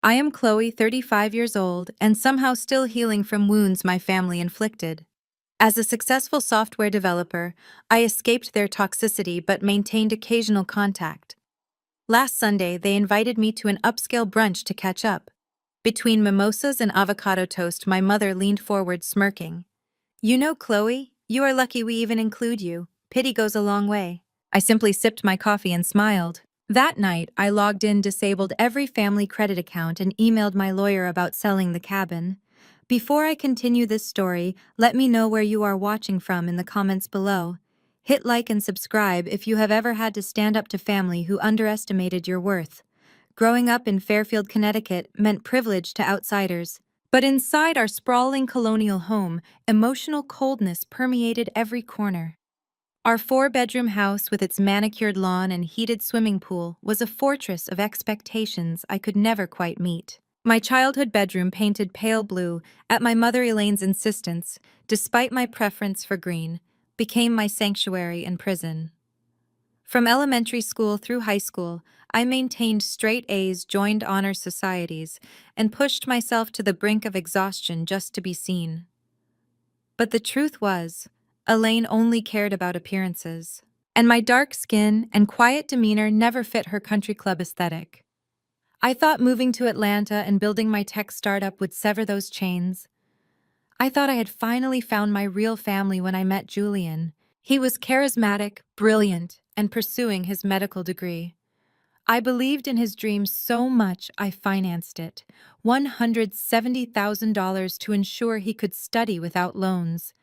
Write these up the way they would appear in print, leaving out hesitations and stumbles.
I am Chloe, 35 years old, and somehow still healing from wounds my family inflicted. As a successful software developer, I escaped their toxicity but maintained occasional contact. Last Sunday, they invited me to an upscale brunch to catch up. Between mimosas and avocado toast, my mother leaned forward, smirking. "You know, Chloe, you are lucky we even include you. Pity goes a long way." I simply sipped my coffee and smiled. That night, I logged in, disabled every family credit account, and emailed my lawyer about selling the cabin. Before I continue this story, let me know where you are watching from in the comments below. Hit like and subscribe if you have ever had to stand up to family who underestimated your worth. Growing up in Fairfield, Connecticut meant privilege to outsiders. But inside our sprawling colonial home, emotional coldness permeated every corner. Our four-bedroom house with its manicured lawn and heated swimming pool was a fortress of expectations I could never quite meet. My childhood bedroom, painted pale blue, at my mother Elaine's insistence, despite my preference for green, became my sanctuary and prison. From elementary school through high school, I maintained straight A's, joined honor societies, and pushed myself to the brink of exhaustion just to be seen. But the truth was, Elaine only cared about appearances, and my dark skin and quiet demeanor never fit her country club aesthetic. I thought moving to Atlanta and building my tech startup would sever those chains. I thought I had finally found my real family when I met Julian. He was charismatic, brilliant, and pursuing his medical degree. I believed in his dream so much I financed it, $170,000 to ensure he could study without loans.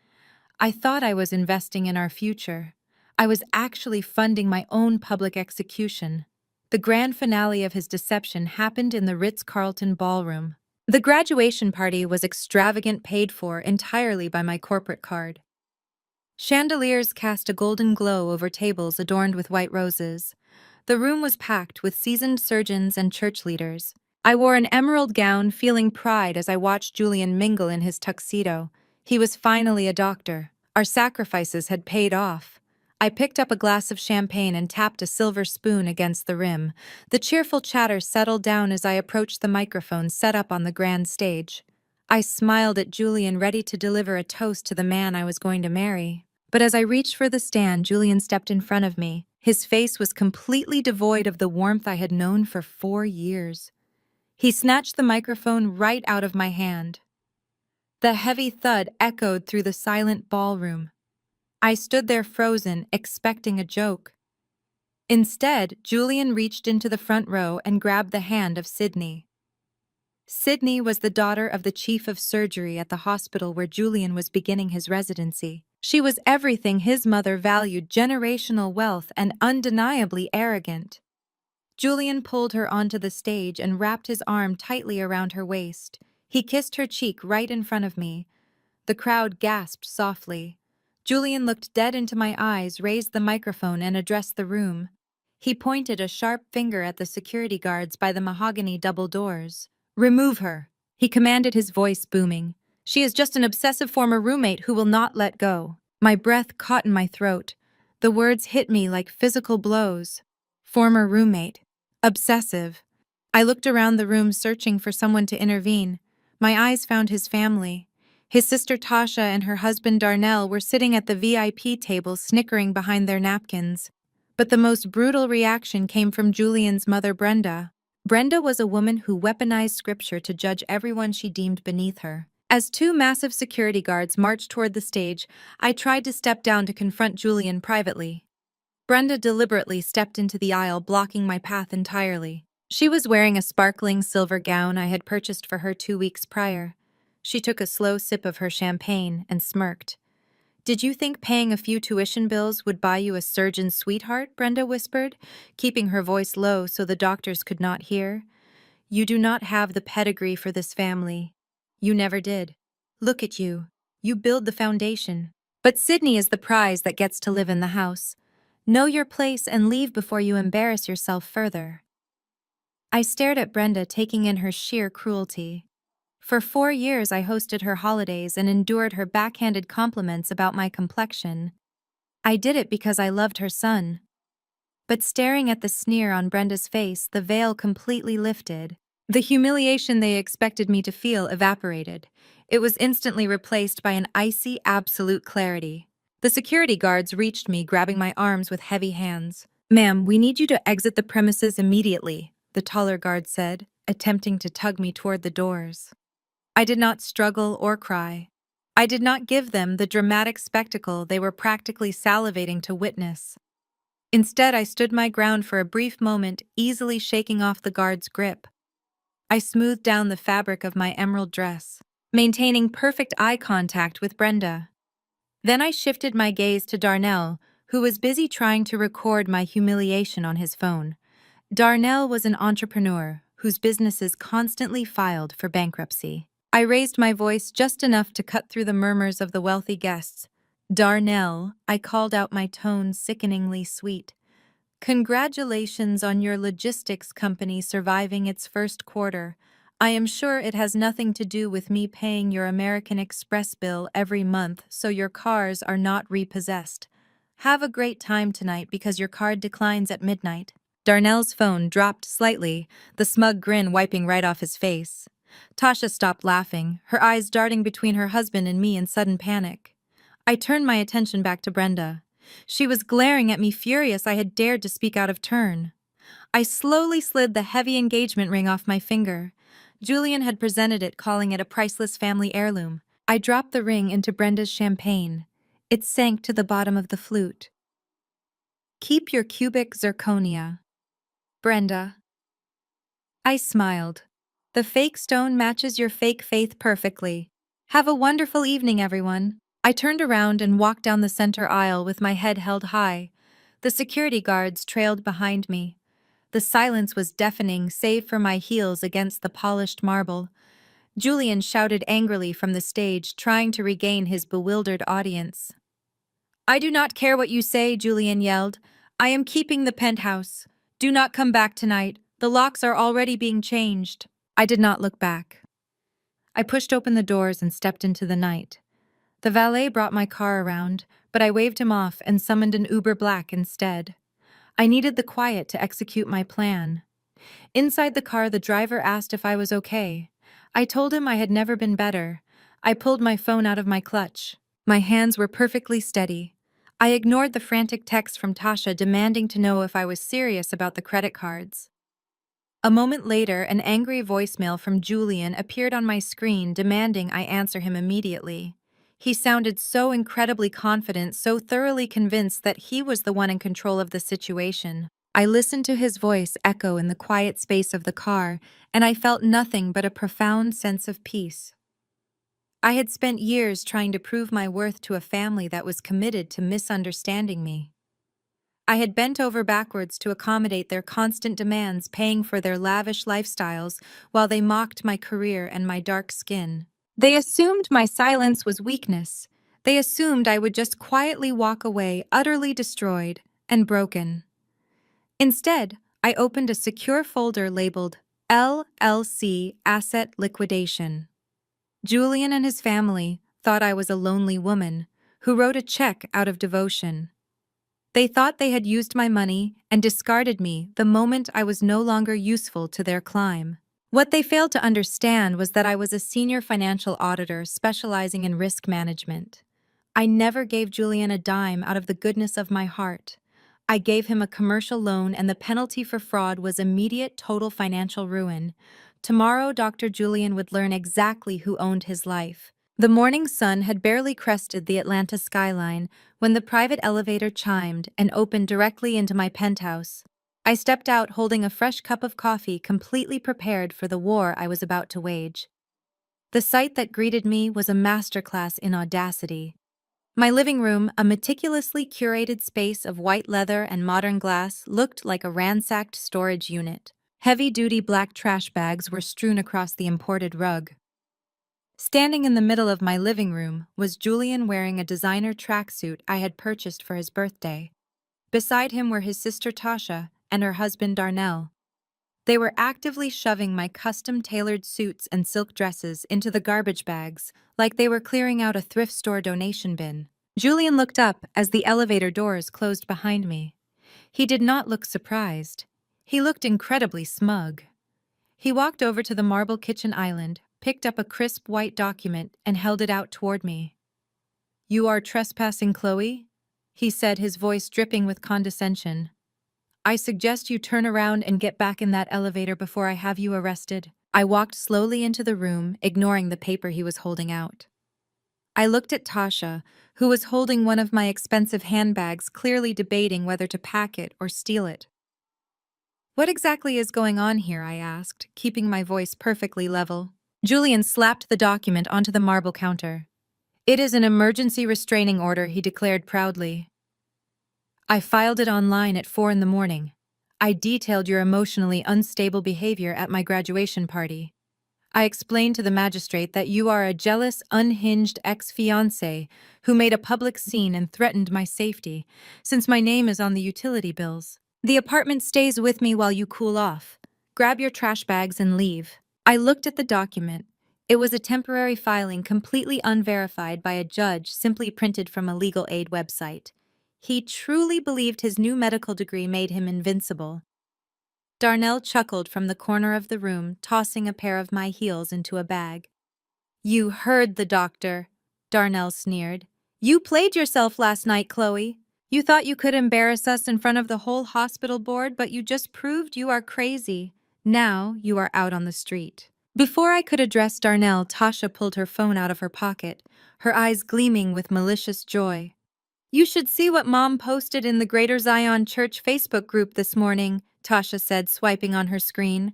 I thought I was investing in our future. I was actually funding my own public execution. The grand finale of his deception happened in the Ritz-Carlton ballroom. The graduation party was extravagant, paid for entirely by my corporate card. Chandeliers cast a golden glow over tables adorned with white roses. The room was packed with seasoned surgeons and church leaders. I wore an emerald gown, feeling pride as I watched Julian mingle in his tuxedo. He was finally a doctor. Our sacrifices had paid off. I picked up a glass of champagne and tapped a silver spoon against the rim. The cheerful chatter settled down as I approached the microphone set up on the grand stage. I smiled at Julian, ready to deliver a toast to the man I was going to marry. But as I reached for the stand, Julian stepped in front of me. His face was completely devoid of the warmth I had known for 4 years. He snatched the microphone right out of my hand. The heavy thud echoed through the silent ballroom. I stood there frozen, expecting a joke. Instead, Julian reached into the front row and grabbed the hand of Sydney. Sydney was the daughter of the chief of surgery at the hospital where Julian was beginning his residency. She was everything his mother valued: generational wealth and undeniably arrogant. Julian pulled her onto the stage and wrapped his arm tightly around her waist. He kissed her cheek right in front of me. The crowd gasped softly. Julian looked dead into my eyes, raised the microphone, and addressed the room. He pointed a sharp finger at the security guards by the mahogany double doors. "Remove her," he commanded, his voice booming. "She is just an obsessive former roommate who will not let go." My breath caught in my throat. The words hit me like physical blows. Former roommate. Obsessive. I looked around the room, searching for someone to intervene. My eyes found his family. His sister Tasha and her husband Darnell were sitting at the VIP table, snickering behind their napkins. But the most brutal reaction came from Julian's mother, Brenda. Brenda was a woman who weaponized scripture to judge everyone she deemed beneath her. As 2 massive security guards marched toward the stage, I tried to step down to confront Julian privately. Brenda deliberately stepped into the aisle, blocking my path entirely. She was wearing a sparkling silver gown I had purchased for her 2 weeks prior. She took a slow sip of her champagne and smirked. "Did you think paying a few tuition bills would buy you a surgeon's sweetheart?" Brenda whispered, keeping her voice low so the doctors could not hear. "You do not have the pedigree for this family. You never did. Look at you. You build the foundation. But Sydney is the prize that gets to live in the house. Know your place and leave before you embarrass yourself further." I stared at Brenda, taking in her sheer cruelty. For 4 years I hosted her holidays and endured her backhanded compliments about my complexion. I did it because I loved her son. But staring at the sneer on Brenda's face, the veil completely lifted. The humiliation they expected me to feel evaporated. It was instantly replaced by an icy, absolute clarity. The security guards reached me, grabbing my arms with heavy hands. "Ma'am, we need you to exit the premises immediately," the taller guard said, attempting to tug me toward the doors. I did not struggle or cry. I did not give them the dramatic spectacle they were practically salivating to witness. Instead, I stood my ground for a brief moment, easily shaking off the guard's grip. I smoothed down the fabric of my emerald dress, maintaining perfect eye contact with Brenda. Then I shifted my gaze to Darnell, who was busy trying to record my humiliation on his phone. Darnell was an entrepreneur whose businesses constantly filed for bankruptcy. I raised my voice just enough to cut through the murmurs of the wealthy guests. "Darnell," I called out, my tone sickeningly sweet. "Congratulations on your logistics company surviving its first quarter. I am sure it has nothing to do with me paying your American Express bill every month so your cars are not repossessed. Have a great time tonight because your card declines at midnight." Darnell's phone dropped slightly, the smug grin wiping right off his face. Tasha stopped laughing, her eyes darting between her husband and me in sudden panic. I turned my attention back to Brenda. She was glaring at me, furious I had dared to speak out of turn. I slowly slid the heavy engagement ring off my finger. Julian had presented it, calling it a priceless family heirloom. I dropped the ring into Brenda's champagne. It sank to the bottom of the flute. "Keep your cubic zirconia, Brenda." I smiled. "The fake stone matches your fake faith perfectly. Have a wonderful evening, everyone." I turned around and walked down the center aisle with my head held high. The security guards trailed behind me. The silence was deafening, save for my heels against the polished marble. Julian shouted angrily from the stage, trying to regain his bewildered audience. "I do not care what you say," Julian yelled. "I am keeping the penthouse. Do not come back tonight. The locks are already being changed." I did not look back. I pushed open the doors and stepped into the night. The valet brought my car around, but I waved him off and summoned an Uber Black instead. I needed the quiet to execute my plan. Inside the car, the driver asked if I was okay. I told him I had never been better. I pulled my phone out of my clutch. My hands were perfectly steady. I ignored the frantic text from Tasha demanding to know if I was serious about the credit cards. A moment later, an angry voicemail from Julian appeared on my screen demanding I answer him immediately. He sounded so incredibly confident, so thoroughly convinced that he was the one in control of the situation. I listened to his voice echo in the quiet space of the car, and I felt nothing but a profound sense of peace. I had spent years trying to prove my worth to a family that was committed to misunderstanding me. I had bent over backwards to accommodate their constant demands, paying for their lavish lifestyles while they mocked my career and my dark skin. They assumed my silence was weakness. They assumed I would just quietly walk away, utterly destroyed and broken. Instead, I opened a secure folder labeled LLC Asset Liquidation. Julian and his family thought I was a lonely woman who wrote a check out of devotion. They thought they had used my money and discarded me the moment I was no longer useful to their climb. What they failed to understand was that I was a senior financial auditor specializing in risk management. I never gave Julian a dime out of the goodness of my heart. I gave him a commercial loan, and the penalty for fraud was immediate total financial ruin. Tomorrow, Dr. Julian would learn exactly who owned his life. The morning sun had barely crested the Atlanta skyline when the private elevator chimed and opened directly into my penthouse. I stepped out holding a fresh cup of coffee, completely prepared for the war I was about to wage. The sight that greeted me was a masterclass in audacity. My living room, a meticulously curated space of white leather and modern glass, looked like a ransacked storage unit. Heavy-duty black trash bags were strewn across the imported rug. Standing in the middle of my living room was Julian, wearing a designer tracksuit I had purchased for his birthday. Beside him were his sister Tasha and her husband Darnell. They were actively shoving my custom-tailored suits and silk dresses into the garbage bags like they were clearing out a thrift store donation bin. Julian looked up as the elevator doors closed behind me. He did not look surprised. He looked incredibly smug. He walked over to the marble kitchen island, picked up a crisp white document, and held it out toward me. "You are trespassing, Chloe?" he said, his voice dripping with condescension. "I suggest you turn around and get back in that elevator before I have you arrested." I walked slowly into the room, ignoring the paper he was holding out. I looked at Tasha, who was holding one of my expensive handbags, clearly debating whether to pack it or steal it. "What exactly is going on here?" I asked, keeping my voice perfectly level. Julian slapped the document onto the marble counter. "It is an emergency restraining order," he declared proudly. "I filed it online at 4 in the morning. I detailed your emotionally unstable behavior at my graduation party. I explained to the magistrate that you are a jealous, unhinged ex-fiancé who made a public scene and threatened my safety, since my name is on the utility bills. The apartment stays with me while you cool off. Grab your trash bags and leave." I looked at the document. It was a temporary filing completely unverified by a judge, simply printed from a legal aid website. He truly believed his new medical degree made him invincible. Darnell chuckled from the corner of the room, tossing a pair of my heels into a bag. "You heard the doctor," Darnell sneered. "You played yourself last night, Chloe. You thought you could embarrass us in front of the whole hospital board, but you just proved you are crazy. Now you are out on the street." Before I could address Darnell, Tasha pulled her phone out of her pocket, her eyes gleaming with malicious joy. "You should see what Mom posted in the Greater Zion Church Facebook group this morning," Tasha said, swiping on her screen.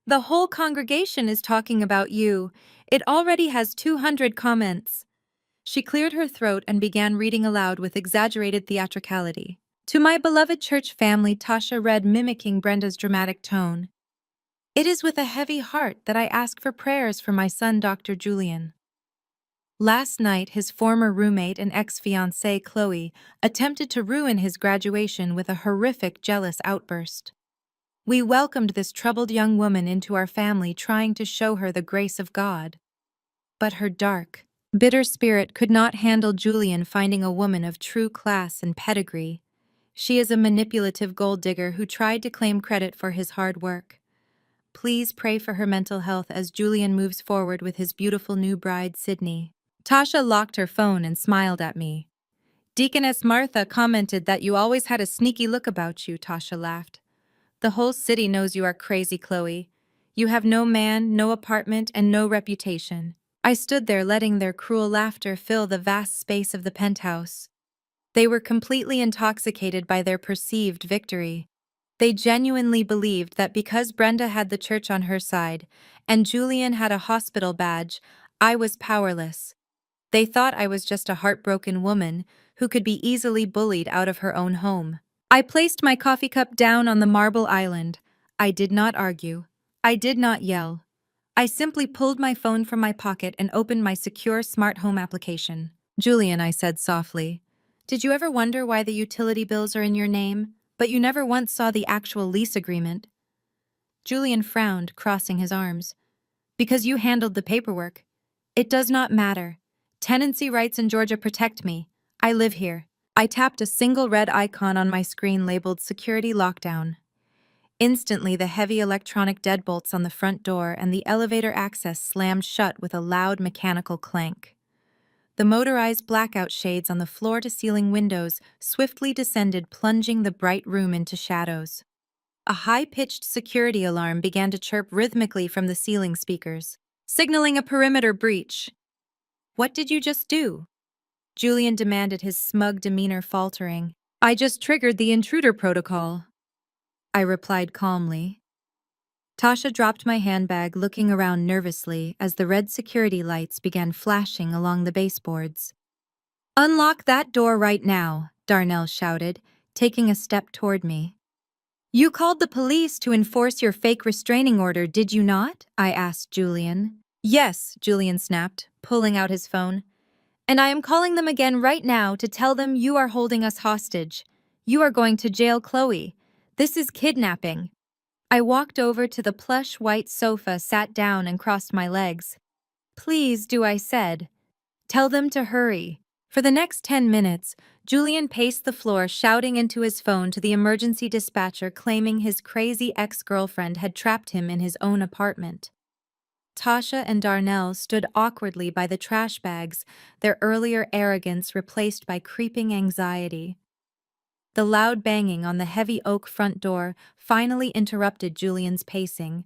"The whole congregation is talking about you. It already has 200 comments." She cleared her throat and began reading aloud with exaggerated theatricality. "To my beloved church family," Tasha read, mimicking Brenda's dramatic tone. "It is with a heavy heart that I ask for prayers for my son, Dr. Julian. Last night, his former roommate and ex-fiancée, Chloe, attempted to ruin his graduation with a horrific, jealous outburst. We welcomed this troubled young woman into our family, trying to show her the grace of God. But her dark, bitter spirit could not handle Julian finding a woman of true class and pedigree. She is a manipulative gold digger who tried to claim credit for his hard work. Please pray for her mental health as Julian moves forward with his beautiful new bride, Sydney." Tasha locked her phone and smiled at me. "Deaconess Martha commented that you always had a sneaky look about you," Tasha laughed. "The whole city knows you are crazy, Chloe. You have no man, no apartment, and no reputation." I stood there letting their cruel laughter fill the vast space of the penthouse. They were completely intoxicated by their perceived victory. They genuinely believed that because Brenda had the church on her side and Julian had a hospital badge, I was powerless. They thought I was just a heartbroken woman who could be easily bullied out of her own home. I placed my coffee cup down on the marble island. I did not argue. I did not yell. I simply pulled my phone from my pocket and opened my secure smart home application. "Julian," I said softly, "did you ever wonder why the utility bills are in your name, but you never once saw the actual lease agreement?" Julian frowned, crossing his arms. "Because you handled the paperwork. It does not matter. Tenancy rights in Georgia protect me. I live here." I tapped a single red icon on my screen labeled Security Lockdown. Instantly, the heavy electronic deadbolts on the front door and the elevator access slammed shut with a loud mechanical clank. The motorized blackout shades on the floor-to-ceiling windows swiftly descended, plunging the bright room into shadows. A high-pitched security alarm began to chirp rhythmically from the ceiling speakers, signaling a perimeter breach. "What did you just do?" Julian demanded, his smug demeanor faltering. "I just triggered the intruder protocol," I replied calmly. Tasha dropped my handbag, looking around nervously as the red security lights began flashing along the baseboards. "Unlock that door right now," Darnell shouted, taking a step toward me. "You called the police to enforce your fake restraining order, did you not?" I asked Julian. "Yes," Julian snapped, pulling out his phone. "And I am calling them again right now to tell them you are holding us hostage. You are going to jail, Chloe. This is kidnapping." I walked over to the plush white sofa, sat down, and crossed my legs. "Please do," I said. "Tell them to hurry." For the next 10 minutes, Julian paced the floor, shouting into his phone to the emergency dispatcher, claiming his crazy ex-girlfriend had trapped him in his own apartment. Tasha and Darnell stood awkwardly by the trash bags, their earlier arrogance replaced by creeping anxiety. The loud banging on the heavy oak front door finally interrupted Julian's pacing.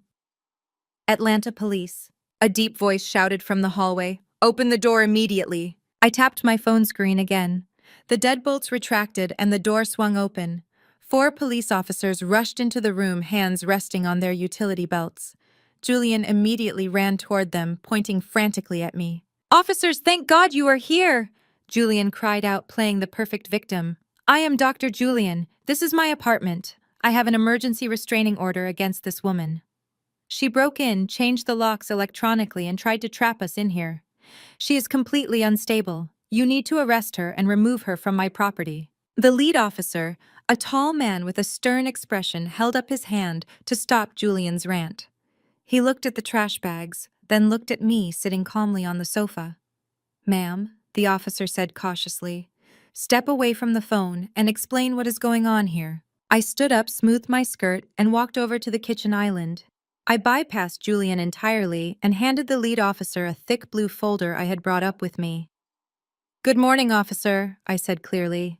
"Atlanta police," a deep voice shouted from the hallway. "Open the door immediately." I tapped my phone screen again. The deadbolts retracted and the door swung open. 4 police officers rushed into the room, hands resting on their utility belts. Julian immediately ran toward them, pointing frantically at me. "Officers, thank God you are here!" Julian cried out, playing the perfect victim. "I am Dr. Julian. This is my apartment. I have an emergency restraining order against this woman. She broke in, changed the locks electronically, and tried to trap us in here. She is completely unstable. You need to arrest her and remove her from my property." The lead officer, a tall man with a stern expression, held up his hand to stop Julian's rant. He looked at the trash bags, then looked at me sitting calmly on the sofa. "Ma'am," the officer said cautiously, "step away from the phone and explain what is going on here." I stood up, smoothed my skirt, and walked over to the kitchen island. I bypassed Julian entirely and handed the lead officer a thick blue folder I had brought up with me. "Good morning, officer," I said clearly.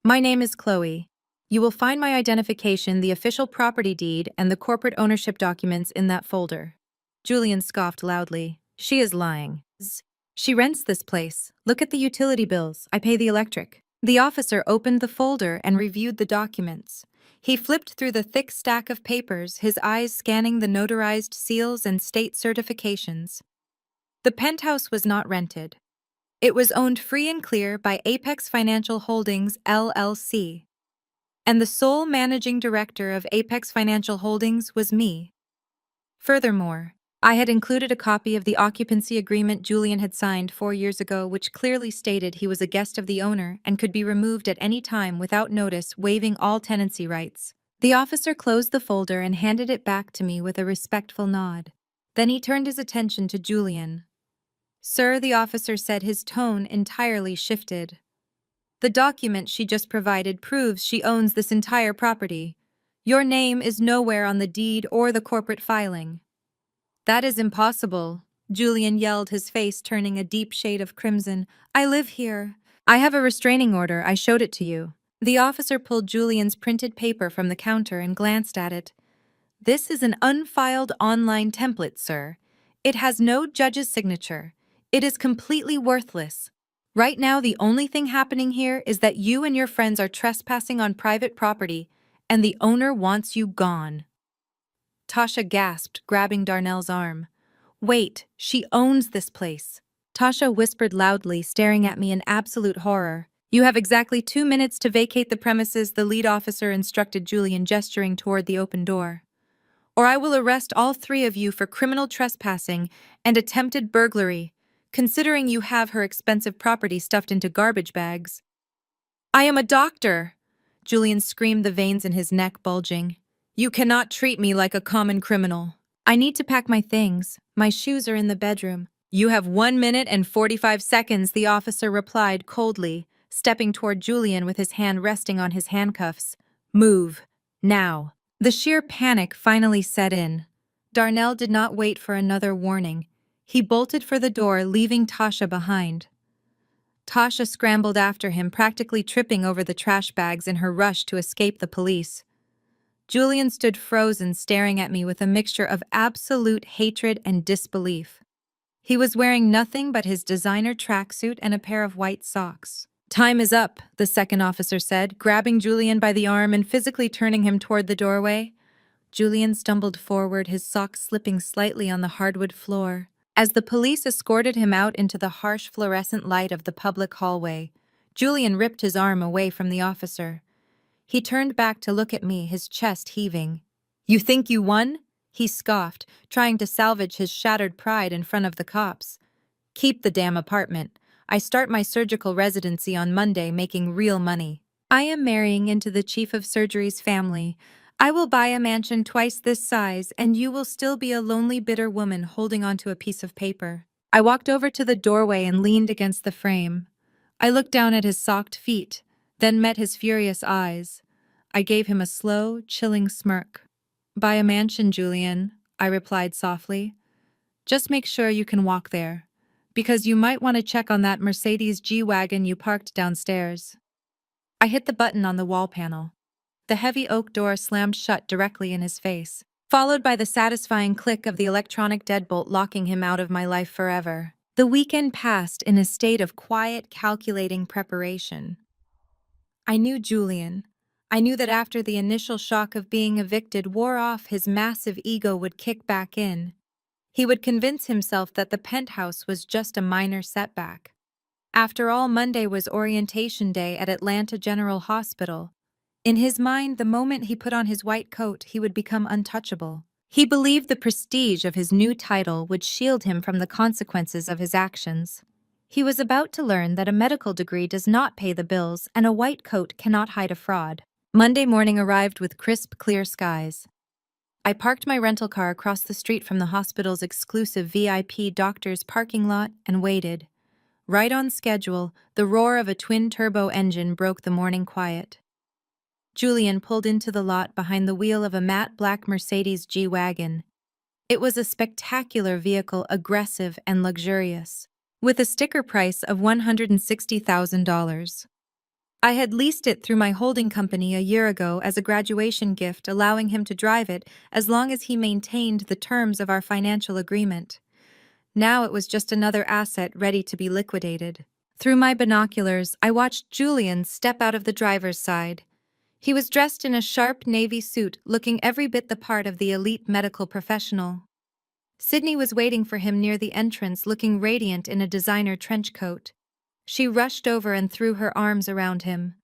"My name is Chloe. You will find my identification, the official property deed, and the corporate ownership documents in that folder." Julian scoffed loudly. "She is lying. She rents this place. Look at the utility bills. I pay the electric." The officer opened the folder and reviewed the documents. He flipped through the thick stack of papers, his eyes scanning the notarized seals and state certifications. The penthouse was not rented. It was owned free and clear by Apex Financial Holdings, LLC. And the sole managing director of Apex Financial Holdings was me. Furthermore, I had included a copy of the occupancy agreement Julian had signed 4 years ago, which clearly stated he was a guest of the owner and could be removed at any time without notice, waiving all tenancy rights. The officer closed the folder and handed it back to me with a respectful nod. Then he turned his attention to Julian. "Sir," the officer said, his tone entirely shifted. "The document she just provided proves she owns this entire property. Your name is nowhere on the deed or the corporate filing." "That is impossible," Julian yelled, his face turning a deep shade of crimson. "I live here. I have a restraining order. I showed it to you." The officer pulled Julian's printed paper from the counter and glanced at it. "This is an unfiled online template, sir. It has no judge's signature. It is completely worthless. Right now, the only thing happening here is that you and your friends are trespassing on private property, and the owner wants you gone." Tasha gasped, grabbing Darnell's arm. "Wait, she owns this place." Tasha whispered loudly, staring at me in absolute horror. "You have exactly 2 minutes to vacate the premises," the lead officer instructed Julian, gesturing toward the open door. "Or I will arrest all 3 of you for criminal trespassing and attempted burglary, considering you have her expensive property stuffed into garbage bags." "I am a doctor!" Julian screamed, the veins in his neck bulging. "You cannot treat me like a common criminal." "I need to pack my things. My shoes are in the bedroom." "You have 1 minute and 45 seconds, the officer replied coldly, stepping toward Julian with his hand resting on his handcuffs. "Move. Now." The sheer panic finally set in. Darnell did not wait for another warning. He bolted for the door, leaving Tasha behind. Tasha scrambled after him, practically tripping over the trash bags in her rush to escape the police. Julian stood frozen, staring at me with a mixture of absolute hatred and disbelief. He was wearing nothing but his designer tracksuit and a pair of white socks. "Time is up," the second officer said, grabbing Julian by the arm and physically turning him toward the doorway. Julian stumbled forward, his socks slipping slightly on the hardwood floor. As the police escorted him out into the harsh fluorescent light of the public hallway, Julian ripped his arm away from the officer. He turned back to look at me, his chest heaving. "You think you won?" he scoffed, trying to salvage his shattered pride in front of the cops. "Keep the damn apartment. I start my surgical residency on Monday, making real money. I am marrying into the chief of surgery's family. I will buy a mansion twice this size, and you will still be a lonely, bitter woman holding onto a piece of paper." I walked over to the doorway and leaned against the frame. I looked down at his socked feet, then met his furious eyes. I gave him a slow, chilling smirk. "Buy a mansion, Julian," I replied softly. "Just make sure you can walk there, because you might want to check on that Mercedes G-Wagon you parked downstairs." I hit the button on the wall panel. The heavy oak door slammed shut directly in his face, followed by the satisfying click of the electronic deadbolt locking him out of my life forever. The weekend passed in a state of quiet, calculating preparation. I knew Julian. I knew that after the initial shock of being evicted wore off, his massive ego would kick back in. He would convince himself that the penthouse was just a minor setback. After all, Monday was orientation day at Atlanta General Hospital. In his mind, the moment he put on his white coat, he would become untouchable. He believed the prestige of his new title would shield him from the consequences of his actions. He was about to learn that a medical degree does not pay the bills and a white coat cannot hide a fraud. Monday morning arrived with crisp, clear skies. I parked my rental car across the street from the hospital's exclusive VIP doctor's parking lot and waited. Right on schedule, the roar of a twin-turbo engine broke the morning quiet. Julian pulled into the lot behind the wheel of a matte black Mercedes G-Wagon. It was a spectacular vehicle, aggressive and luxurious, with a sticker price of $160,000. I had leased it through my holding company a year ago as a graduation gift, allowing him to drive it as long as he maintained the terms of our financial agreement. Now it was just another asset ready to be liquidated. Through my binoculars, I watched Julian step out of the driver's side. He was dressed in a sharp navy suit, looking every bit the part of the elite medical professional. Sydney was waiting for him near the entrance, looking radiant in a designer trench coat. She rushed over and threw her arms around him.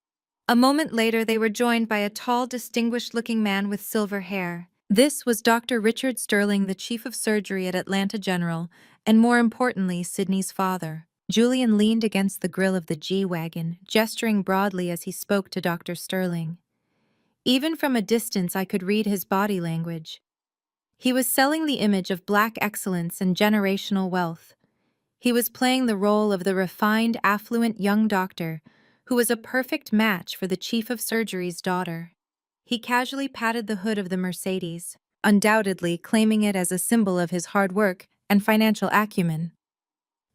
A moment later, they were joined by a tall, distinguished-looking man with silver hair. This was Dr. Richard Sterling, the chief of surgery at Atlanta General, and more importantly, Sydney's father. Julian leaned against the grille of the G-Wagon, gesturing broadly as he spoke to Dr. Sterling. Even from a distance, I could read his body language. He was selling the image of black excellence and generational wealth. He was playing the role of the refined, affluent young doctor who was a perfect match for the chief of surgery's daughter. He casually patted the hood of the Mercedes, undoubtedly claiming it as a symbol of his hard work and financial acumen.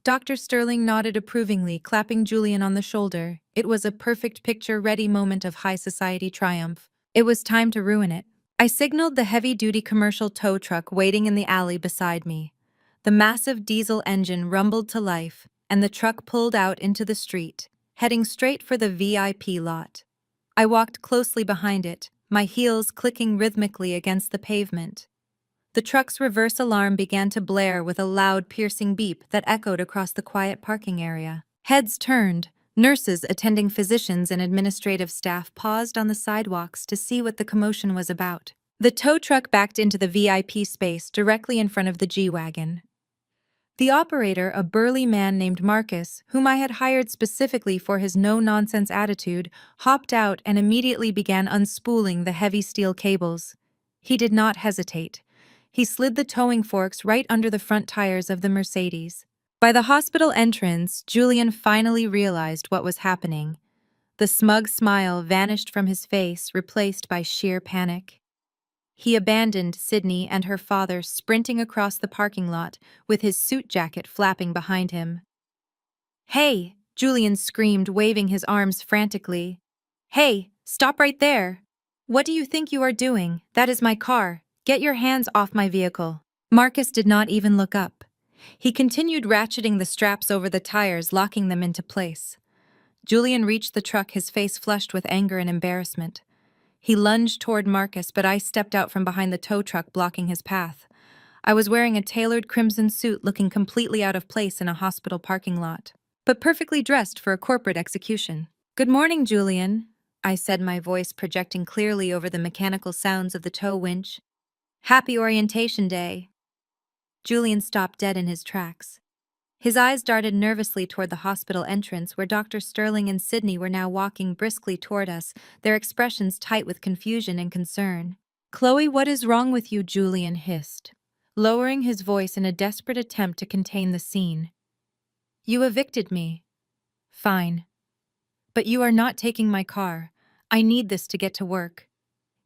Dr. Sterling nodded approvingly, clapping Julian on the shoulder. It was a perfect picture-ready moment of high society triumph. It was time to ruin it. I signaled the heavy-duty commercial tow truck waiting in the alley beside me. The massive diesel engine rumbled to life, and the truck pulled out into the street, heading straight for the VIP lot. I walked closely behind it, my heels clicking rhythmically against the pavement. The truck's reverse alarm began to blare with a loud, piercing beep that echoed across the quiet parking area. Heads turned. Nurses attending physicians and administrative staff paused on the sidewalks to see what the commotion was about. The tow truck backed into the VIP space directly in front of the G-Wagon. The operator, a burly man named Marcus, whom I had hired specifically for his no-nonsense attitude, hopped out and immediately began unspooling the heavy steel cables. He did not hesitate. He slid the towing forks right under the front tires of the Mercedes. By the hospital entrance, Julian finally realized what was happening. The smug smile vanished from his face, replaced by sheer panic. He abandoned Sydney and her father sprinting across the parking lot, with his suit jacket flapping behind him. "Hey!" Julian screamed, waving his arms frantically. "Hey, stop right there! What do you think you are doing? That is my car. Get your hands off my vehicle." Marcus did not even look up. He continued ratcheting the straps over the tires, locking them into place. Julian reached the truck, his face flushed with anger and embarrassment. He lunged toward Marcus, but I stepped out from behind the tow truck, blocking his path. I was wearing a tailored crimson suit, looking completely out of place in a hospital parking lot, but perfectly dressed for a corporate execution. "Good morning, Julian," I said, my voice projecting clearly over the mechanical sounds of the tow winch. "Happy orientation day." Julian stopped dead in his tracks. His eyes darted nervously toward the hospital entrance, where Dr. Sterling and Sydney were now walking briskly toward us, their expressions tight with confusion and concern. "Chloe, what is wrong with you?" Julian hissed, lowering his voice in a desperate attempt to contain the scene. "You evicted me." "Fine. But you are not taking my car. I need this to get to work.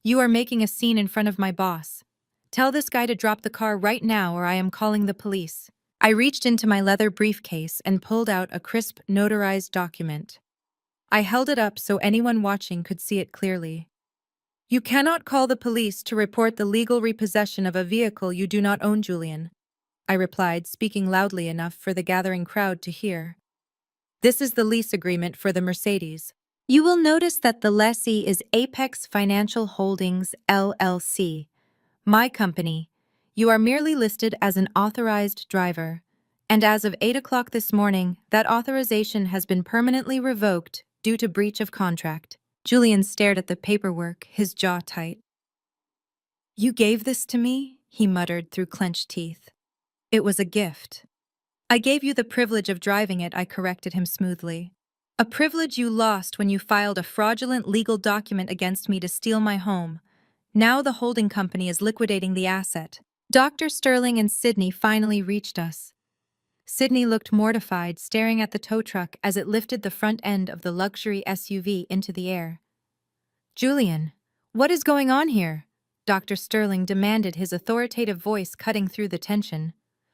You are making a scene in front of my boss. Tell this guy to drop the car right now or I am calling the police. I reached into my leather briefcase and pulled out a crisp, notarized document. I held it up so anyone watching could see it clearly. You cannot call the police to report the legal repossession of a vehicle you do not own, Julian, I replied, speaking loudly enough for the gathering crowd to hear. This is the lease agreement for the Mercedes. You will notice that the lessee is Apex Financial Holdings, LLC, my company. You are merely listed as an authorized driver. And as of 8 o'clock this morning, that authorization has been permanently revoked due to breach of contract. Julian stared at the paperwork, his jaw tight. You gave this to me? He muttered through clenched teeth. It was a gift. I gave you the privilege of driving it, I corrected him smoothly. A privilege you lost when you filed a fraudulent legal document against me to steal my home. Now the holding company is liquidating the asset. Dr. Sterling and Sydney finally reached us. Sydney looked mortified, staring at the tow truck as it lifted the front end of the luxury SUV into the air. Julian, what is going on here? Dr. Sterling demanded, his authoritative voice cutting through the tension.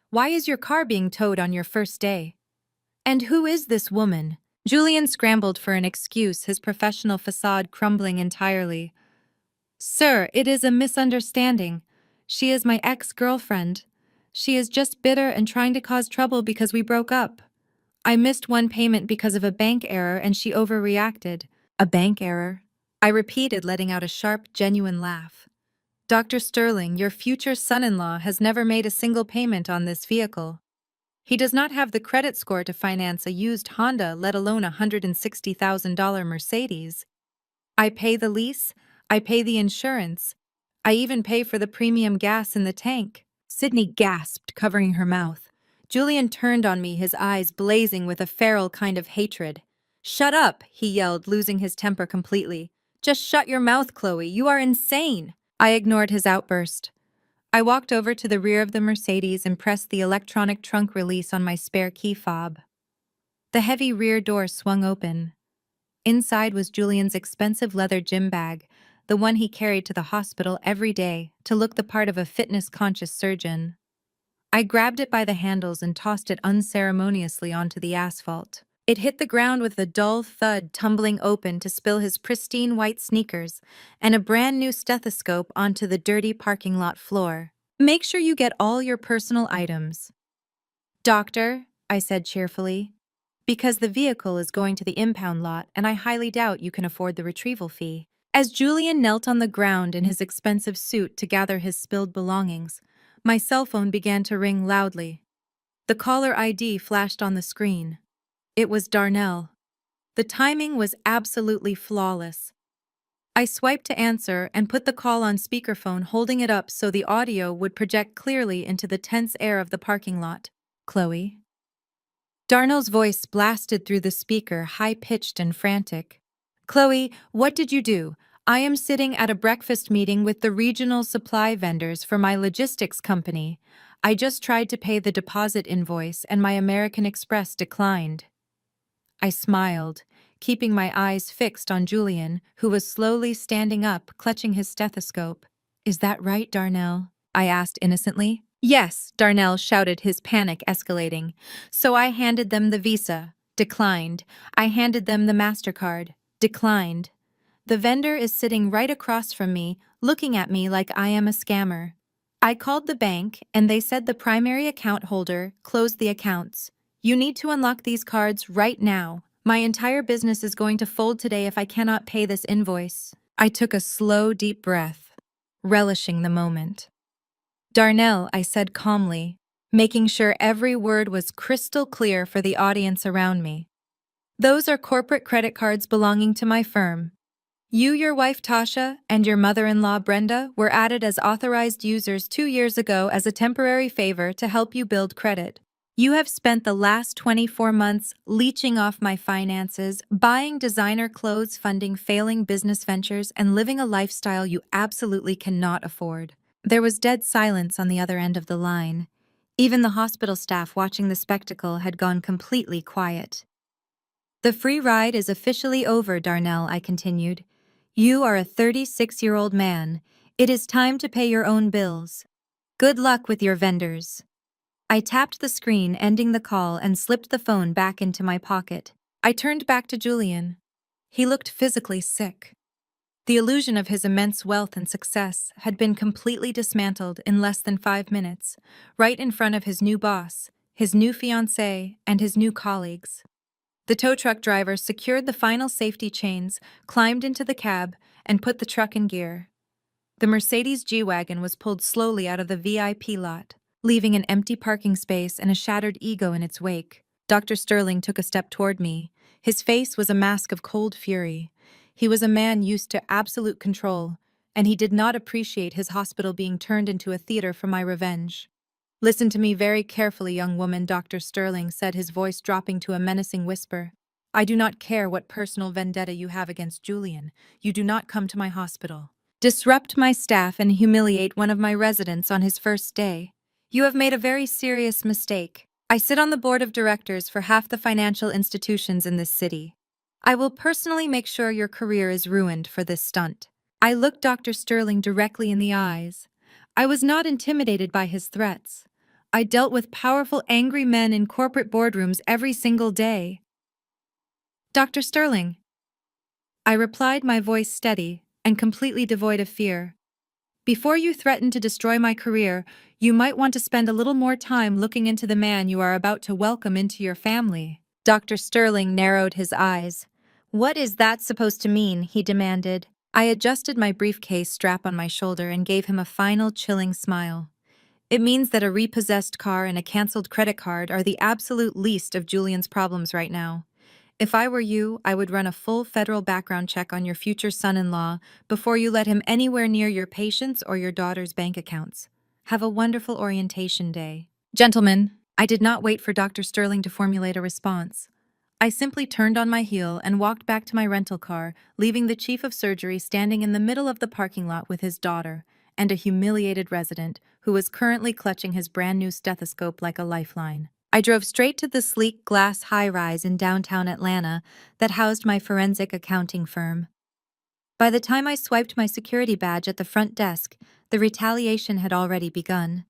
Why is your car being towed on your first day? And who is this woman? Julian scrambled for an excuse, his professional facade crumbling entirely. Sir, it is a misunderstanding. She is my ex-girlfriend. She is just bitter and trying to cause trouble because we broke up. I missed one payment because of a bank error and she overreacted. A bank error? I repeated, letting out a sharp, genuine laugh. Dr. Sterling, your future son-in-law has never made a single payment on this vehicle. He does not have the credit score to finance a used Honda, let alone a $160,000 Mercedes. I pay the lease, I pay the insurance, I even pay for the premium gas in the tank. Sydney gasped, covering her mouth. Julian turned on me, his eyes blazing with a feral kind of hatred. Shut up, he yelled, losing his temper completely. Just shut your mouth, Chloe, you are insane. I ignored his outburst. I walked over to the rear of the Mercedes and pressed the electronic trunk release on my spare key fob. The heavy rear door swung open. Inside was Julian's expensive leather gym bag, the one he carried to the hospital every day to look the part of a fitness-conscious surgeon. I grabbed it by the handles and tossed it unceremoniously onto the asphalt. It hit the ground with a dull thud, tumbling open to spill his pristine white sneakers and a brand new stethoscope onto the dirty parking lot floor. Make sure you get all your personal items. Doctor, I said cheerfully, because the vehicle is going to the impound lot and I highly doubt you can afford the retrieval fee. As Julian knelt on the ground in his expensive suit to gather his spilled belongings, my cell phone began to ring loudly. The caller ID flashed on the screen. It was Darnell. The timing was absolutely flawless. I swiped to answer and put the call on speakerphone, holding it up so the audio would project clearly into the tense air of the parking lot. Chloe. Darnell's voice blasted through the speaker, high-pitched and frantic. Chloe, what did you do? I am sitting at a breakfast meeting with the regional supply vendors for my logistics company. I just tried to pay the deposit invoice and my American Express declined. I smiled, keeping my eyes fixed on Julian, who was slowly standing up, clutching his stethoscope. Is that right, Darnell? I asked innocently. Yes, Darnell shouted, his panic escalating. So I handed them the Visa. Declined. I handed them the MasterCard. Declined. The vendor is sitting right across from me, looking at me like I am a scammer. I called the bank, and they said the primary account holder closed the accounts. You need to unlock these cards right now. My entire business is going to fold today if I cannot pay this invoice. I took a slow, deep breath, relishing the moment. Darnell, I said calmly, making sure every word was crystal clear for the audience around me. Those are corporate credit cards belonging to my firm. You, your wife Tasha, and your mother-in-law Brenda were added as authorized users 2 years ago as a temporary favor to help you build credit. You have spent the last 24 months leeching off my finances, buying designer clothes, funding failing business ventures, and living a lifestyle you absolutely cannot afford. There was dead silence on the other end of the line. Even the hospital staff watching the spectacle had gone completely quiet. The free ride is officially over, Darnell, I continued. You are a 36-year-old man. It is time to pay your own bills. Good luck with your vendors. I tapped the screen, ending the call, and slipped the phone back into my pocket. I turned back to Julian. He looked physically sick. The illusion of his immense wealth and success had been completely dismantled in less than 5 minutes, right in front of his new boss, his new fiancé, and his new colleagues. The tow truck driver secured the final safety chains, climbed into the cab, and put the truck in gear. The Mercedes G-Wagon was pulled slowly out of the VIP lot, leaving an empty parking space and a shattered ego in its wake. Dr. Sterling took a step toward me. His face was a mask of cold fury. He was a man used to absolute control, and he did not appreciate his hospital being turned into a theater for my revenge. Listen to me very carefully, young woman, Dr. Sterling said, his voice dropping to a menacing whisper. I do not care what personal vendetta you have against Julian. You do not come to my hospital, disrupt my staff, and humiliate one of my residents on his first day. You have made a very serious mistake. I sit on the board of directors for half the financial institutions in this city. I will personally make sure your career is ruined for this stunt. I looked Dr. Sterling directly in the eyes. I was not intimidated by his threats. I dealt with powerful, angry men in corporate boardrooms every single day. Dr. Sterling, I replied, my voice steady and completely devoid of fear. Before you threaten to destroy my career, you might want to spend a little more time looking into the man you are about to welcome into your family. Dr. Sterling narrowed his eyes. What is that supposed to mean? He demanded. I adjusted my briefcase strap on my shoulder and gave him a final chilling smile. It means that a repossessed car and a canceled credit card are the absolute least of Julian's problems right now. If I were you, I would run a full federal background check on your future son-in-law before you let him anywhere near your patients or your daughter's bank accounts. Have a wonderful orientation day. Gentlemen, I did not wait for Dr. Sterling to formulate a response. I simply turned on my heel and walked back to my rental car, leaving the chief of surgery standing in the middle of the parking lot with his daughter and a humiliated resident who was currently clutching his brand-new stethoscope like a lifeline. I drove straight to the sleek glass high-rise in downtown Atlanta that housed my forensic accounting firm. By the time I swiped my security badge at the front desk, the retaliation had already begun.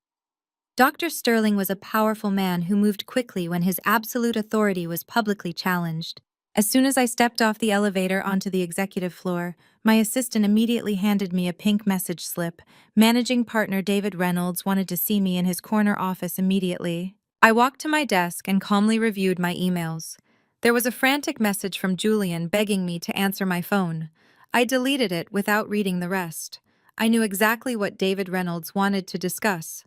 Dr. Sterling was a powerful man who moved quickly when his absolute authority was publicly challenged. As soon as I stepped off the elevator onto the executive floor, my assistant immediately handed me a pink message slip. Managing partner David Reynolds wanted to see me in his corner office immediately. I walked to my desk and calmly reviewed my emails. There was a frantic message from Julian begging me to answer my phone. I deleted it without reading the rest. I knew exactly what David Reynolds wanted to discuss.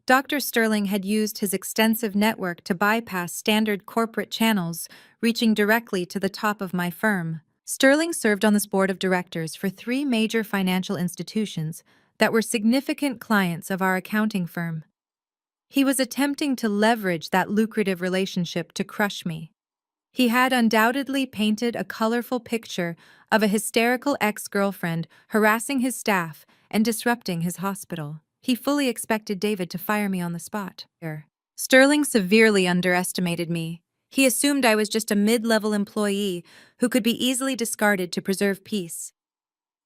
Dr. Sterling had used his extensive network to bypass standard corporate channels, reaching directly to the top of my firm. Sterling served on this board of directors for 3 major financial institutions that were significant clients of our accounting firm. He was attempting to leverage that lucrative relationship to crush me. He had undoubtedly painted a colorful picture of a hysterical ex-girlfriend harassing his staff and disrupting his hospital. He fully expected David to fire me on the spot. Sterling severely underestimated me. He assumed I was just a mid-level employee who could be easily discarded to preserve peace.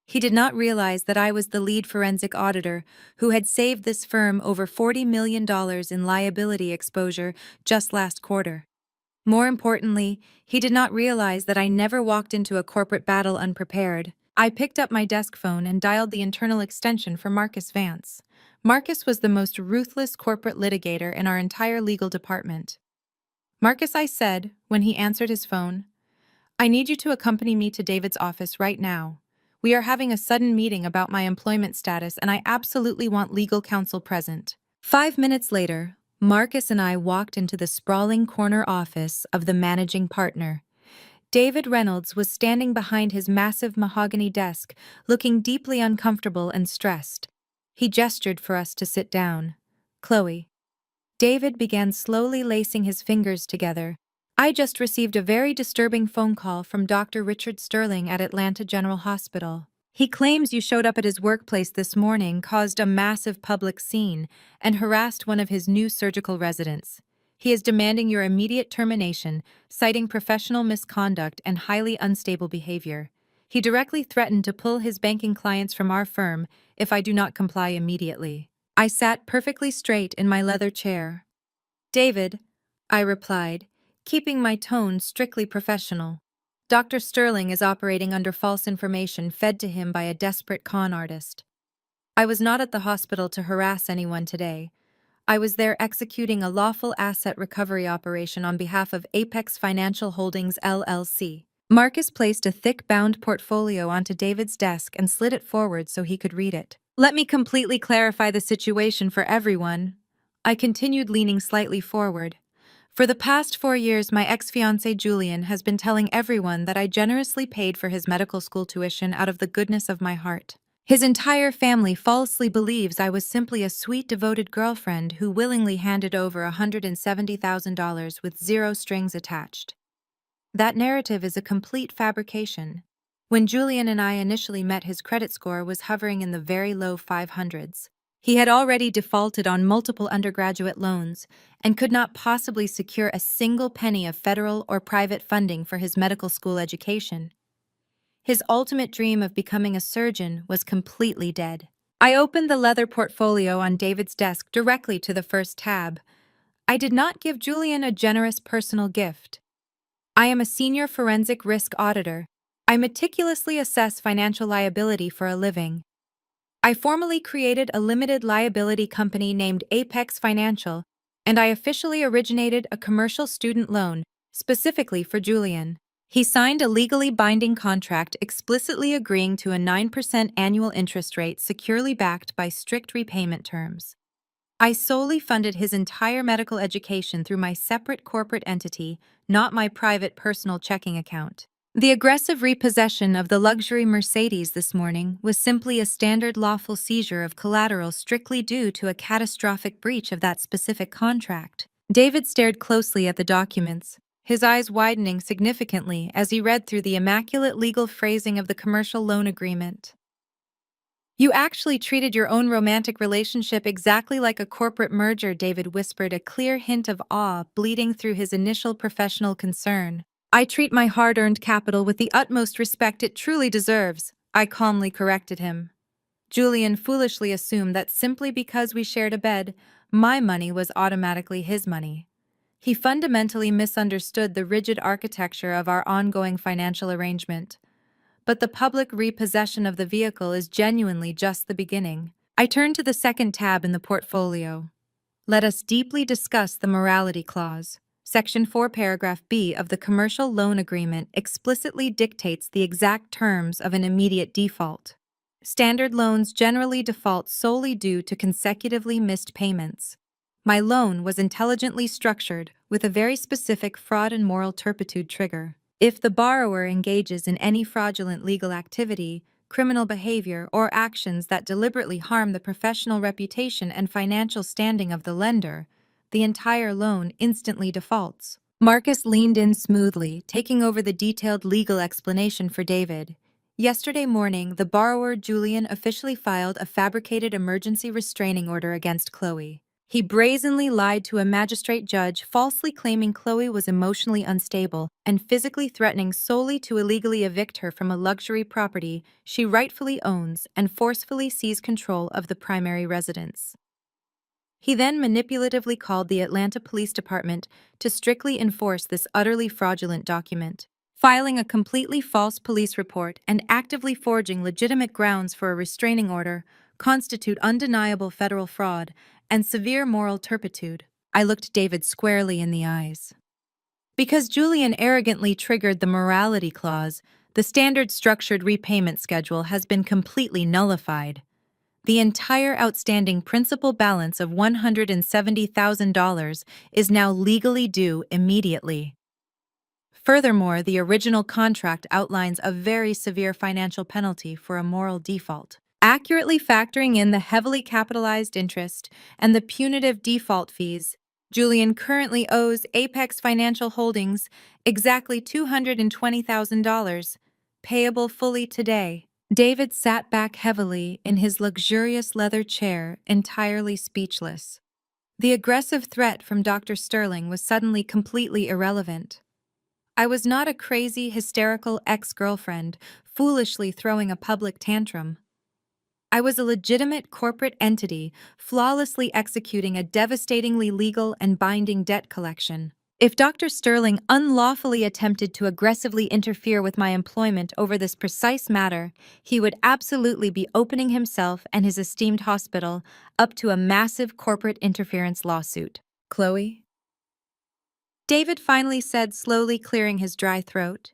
He did not realize that I was the lead forensic auditor who had saved this firm over $40 million in liability exposure just last quarter. More importantly, he did not realize that I never walked into a corporate battle unprepared. I picked up my desk phone and dialed the internal extension for Marcus Vance. Marcus was the most ruthless corporate litigator in our entire legal department. Marcus, I said, when he answered his phone, I need you to accompany me to David's office right now. We are having a sudden meeting about my employment status, and I absolutely want legal counsel present. 5 minutes later, Marcus and I walked into the sprawling corner office of the managing partner. David Reynolds was standing behind his massive mahogany desk, looking deeply uncomfortable and stressed. He gestured for us to sit down. Chloe. David began slowly lacing his fingers together. I just received a very disturbing phone call from Dr. Richard Sterling at Atlanta General Hospital. He claims you showed up at his workplace this morning, caused a massive public scene, and harassed one of his new surgical residents. He is demanding your immediate termination, citing professional misconduct and highly unstable behavior. He directly threatened to pull his banking clients from our firm if I do not comply immediately. I sat perfectly straight in my leather chair. David, I replied, keeping my tone strictly professional. Dr. Sterling is operating under false information fed to him by a desperate con artist. I was not at the hospital to harass anyone today. I was there executing a lawful asset recovery operation on behalf of Apex Financial Holdings LLC. Marcus placed a thick-bound portfolio onto David's desk and slid it forward so he could read it. Let me completely clarify the situation for everyone. I continued, leaning slightly forward. For the past 4 years, my ex-fiancé Julian has been telling everyone that I generously paid for his medical school tuition out of the goodness of my heart. His entire family falsely believes I was simply a sweet, devoted girlfriend who willingly handed over $170,000 with zero strings attached. That narrative is a complete fabrication. When Julian and I initially met, his credit score was hovering in the very low 500s. He had already defaulted on multiple undergraduate loans and could not possibly secure a single penny of federal or private funding for his medical school education. His ultimate dream of becoming a surgeon was completely dead. I opened the leather portfolio on David's desk directly to the first tab. I did not give Julian a generous personal gift. I am a senior forensic risk auditor. I meticulously assess financial liability for a living. I formally created a limited liability company named Apex Financial, and I officially originated a commercial student loan specifically for Julian. He signed a legally binding contract explicitly agreeing to a 9% annual interest rate securely backed by strict repayment terms. I solely funded his entire medical education through my separate corporate entity, not my private personal checking account. The aggressive repossession of the luxury Mercedes this morning was simply a standard lawful seizure of collateral strictly due to a catastrophic breach of that specific contract. David stared closely at the documents, his eyes widening significantly as he read through the immaculate legal phrasing of the commercial loan agreement. You actually treated your own romantic relationship exactly like a corporate merger, David whispered, a clear hint of awe bleeding through his initial professional concern. I treat my hard-earned capital with the utmost respect it truly deserves, I calmly corrected him. Julian foolishly assumed that simply because we shared a bed, my money was automatically his money. He fundamentally misunderstood the rigid architecture of our ongoing financial arrangement. But the public repossession of the vehicle is genuinely just the beginning. I turned to the second tab in the portfolio. Let us deeply discuss the morality clause. Section 4, paragraph B of the commercial loan agreement explicitly dictates the exact terms of an immediate default. Standard loans generally default solely due to consecutively missed payments. My loan was intelligently structured with a very specific fraud and moral turpitude trigger. If the borrower engages in any fraudulent legal activity, criminal behavior, or actions that deliberately harm the professional reputation and financial standing of the lender, the entire loan instantly defaults. Marcus leaned in smoothly, taking over the detailed legal explanation for David. Yesterday morning, the borrower Julian officially filed a fabricated emergency restraining order against Chloe. He brazenly lied to a magistrate judge, falsely claiming Chloe was emotionally unstable and physically threatening solely to illegally evict her from a luxury property she rightfully owns and forcefully seize control of the primary residence. He then manipulatively called the Atlanta Police Department to strictly enforce this utterly fraudulent document. Filing a completely false police report and actively forging legitimate grounds for a restraining order constitute undeniable federal fraud and severe moral turpitude. I looked David squarely in the eyes. Because Julian arrogantly triggered the morality clause, the standard structured repayment schedule has been completely nullified. The entire outstanding principal balance of $170,000 is now legally due immediately. Furthermore, the original contract outlines a very severe financial penalty for a moral default, accurately factoring in the heavily capitalized interest and the punitive default fees. Julian currently owes Apex Financial Holdings exactly $220,000, payable fully today. David sat back heavily in his luxurious leather chair, entirely speechless. The aggressive threat from Dr. Sterling was suddenly completely irrelevant. I was not a crazy, hysterical ex-girlfriend foolishly throwing a public tantrum. I was a legitimate corporate entity flawlessly executing a devastatingly legal and binding debt collection. If Dr. Sterling unlawfully attempted to aggressively interfere with my employment over this precise matter, he would absolutely be opening himself and his esteemed hospital up to a massive corporate interference lawsuit. Chloe? David finally said, slowly clearing his dry throat.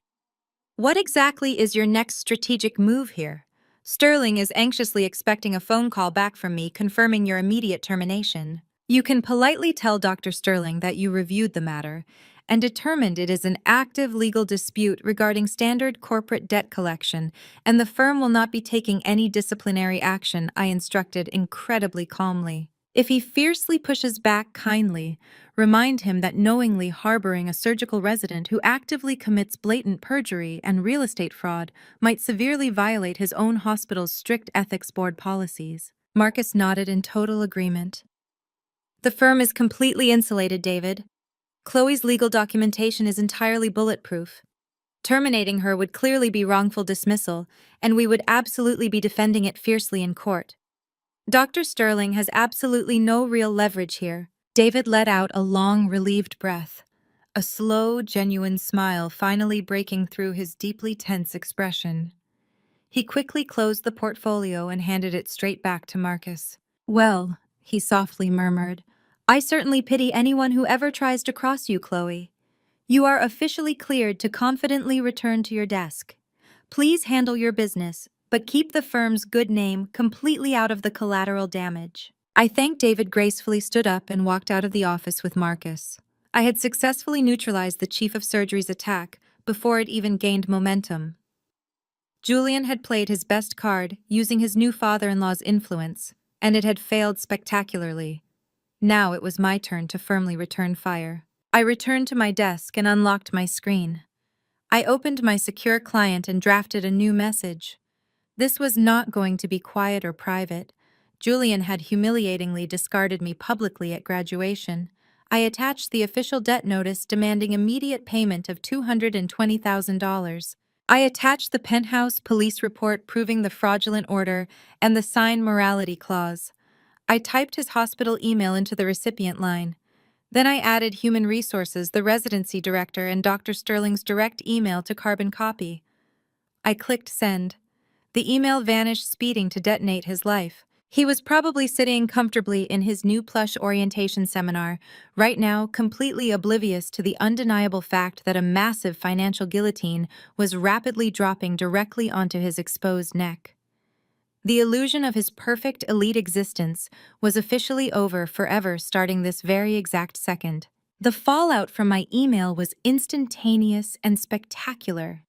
What exactly is your next strategic move here? Sterling is anxiously expecting a phone call back from me confirming your immediate termination. You can politely tell Dr. Sterling that you reviewed the matter and determined it is an active legal dispute regarding standard corporate debt collection, and the firm will not be taking any disciplinary action, I instructed incredibly calmly. If he fiercely pushes back kindly, remind him that knowingly harboring a surgical resident who actively commits blatant perjury and real estate fraud might severely violate his own hospital's strict ethics board policies. Marcus nodded in total agreement. The firm is completely insulated, David. Chloe's legal documentation is entirely bulletproof. Terminating her would clearly be wrongful dismissal, and we would absolutely be defending it fiercely in court. Dr. Sterling has absolutely no real leverage here. David let out a long, relieved breath, a slow, genuine smile finally breaking through his deeply tense expression. He quickly closed the portfolio and handed it straight back to Marcus. Well, he softly murmured, I certainly pity anyone who ever tries to cross you, Chloe. You are officially cleared to confidently return to your desk. Please handle your business, but keep the firm's good name completely out of the collateral damage. I thanked David, gracefully stood up and walked out of the office with Marcus. I had successfully neutralized the chief of surgery's attack before it even gained momentum. Julian had played his best card using his new father-in-law's influence, and it had failed spectacularly. Now it was my turn to firmly return fire. I returned to my desk and unlocked my screen. I opened my secure client and drafted a new message. This was not going to be quiet or private. Julian had humiliatingly discarded me publicly at graduation. I attached the official debt notice demanding immediate payment of $220,000. I attached the penthouse police report proving the fraudulent order and the signed morality clause. I typed his hospital email into the recipient line. Then I added Human Resources, the residency director, and Dr. Sterling's direct email to carbon copy. I clicked send. The email vanished, speeding to detonate his life. He was probably sitting comfortably in his new plush orientation seminar, right now completely oblivious to the undeniable fact that a massive financial guillotine was rapidly dropping directly onto his exposed neck. The illusion of his perfect elite existence was officially over forever starting this very exact second. The fallout from my email was instantaneous and spectacular.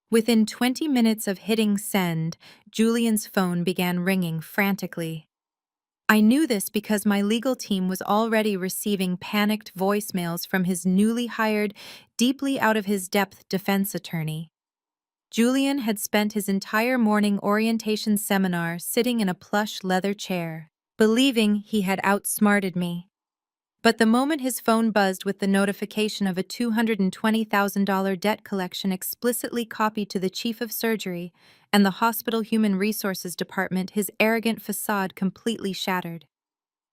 Within 20 minutes of hitting send, Julian's phone began ringing frantically. I knew this because my legal team was already receiving panicked voicemails from his newly hired, deeply out-of-his-depth defense attorney. Julian had spent his entire morning orientation seminar sitting in a plush leather chair, believing he had outsmarted me. But the moment his phone buzzed with the notification of a $220,000 debt collection explicitly copied to the chief of surgery and the hospital human resources department, his arrogant facade completely shattered.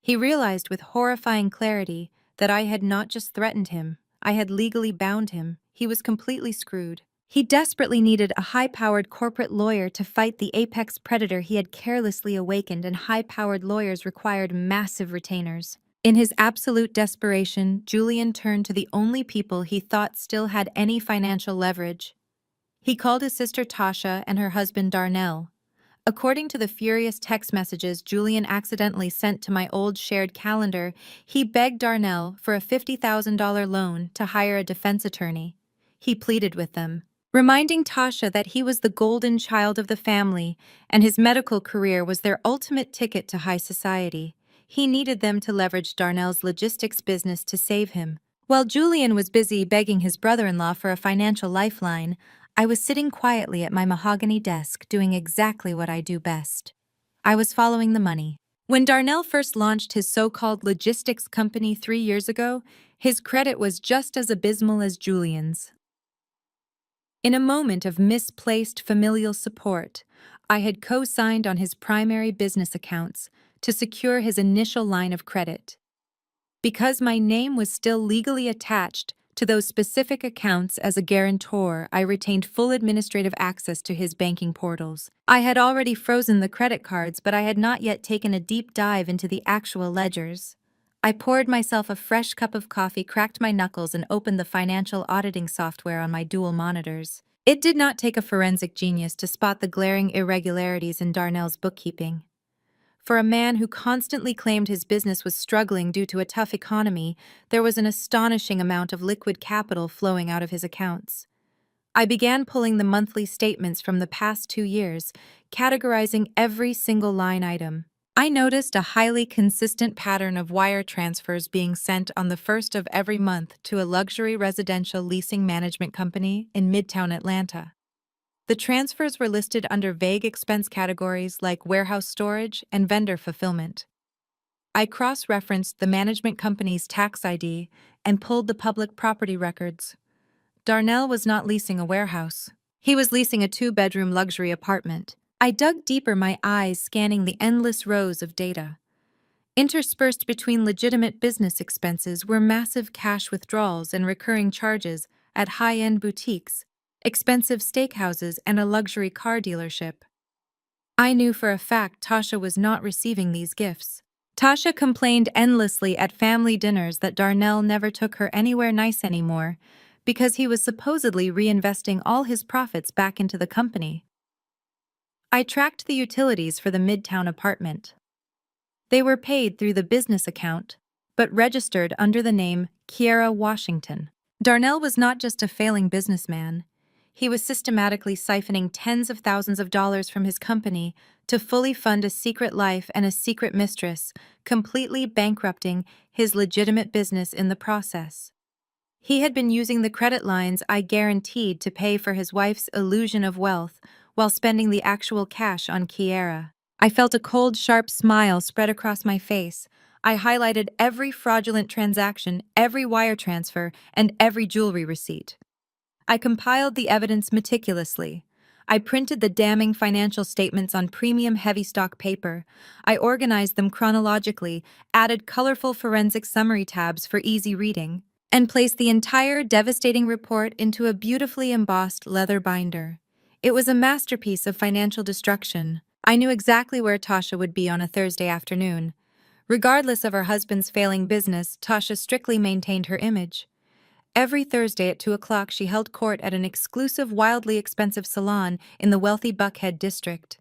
He realized with horrifying clarity that I had not just threatened him, I had legally bound him. He was completely screwed. He desperately needed a high-powered corporate lawyer to fight the apex predator he had carelessly awakened, and high-powered lawyers required massive retainers. In his absolute desperation, Julian turned to the only people he thought still had any financial leverage. He called his sister Tasha and her husband Darnell. According to the furious text messages Julian accidentally sent to my old shared calendar, he begged Darnell for a $50,000 loan to hire a defense attorney. He pleaded with them, reminding Tasha that he was the golden child of the family and his medical career was their ultimate ticket to high society. He needed them to leverage Darnell's logistics business to save him. While Julian was busy begging his brother-in-law for a financial lifeline, I was sitting quietly at my mahogany desk doing exactly what I do best. I was following the money. When Darnell first launched his so-called logistics company 3 years ago, his credit was just as abysmal as Julian's. In a moment of misplaced familial support, I had co-signed on his primary business accounts to secure his initial line of credit. Because my name was still legally attached to those specific accounts as a guarantor, I retained full administrative access to his banking portals. I had already frozen the credit cards, but I had not yet taken a deep dive into the actual ledgers. I poured myself a fresh cup of coffee, cracked my knuckles, and opened the financial auditing software on my dual monitors. It did not take a forensic genius to spot the glaring irregularities in Darnell's bookkeeping. For a man who constantly claimed his business was struggling due to a tough economy, there was an astonishing amount of liquid capital flowing out of his accounts. I began pulling the monthly statements from the past 2 years, categorizing every single line item. I noticed a highly consistent pattern of wire transfers being sent on the first of every month to a luxury residential leasing management company in Midtown Atlanta. The transfers were listed under vague expense categories like warehouse storage and vendor fulfillment. I cross-referenced the management company's tax ID and pulled the public property records. Darnell was not leasing a warehouse. He was leasing a 2-bedroom luxury apartment. I dug deeper, my eyes scanning the endless rows of data. Interspersed between legitimate business expenses were massive cash withdrawals and recurring charges at high-end boutiques, expensive steakhouses, and a luxury car dealership. I knew for a fact Tasha was not receiving these gifts. Tasha complained endlessly at family dinners that Darnell never took her anywhere nice anymore because he was supposedly reinvesting all his profits back into the company. I tracked the utilities for the Midtown apartment. They were paid through the business account, but registered under the name Kiera Washington. Darnell was not just a failing businessman. He was systematically siphoning tens of thousands of dollars from his company to fully fund a secret life and a secret mistress, completely bankrupting his legitimate business in the process. He had been using the credit lines I guaranteed to pay for his wife's illusion of wealth while spending the actual cash on Kiera. I felt a cold, sharp smile spread across my face. I highlighted every fraudulent transaction, every wire transfer, and every jewelry receipt. I compiled the evidence meticulously. I printed the damning financial statements on premium heavy stock paper. I organized them chronologically, added colorful forensic summary tabs for easy reading, and placed the entire devastating report into a beautifully embossed leather binder. It was a masterpiece of financial destruction. I knew exactly where Tasha would be on a Thursday afternoon. Regardless of her husband's failing business, Tasha strictly maintained her image. Every Thursday at 2 o'clock, she held court at an exclusive, wildly expensive salon in the wealthy Buckhead district.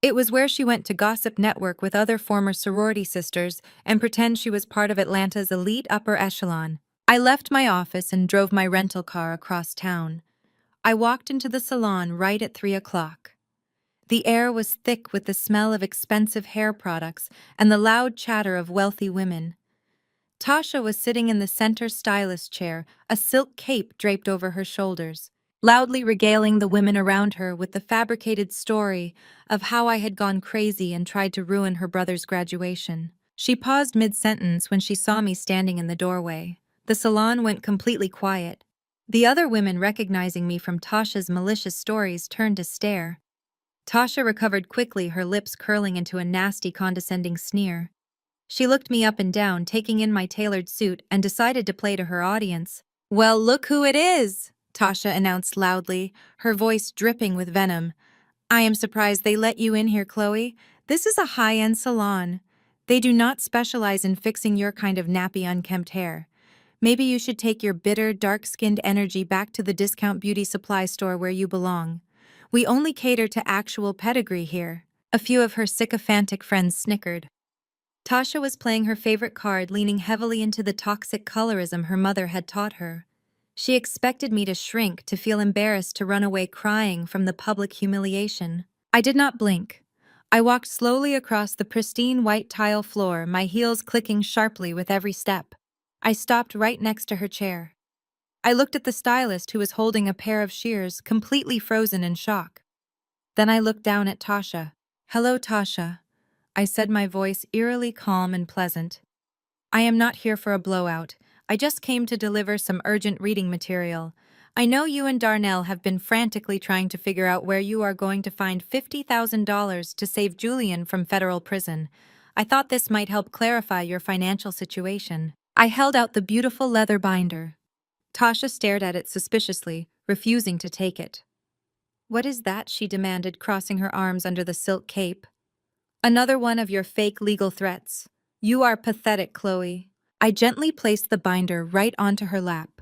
It was where she went to gossip network with other former sorority sisters and pretend she was part of Atlanta's elite upper echelon. I left my office and drove my rental car across town. I walked into the salon right at 3 o'clock. The air was thick with the smell of expensive hair products and the loud chatter of wealthy women. Tasha was sitting in the center stylist chair, a silk cape draped over her shoulders, loudly regaling the women around her with the fabricated story of how I had gone crazy and tried to ruin her brother's graduation. She paused mid-sentence when she saw me standing in the doorway. The salon went completely quiet. The other women, recognizing me from Tasha's malicious stories, turned to stare. Tasha recovered quickly, her lips curling into a nasty, condescending sneer. She looked me up and down, taking in my tailored suit, and decided to play to her audience. "Well, look who it is," Tasha announced loudly, her voice dripping with venom. "I am surprised they let you in here, Chloe. This is a high-end salon. They do not specialize in fixing your kind of nappy, unkempt hair. Maybe you should take your bitter, dark-skinned energy back to the discount beauty supply store where you belong. We only cater to actual pedigree here." A few of her sycophantic friends snickered. Tasha was playing her favorite card, leaning heavily into the toxic colorism her mother had taught her. She expected me to shrink, to feel embarrassed, to run away crying from the public humiliation. I did not blink. I walked slowly across the pristine white tile floor, my heels clicking sharply with every step. I stopped right next to her chair. I looked at the stylist, who was holding a pair of shears, completely frozen in shock. Then I looked down at Tasha. "Hello, Tasha." I said, my voice eerily calm and pleasant. I am not here for a blowout. I just came to deliver some urgent reading material. I know you and Darnell have been frantically trying to figure out where you are going to find $50,000 to save Julian from federal prison. I thought this might help clarify your financial situation. I held out the beautiful leather binder. Tasha stared at it suspiciously, refusing to take it. What is that? She demanded, crossing her arms under the silk cape. Another one of your fake legal threats. You are pathetic, Chloe. I gently placed the binder right onto her lap.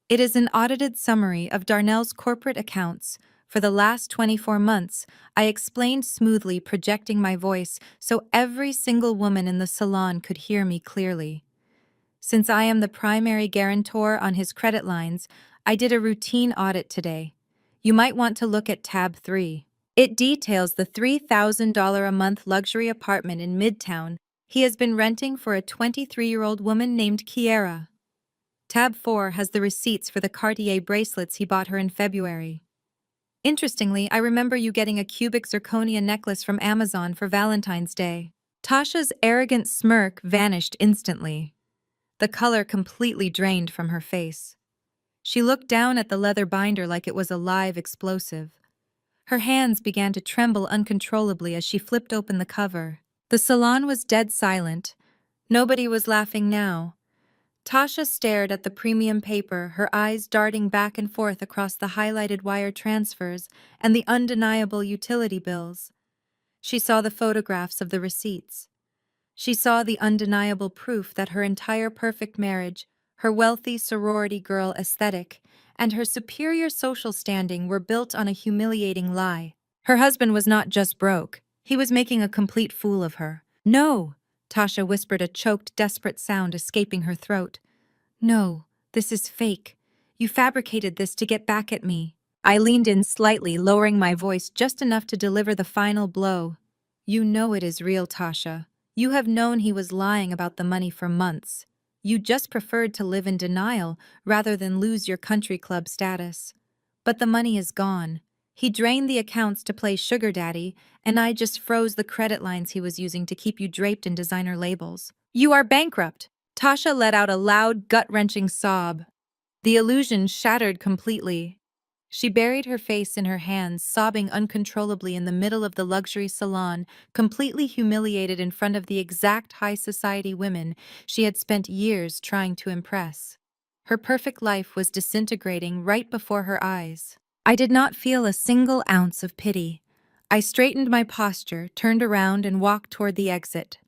It is an audited summary of Darnell's corporate accounts. For the last 24 months, I explained smoothly, projecting my voice so every single woman in the salon could hear me clearly. Since I am the primary guarantor on his credit lines, I did a routine audit today. You might want to look at tab 3. It details the $3,000 a month luxury apartment in Midtown he has been renting for a 23-year-old woman named Kiera. Tab 4 has the receipts for the Cartier bracelets he bought her in February. Interestingly, I remember you getting a cubic zirconia necklace from Amazon for Valentine's Day. Tasha's arrogant smirk vanished instantly. The color completely drained from her face. She looked down at the leather binder like it was a live explosive. Her hands began to tremble uncontrollably as she flipped open the cover. The salon was dead silent. Nobody was laughing now. Tasha stared at the premium paper, her eyes darting back and forth across the highlighted wire transfers and the undeniable utility bills. She saw the photographs of the receipts. She saw the undeniable proof that her entire perfect marriage, her wealthy sorority girl aesthetic, and her superior social standing were built on a humiliating lie. Her husband was not just broke, he was making a complete fool of her. No, Tasha whispered, a choked, desperate sound escaping her throat. No, this is fake. You fabricated this to get back at me. I leaned in slightly, lowering my voice just enough to deliver the final blow. You know it is real, Tasha. You have known he was lying about the money for months. You just preferred to live in denial rather than lose your country club status. But the money is gone. He drained the accounts to play sugar daddy, and I just froze the credit lines he was using to keep you draped in designer labels. You are bankrupt. Tasha let out a loud, gut-wrenching sob. The illusion shattered completely. She buried her face in her hands, sobbing uncontrollably in the middle of the luxury salon, completely humiliated in front of the exact high society women she had spent years trying to impress. Her perfect life was disintegrating right before her eyes. I did not feel a single ounce of pity. I straightened my posture, turned around, and walked toward the exit.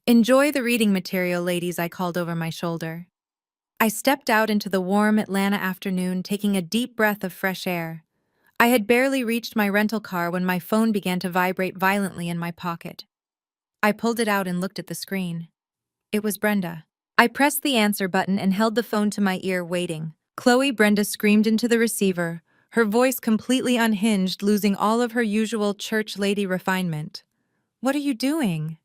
Enjoy the reading material, ladies, I called over my shoulder. I stepped out into the warm Atlanta afternoon, taking a deep breath of fresh air. I had barely reached my rental car when my phone began to vibrate violently in my pocket. I pulled it out and looked at the screen. It was Brenda. I pressed the answer button and held the phone to my ear, waiting. Chloe, Brenda screamed into the receiver, her voice completely unhinged, losing all of her usual church lady refinement. What are you doing?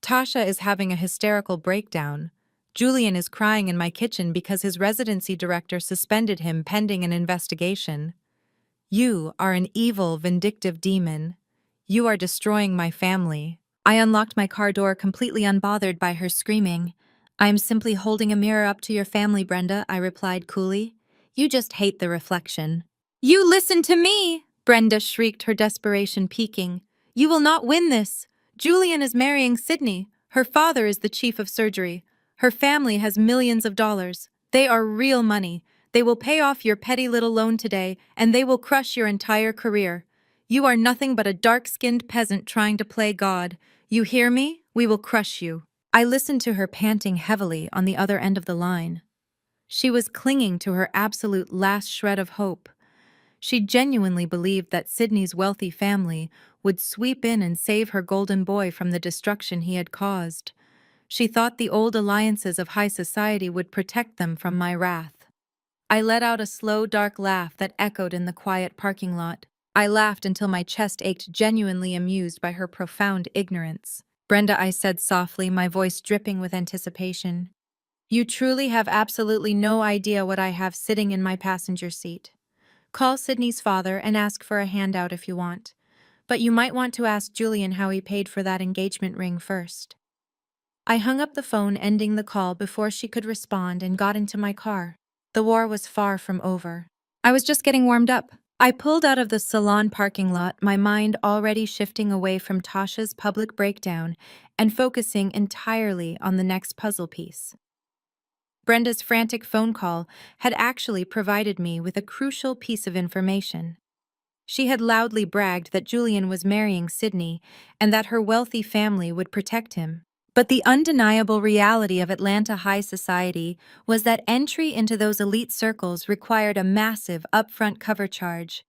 Tasha is having a hysterical breakdown. Julian is crying in my kitchen because his residency director suspended him pending an investigation. You are an evil, vindictive demon. You are destroying my family. I unlocked my car door, completely unbothered by her screaming. I am simply holding a mirror up to your family, Brenda, I replied coolly. You just hate the reflection. You listen to me, Brenda shrieked, her desperation peaking. You will not win this. Julian is marrying Sydney. Her father is the chief of surgery. Her family has millions of dollars. They are real money. They will pay off your petty little loan today, and they will crush your entire career. You are nothing but a dark-skinned peasant trying to play God. You hear me? We will crush you. I listened to her panting heavily on the other end of the line. She was clinging to her absolute last shred of hope. She genuinely believed that Sydney's wealthy family would sweep in and save her golden boy from the destruction he had caused. She thought the old alliances of high society would protect them from my wrath. I let out a slow, dark laugh that echoed in the quiet parking lot. I laughed until my chest ached, genuinely amused by her profound ignorance. Brenda, I said softly, my voice dripping with anticipation. You truly have absolutely no idea what I have sitting in my passenger seat. Call Sydney's father and ask for a handout if you want. But you might want to ask Julian how he paid for that engagement ring first. I hung up the phone, ending the call before she could respond, and got into my car. The war was far from over. I was just getting warmed up. I pulled out of the salon parking lot, my mind already shifting away from Tasha's public breakdown and focusing entirely on the next puzzle piece. Brenda's frantic phone call had actually provided me with a crucial piece of information. She had loudly bragged that Julian was marrying Sydney and that her wealthy family would protect him. But the undeniable reality of Atlanta high society was that entry into those elite circles required a massive upfront cover charge.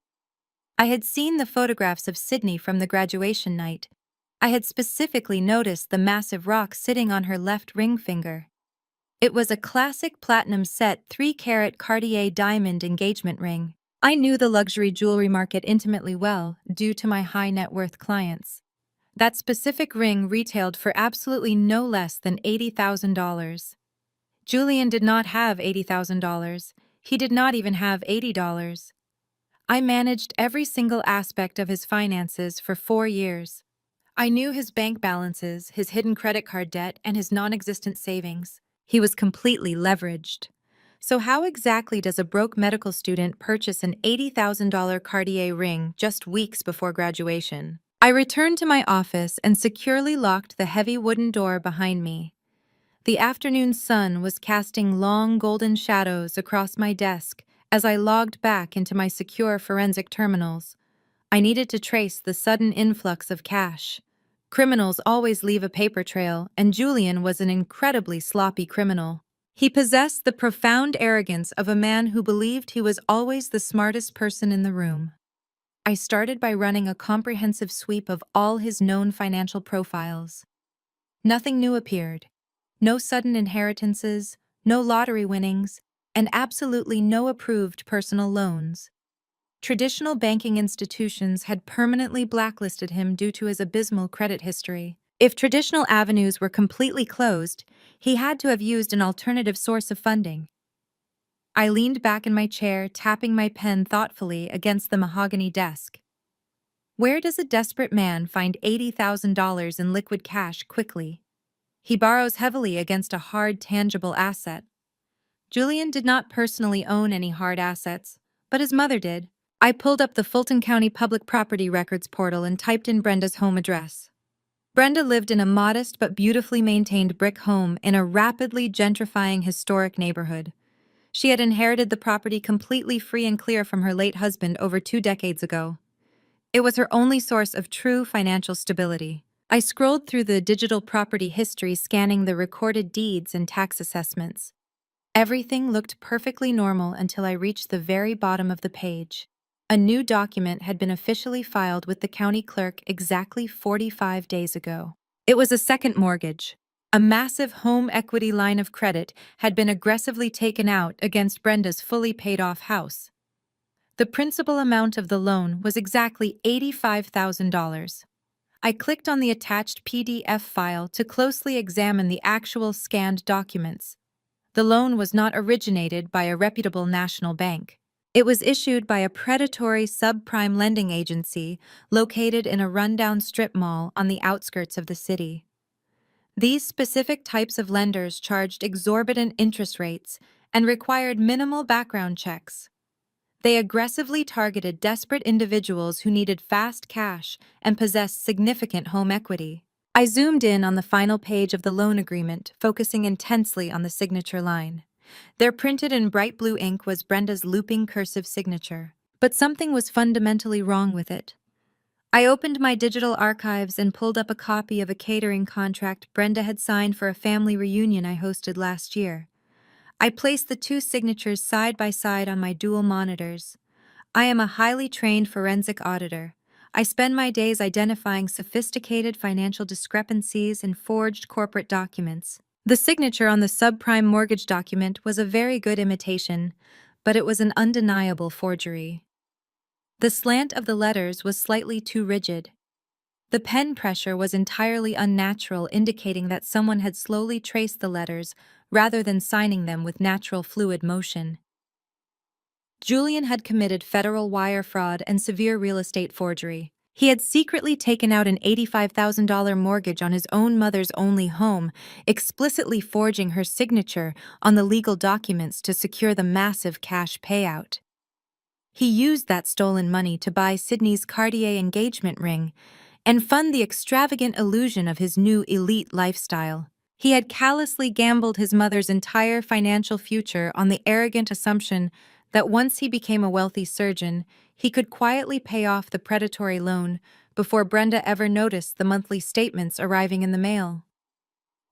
I had seen the photographs of Sydney from the graduation night. I had specifically noticed the massive rock sitting on her left ring finger. It was a classic platinum set 3-carat Cartier diamond engagement ring. I knew the luxury jewelry market intimately well due to my high net worth clients. That specific ring retailed for absolutely no less than $80,000. Julian did not have $80,000. He did not even have $80. I managed every single aspect of his finances for 4 years. I knew his bank balances, his hidden credit card debt, and his non-existent savings. He was completely leveraged. So how exactly does a broke medical student purchase an $80,000 Cartier ring just weeks before graduation? I returned to my office and securely locked the heavy wooden door behind me. The afternoon sun was casting long golden shadows across my desk as I logged back into my secure forensic terminals. I needed to trace the sudden influx of cash. Criminals always leave a paper trail, and Julian was an incredibly sloppy criminal. He possessed the profound arrogance of a man who believed he was always the smartest person in the room. I started by running a comprehensive sweep of all his known financial profiles. Nothing new appeared. No sudden inheritances, no lottery winnings, and absolutely no approved personal loans. Traditional banking institutions had permanently blacklisted him due to his abysmal credit history. If traditional avenues were completely closed, he had to have used an alternative source of funding. I leaned back in my chair, tapping my pen thoughtfully against the mahogany desk. Where does a desperate man find $80,000 in liquid cash quickly? He borrows heavily against a hard, tangible asset. Julian did not personally own any hard assets, but his mother did. I pulled up the Fulton County Public Property Records portal and typed in Brenda's home address. Brenda lived in a modest but beautifully maintained brick home in a rapidly gentrifying historic neighborhood. She had inherited the property completely free and clear from her late husband over 2 decades ago. It was her only source of true financial stability. I scrolled through the digital property history, scanning the recorded deeds and tax assessments. Everything looked perfectly normal until I reached the very bottom of the page. A new document had been officially filed with the county clerk exactly 45 days ago. It was a second mortgage. A massive home equity line of credit had been aggressively taken out against Brenda's fully paid-off house. The principal amount of the loan was exactly $85,000. I clicked on the attached PDF file to closely examine the actual scanned documents. The loan was not originated by a reputable national bank. It was issued by a predatory subprime lending agency located in a rundown strip mall on the outskirts of the city. These specific types of lenders charged exorbitant interest rates and required minimal background checks. They aggressively targeted desperate individuals who needed fast cash and possessed significant home equity. I zoomed in on the final page of the loan agreement, focusing intensely on the signature line. There, printed in bright blue ink, was Brenda's looping cursive signature. But something was fundamentally wrong with it. I opened my digital archives and pulled up a copy of a catering contract Brenda had signed for a family reunion I hosted last year. I placed the two signatures side by side on my dual monitors. I am a highly trained forensic auditor. I spend my days identifying sophisticated financial discrepancies in forged corporate documents. The signature on the subprime mortgage document was a very good imitation, but it was an undeniable forgery. The slant of the letters was slightly too rigid. The pen pressure was entirely unnatural, indicating that someone had slowly traced the letters rather than signing them with natural fluid motion. Julian had committed federal wire fraud and severe real estate forgery. He had secretly taken out an $85,000 mortgage on his own mother's only home, explicitly forging her signature on the legal documents to secure the massive cash payout. He used that stolen money to buy Sydney's Cartier engagement ring and fund the extravagant illusion of his new elite lifestyle. He had callously gambled his mother's entire financial future on the arrogant assumption that once he became a wealthy surgeon, he could quietly pay off the predatory loan before Brenda ever noticed the monthly statements arriving in the mail.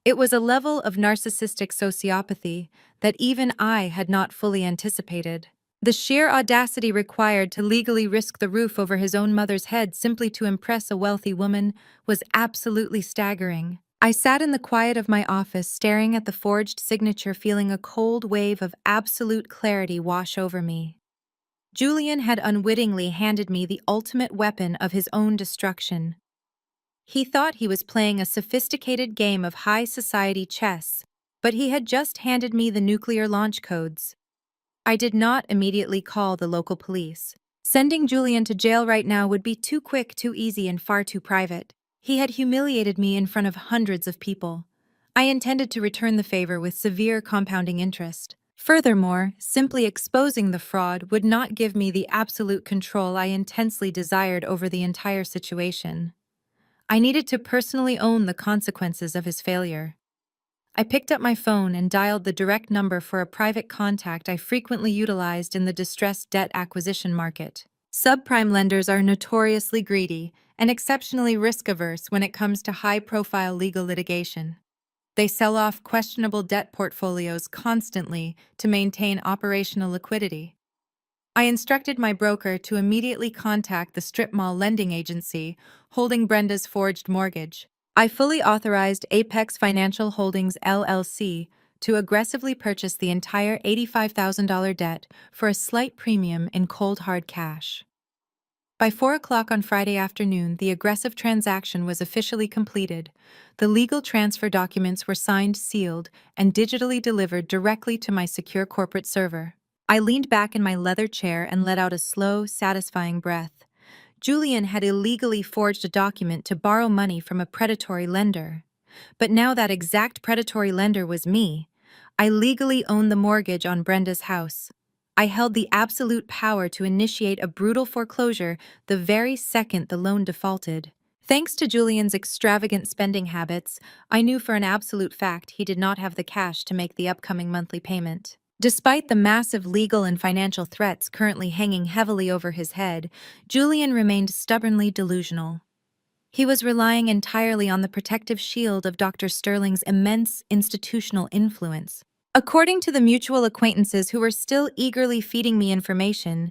It was a level of narcissistic sociopathy that even I had not fully anticipated. The sheer audacity required to legally risk the roof over his own mother's head simply to impress a wealthy woman was absolutely staggering. I sat in the quiet of my office staring at the forged signature, feeling a cold wave of absolute clarity wash over me. Julian had unwittingly handed me the ultimate weapon of his own destruction. He thought he was playing a sophisticated game of high society chess, but he had just handed me the nuclear launch codes. I did not immediately call the local police. Sending Julian to jail right now would be too quick, too easy, and far too private. He had humiliated me in front of hundreds of people. I intended to return the favor with severe compounding interest. Furthermore, simply exposing the fraud would not give me the absolute control I intensely desired over the entire situation. I needed to personally own the consequences of his failure. I picked up my phone and dialed the direct number for a private contact I frequently utilized in the distressed debt acquisition market. Subprime lenders are notoriously greedy and exceptionally risk-averse when it comes to high-profile legal litigation. They sell off questionable debt portfolios constantly to maintain operational liquidity. I instructed my broker to immediately contact the strip mall lending agency holding Brenda's forged mortgage. I fully authorized Apex Financial Holdings LLC to aggressively purchase the entire $85,000 debt for a slight premium in cold hard cash. By 4 o'clock on Friday afternoon, the aggressive transaction was officially completed. The legal transfer documents were signed, sealed, and digitally delivered directly to my secure corporate server. I leaned back in my leather chair and let out a slow, satisfying breath. Julian had illegally forged a document to borrow money from a predatory lender. But now that exact predatory lender was me. I legally owned the mortgage on Brenda's house. I held the absolute power to initiate a brutal foreclosure the very second the loan defaulted. Thanks to Julian's extravagant spending habits, I knew for an absolute fact he did not have the cash to make the upcoming monthly payment. Despite the massive legal and financial threats currently hanging heavily over his head, Julian remained stubbornly delusional. He was relying entirely on the protective shield of Dr. Sterling's immense institutional influence. According to the mutual acquaintances who were still eagerly feeding me information,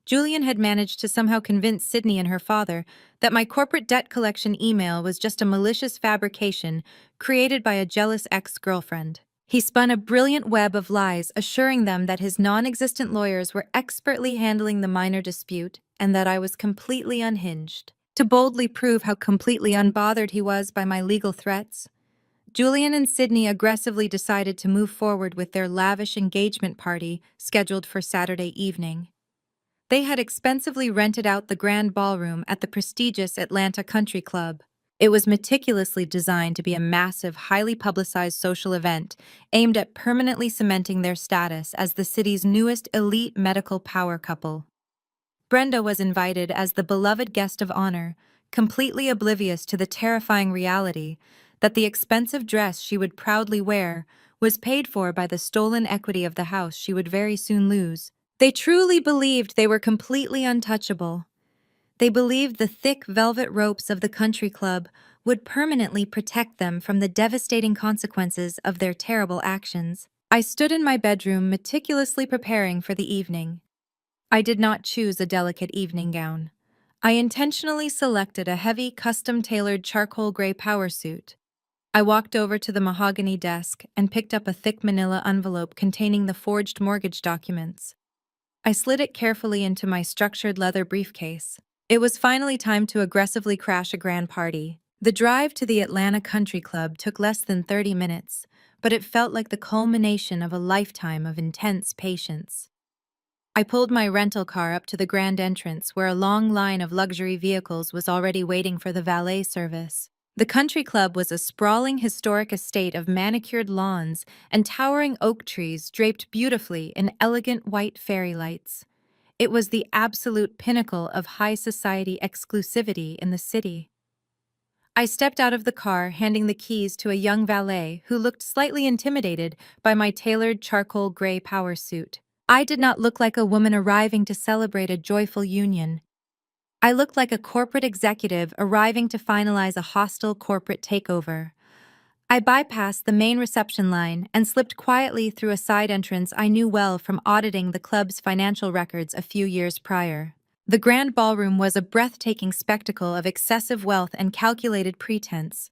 Julian had managed to somehow convince Sydney and her father that my corporate debt collection email was just a malicious fabrication created by a jealous ex-girlfriend. He spun a brilliant web of lies, assuring them that his non-existent lawyers were expertly handling the minor dispute and that I was completely unhinged. To boldly prove how completely unbothered he was by my legal threats, Julian and Sydney aggressively decided to move forward with their lavish engagement party scheduled for Saturday evening. They had expensively rented out the grand ballroom at the prestigious Atlanta Country Club. It was meticulously designed to be a massive, highly publicized social event aimed at permanently cementing their status as the city's newest elite medical power couple. Brenda was invited as the beloved guest of honor, completely oblivious to the terrifying reality that the expensive dress she would proudly wear was paid for by the stolen equity of the house she would very soon lose. They truly believed they were completely untouchable. They believed the thick velvet ropes of the country club would permanently protect them from the devastating consequences of their terrible actions. I stood in my bedroom meticulously preparing for the evening. I did not choose a delicate evening gown. I intentionally selected a heavy, custom-tailored charcoal gray power suit. I walked over to the mahogany desk and picked up a thick manila envelope containing the forged mortgage documents. I slid it carefully into my structured leather briefcase. It was finally time to aggressively crash a grand party. The drive to the Atlanta Country Club took less than 30 minutes, but it felt like the culmination of a lifetime of intense patience. I pulled my rental car up to the grand entrance where a long line of luxury vehicles was already waiting for the valet service. The country club was a sprawling historic estate of manicured lawns and towering oak trees draped beautifully in elegant white fairy lights. It was the absolute pinnacle of high society exclusivity in the city. I stepped out of the car, handing the keys to a young valet who looked slightly intimidated by my tailored charcoal gray power suit. I did not look like a woman arriving to celebrate a joyful union. I looked like a corporate executive arriving to finalize a hostile corporate takeover. I bypassed the main reception line and slipped quietly through a side entrance I knew well from auditing the club's financial records a few years prior. The grand ballroom was a breathtaking spectacle of excessive wealth and calculated pretense.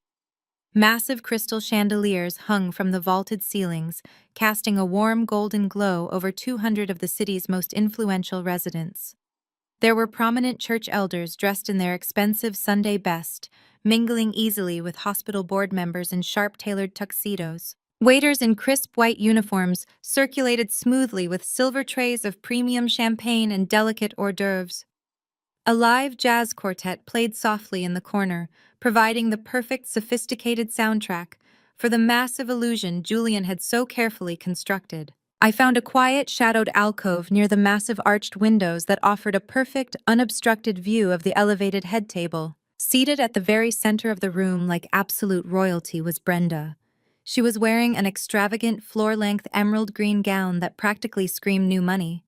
Massive crystal chandeliers hung from the vaulted ceilings, casting a warm golden glow over 200 of the city's most influential residents. There were prominent church elders dressed in their expensive Sunday best, mingling easily with hospital board members in sharp-tailored tuxedos. Waiters in crisp white uniforms circulated smoothly with silver trays of premium champagne and delicate hors d'oeuvres. A live jazz quartet played softly in the corner, providing the perfect sophisticated soundtrack for the massive illusion Julian had so carefully constructed. I found a quiet, shadowed alcove near the massive arched windows that offered a perfect, unobstructed view of the elevated head table. Seated at the very center of the room like absolute royalty was Brenda. She was wearing an extravagant floor-length emerald green gown that practically screamed new money.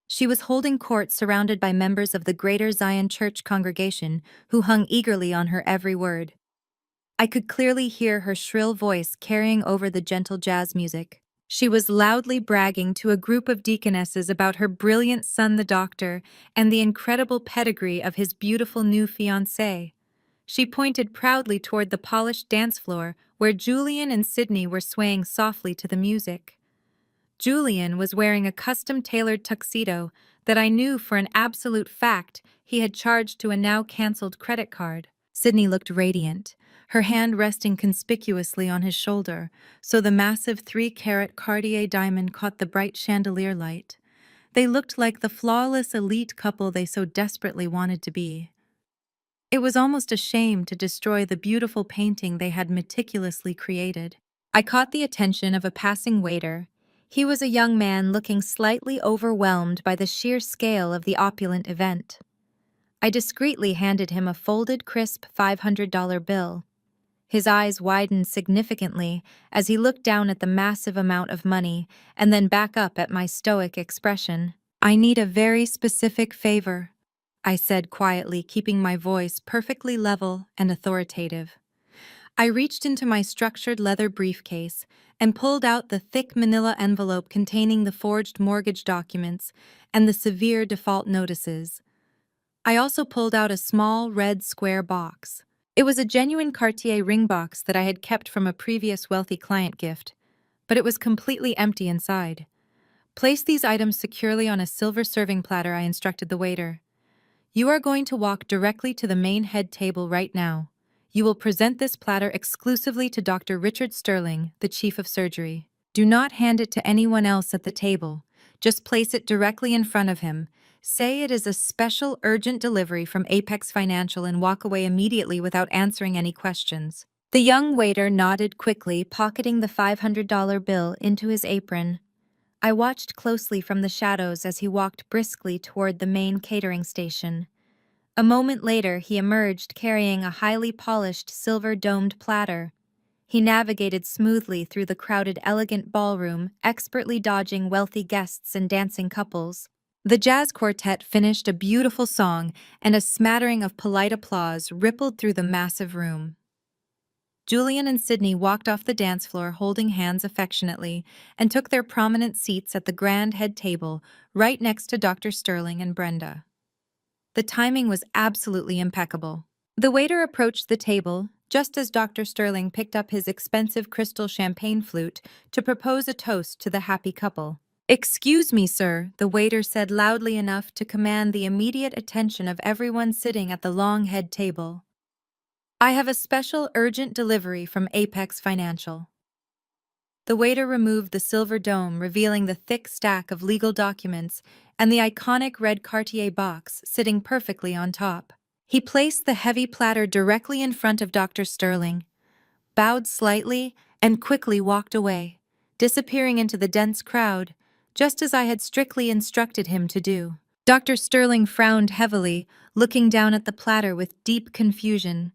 She was holding court surrounded by members of the Greater Zion Church congregation who hung eagerly on her every word. I could clearly hear her shrill voice carrying over the gentle jazz music. She was loudly bragging to a group of deaconesses about her brilliant son, the doctor, and the incredible pedigree of his beautiful new fiancé. She pointed proudly toward the polished dance floor where Julian and Sydney were swaying softly to the music. Julian was wearing a custom-tailored tuxedo that I knew for an absolute fact he had charged to a now-canceled credit card. Sydney looked radiant, her hand resting conspicuously on his shoulder, so the massive 3-carat Cartier diamond caught the bright chandelier light. They looked like the flawless elite couple they so desperately wanted to be. It was almost a shame to destroy the beautiful painting they had meticulously created. I caught the attention of a passing waiter. He was a young man looking slightly overwhelmed by the sheer scale of the opulent event. I discreetly handed him a folded, crisp $500 bill. His eyes widened significantly as he looked down at the massive amount of money and then back up at my stoic expression. "I need a very specific favor," I said quietly, keeping my voice perfectly level and authoritative. I reached into my structured leather briefcase and pulled out the thick manila envelope containing the forged mortgage documents and the severe default notices. I also pulled out a small red square box. It was a genuine Cartier ring box that I had kept from a previous wealthy client gift, but it was completely empty inside. "Place these items securely on a silver serving platter," I instructed the waiter. "You are going to walk directly to the main head table right now. You will present this platter exclusively to Dr. Richard Sterling, the chief of surgery. Do not hand it to anyone else at the table. Just place it directly in front of him. Say it is a special urgent delivery from Apex Financial and walk away immediately without answering any questions." The young waiter nodded quickly, pocketing the $500 bill into his apron. I watched closely from the shadows as he walked briskly toward the main catering station. A moment later, he emerged carrying a highly polished silver-domed platter. He navigated smoothly through the crowded, elegant ballroom, expertly dodging wealthy guests and dancing couples. The jazz quartet finished a beautiful song, and a smattering of polite applause rippled through the massive room. Julian and Sydney walked off the dance floor holding hands affectionately and took their prominent seats at the grand head table right next to Dr. Sterling and Brenda. The timing was absolutely impeccable. The waiter approached the table just as Dr. Sterling picked up his expensive crystal champagne flute to propose a toast to the happy couple. "Excuse me, sir," the waiter said loudly enough to command the immediate attention of everyone sitting at the long head table. "I have a special urgent delivery from Apex Financial." The waiter removed the silver dome, revealing the thick stack of legal documents and the iconic red Cartier box sitting perfectly on top. He placed the heavy platter directly in front of Dr. Sterling, bowed slightly, and quickly walked away, disappearing into the dense crowd, just as I had strictly instructed him to do. Dr. Sterling frowned heavily, looking down at the platter with deep confusion.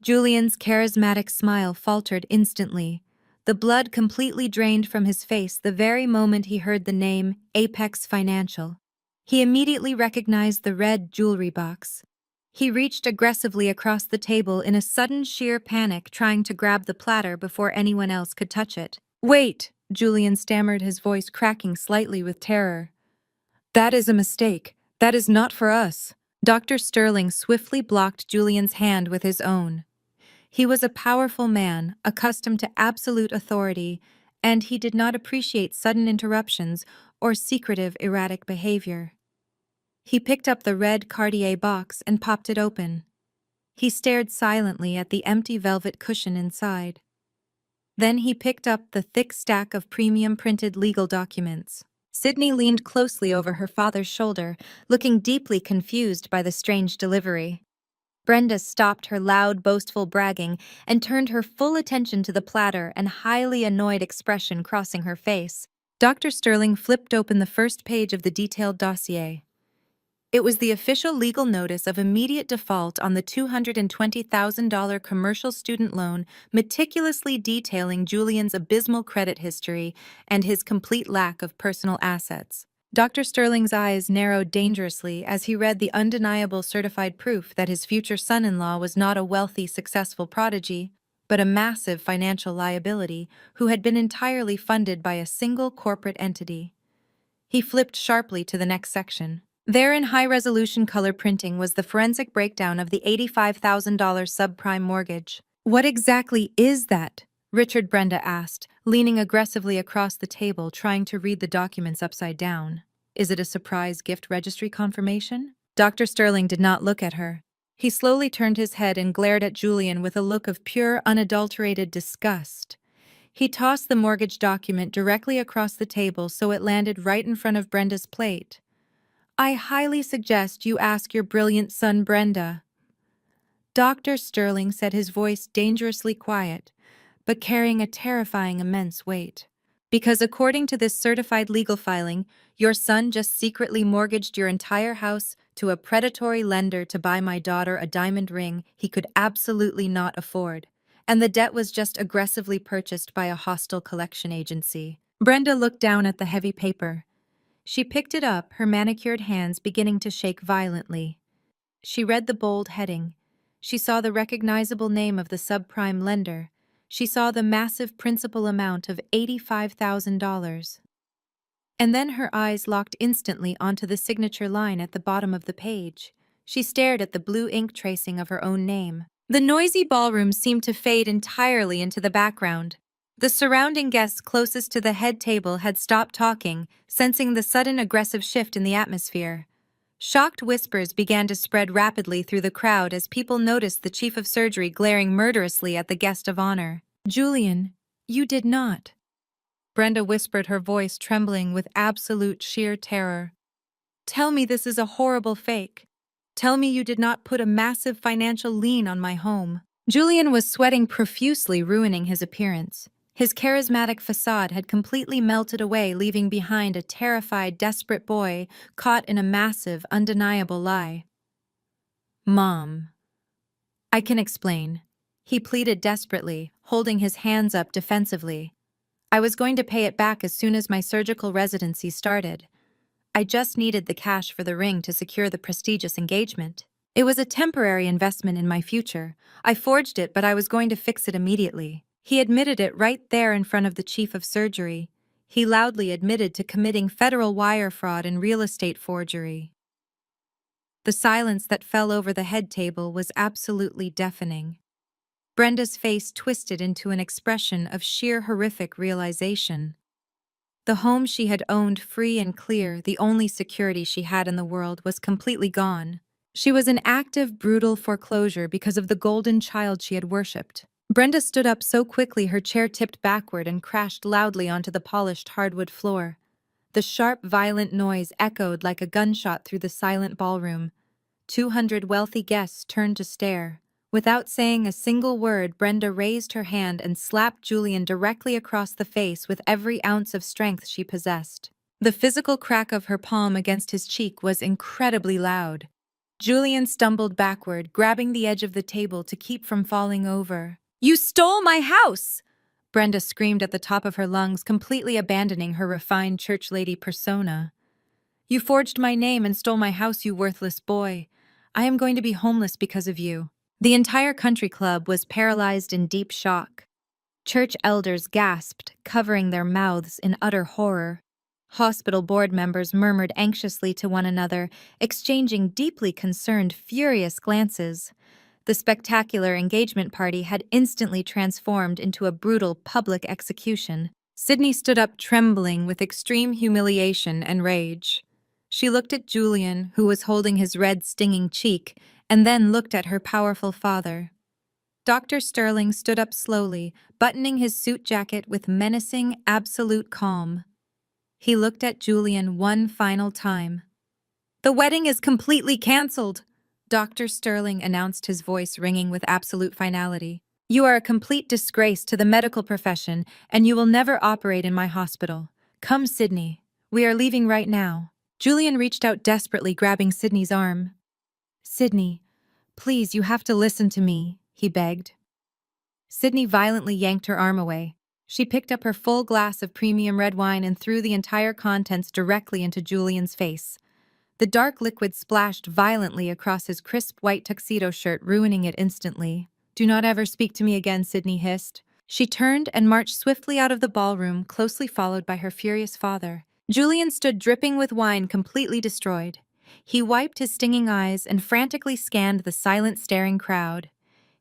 Julian's charismatic smile faltered instantly. The blood completely drained from his face the very moment he heard the name Apex Financial. He immediately recognized the red jewelry box. He reached aggressively across the table in a sudden sheer panic, trying to grab the platter before anyone else could touch it. "Wait!" Julian stammered, his voice cracking slightly with terror. "That is a mistake. That is not for us." Dr. Sterling swiftly blocked Julian's hand with his own. He was a powerful man, accustomed to absolute authority, and he did not appreciate sudden interruptions or secretive, erratic behavior. He picked up the red Cartier box and popped it open. He stared silently at the empty velvet cushion inside. Then he picked up the thick stack of premium printed legal documents. Sydney leaned closely over her father's shoulder, looking deeply confused by the strange delivery. Brenda stopped her loud, boastful bragging and turned her full attention to the platter, an highly annoyed expression crossing her face. Dr. Sterling flipped open the first page of the detailed dossier. It was the official legal notice of immediate default on the $220,000 commercial student loan, meticulously detailing Julian's abysmal credit history and his complete lack of personal assets. Dr. Sterling's eyes narrowed dangerously as he read the undeniable certified proof that his future son-in-law was not a wealthy, successful prodigy, but a massive financial liability who had been entirely funded by a single corporate entity. He flipped sharply to the next section. There, in high-resolution color printing, was the forensic breakdown of the $85,000 subprime mortgage. "What exactly is that?" Richard Brenda asked, leaning aggressively across the table, trying to read the documents upside down. "Is it a surprise gift registry confirmation?" Dr. Sterling did not look at her. He slowly turned his head and glared at Julian with a look of pure, unadulterated disgust. He tossed the mortgage document directly across the table so it landed right in front of Brenda's plate. "I highly suggest you ask your brilliant son, Brenda." Dr. Sterling said, his voice dangerously quiet, but carrying a terrifying immense weight. "Because according to this certified legal filing, your son just secretly mortgaged your entire house to a predatory lender to buy my daughter a diamond ring he could absolutely not afford. And the debt was just aggressively purchased by a hostile collection agency." Brenda looked down at the heavy paper. She picked it up, her manicured hands beginning to shake violently. She read the bold heading. She saw the recognizable name of the subprime lender. She saw the massive principal amount of $85,000. And then her eyes locked instantly onto the signature line at the bottom of the page. She stared at the blue ink tracing of her own name. The noisy ballroom seemed to fade entirely into the background. The surrounding guests closest to the head table had stopped talking, sensing the sudden aggressive shift in the atmosphere. Shocked whispers began to spread rapidly through the crowd as people noticed the chief of surgery glaring murderously at the guest of honor. "Julian, you did not." Brenda whispered, her voice trembling with absolute sheer terror. "Tell me this is a horrible fake. Tell me you did not put a massive financial lien on my home." Julian was sweating profusely, ruining his appearance. His charismatic facade had completely melted away, leaving behind a terrified, desperate boy caught in a massive, undeniable lie. "Mom, I can explain," he pleaded desperately, holding his hands up defensively. "I was going to pay it back as soon as my surgical residency started. I just needed the cash for the ring to secure the prestigious engagement. It was a temporary investment in my future. I forged it, but I was going to fix it immediately." He admitted it right there in front of the chief of surgery. He loudly admitted to committing federal wire fraud and real estate forgery. The silence that fell over the head table was absolutely deafening. Brenda's face twisted into an expression of sheer horrific realization. The home she had owned free and clear, the only security she had in the world, was completely gone. She was in active, brutal foreclosure because of the golden child she had worshipped. Brenda stood up so quickly her chair tipped backward and crashed loudly onto the polished hardwood floor. The sharp, violent noise echoed like a gunshot through the silent ballroom. 200 wealthy guests turned to stare. Without saying a single word, Brenda raised her hand and slapped Julian directly across the face with every ounce of strength she possessed. The physical crack of her palm against his cheek was incredibly loud. Julian stumbled backward, grabbing the edge of the table to keep from falling over. "You stole my house!" Brenda screamed at the top of her lungs, completely abandoning her refined church lady persona. "You forged my name and stole my house, you worthless boy. I am going to be homeless because of you." The entire country club was paralyzed in deep shock. Church elders gasped, covering their mouths in utter horror. Hospital board members murmured anxiously to one another, exchanging deeply concerned, furious glances. The spectacular engagement party had instantly transformed into a brutal public execution. Sydney stood up trembling with extreme humiliation and rage. She looked at Julian, who was holding his red, stinging cheek, and then looked at her powerful father. Dr. Sterling stood up slowly, buttoning his suit jacket with menacing, absolute calm. He looked at Julian one final time. "The wedding is completely cancelled," Dr. Sterling announced, his voice ringing with absolute finality. "You are a complete disgrace to the medical profession, and you will never operate in my hospital. Come, Sydney. We are leaving right now." Julian reached out desperately, grabbing Sydney's arm. "Sydney, please, you have to listen to me," he begged. Sydney violently yanked her arm away. She picked up her full glass of premium red wine and threw the entire contents directly into Julian's face. The dark liquid splashed violently across his crisp white tuxedo shirt, ruining it instantly. "Do not ever speak to me again," Sydney hissed. She turned and marched swiftly out of the ballroom, closely followed by her furious father. Julian stood dripping with wine, completely destroyed. He wiped his stinging eyes and frantically scanned the silent, staring crowd.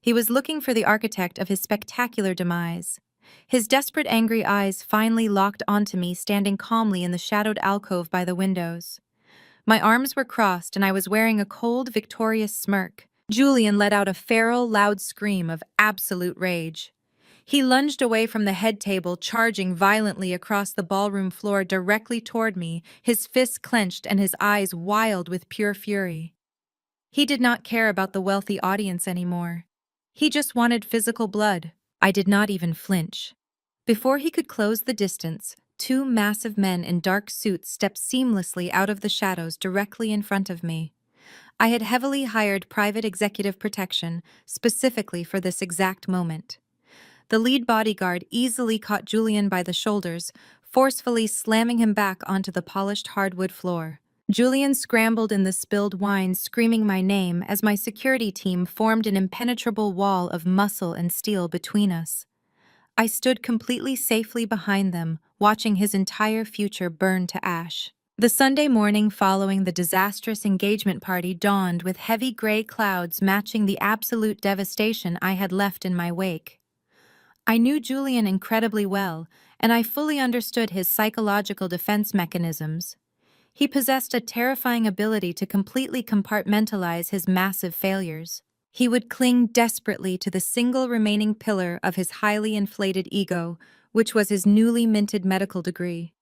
He was looking for the architect of his spectacular demise. His desperate, angry eyes finally locked onto me, standing calmly in the shadowed alcove by the windows. My arms were crossed and I was wearing a cold, victorious smirk. Julian let out a feral, loud scream of absolute rage. He lunged away from the head table, charging violently across the ballroom floor directly toward me, his fists clenched and his eyes wild with pure fury. He did not care about the wealthy audience anymore. He just wanted physical blood. I did not even flinch. Before he could close the distance, two massive men in dark suits stepped seamlessly out of the shadows directly in front of me. I had heavily hired private executive protection specifically for this exact moment. The lead bodyguard easily caught Julian by the shoulders, forcefully slamming him back onto the polished hardwood floor. Julian scrambled in the spilled wine, screaming my name as my security team formed an impenetrable wall of muscle and steel between us. I stood completely safely behind them, watching his entire future burn to ash. The Sunday morning following the disastrous engagement party dawned with heavy gray clouds matching the absolute devastation I had left in my wake. I knew Julian incredibly well, and I fully understood his psychological defense mechanisms. He possessed a terrifying ability to completely compartmentalize his massive failures. He would cling desperately to the single remaining pillar of his highly inflated ego, which was his newly minted medical degree.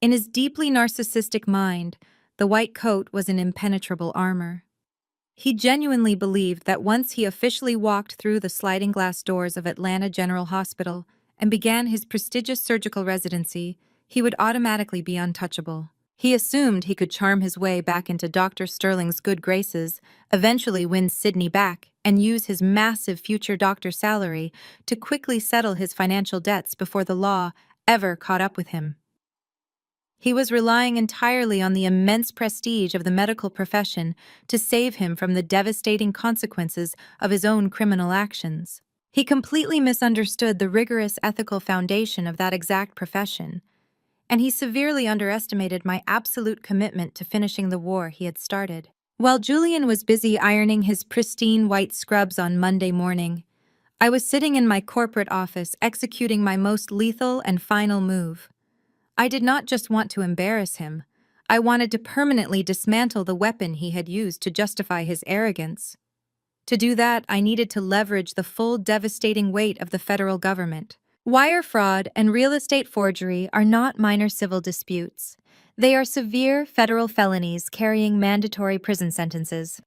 In his deeply narcissistic mind, the white coat was an impenetrable armor. He genuinely believed that once he officially walked through the sliding glass doors of Atlanta General Hospital and began his prestigious surgical residency, he would automatically be untouchable. He assumed he could charm his way back into Dr. Sterling's good graces, eventually win Sydney back, and use his massive future doctor salary to quickly settle his financial debts before the law ever caught up with him. He was relying entirely on the immense prestige of the medical profession to save him from the devastating consequences of his own criminal actions. He completely misunderstood the rigorous ethical foundation of that exact profession, and he severely underestimated my absolute commitment to finishing the war he had started. While Julian was busy ironing his pristine white scrubs on Monday morning, I was sitting in my corporate office executing my most lethal and final move. I did not just want to embarrass him. I wanted to permanently dismantle the weapon he had used to justify his arrogance. To do that, I needed to leverage the full devastating weight of the federal government. Wire fraud and real estate forgery are not minor civil disputes. They are severe federal felonies carrying mandatory prison sentences.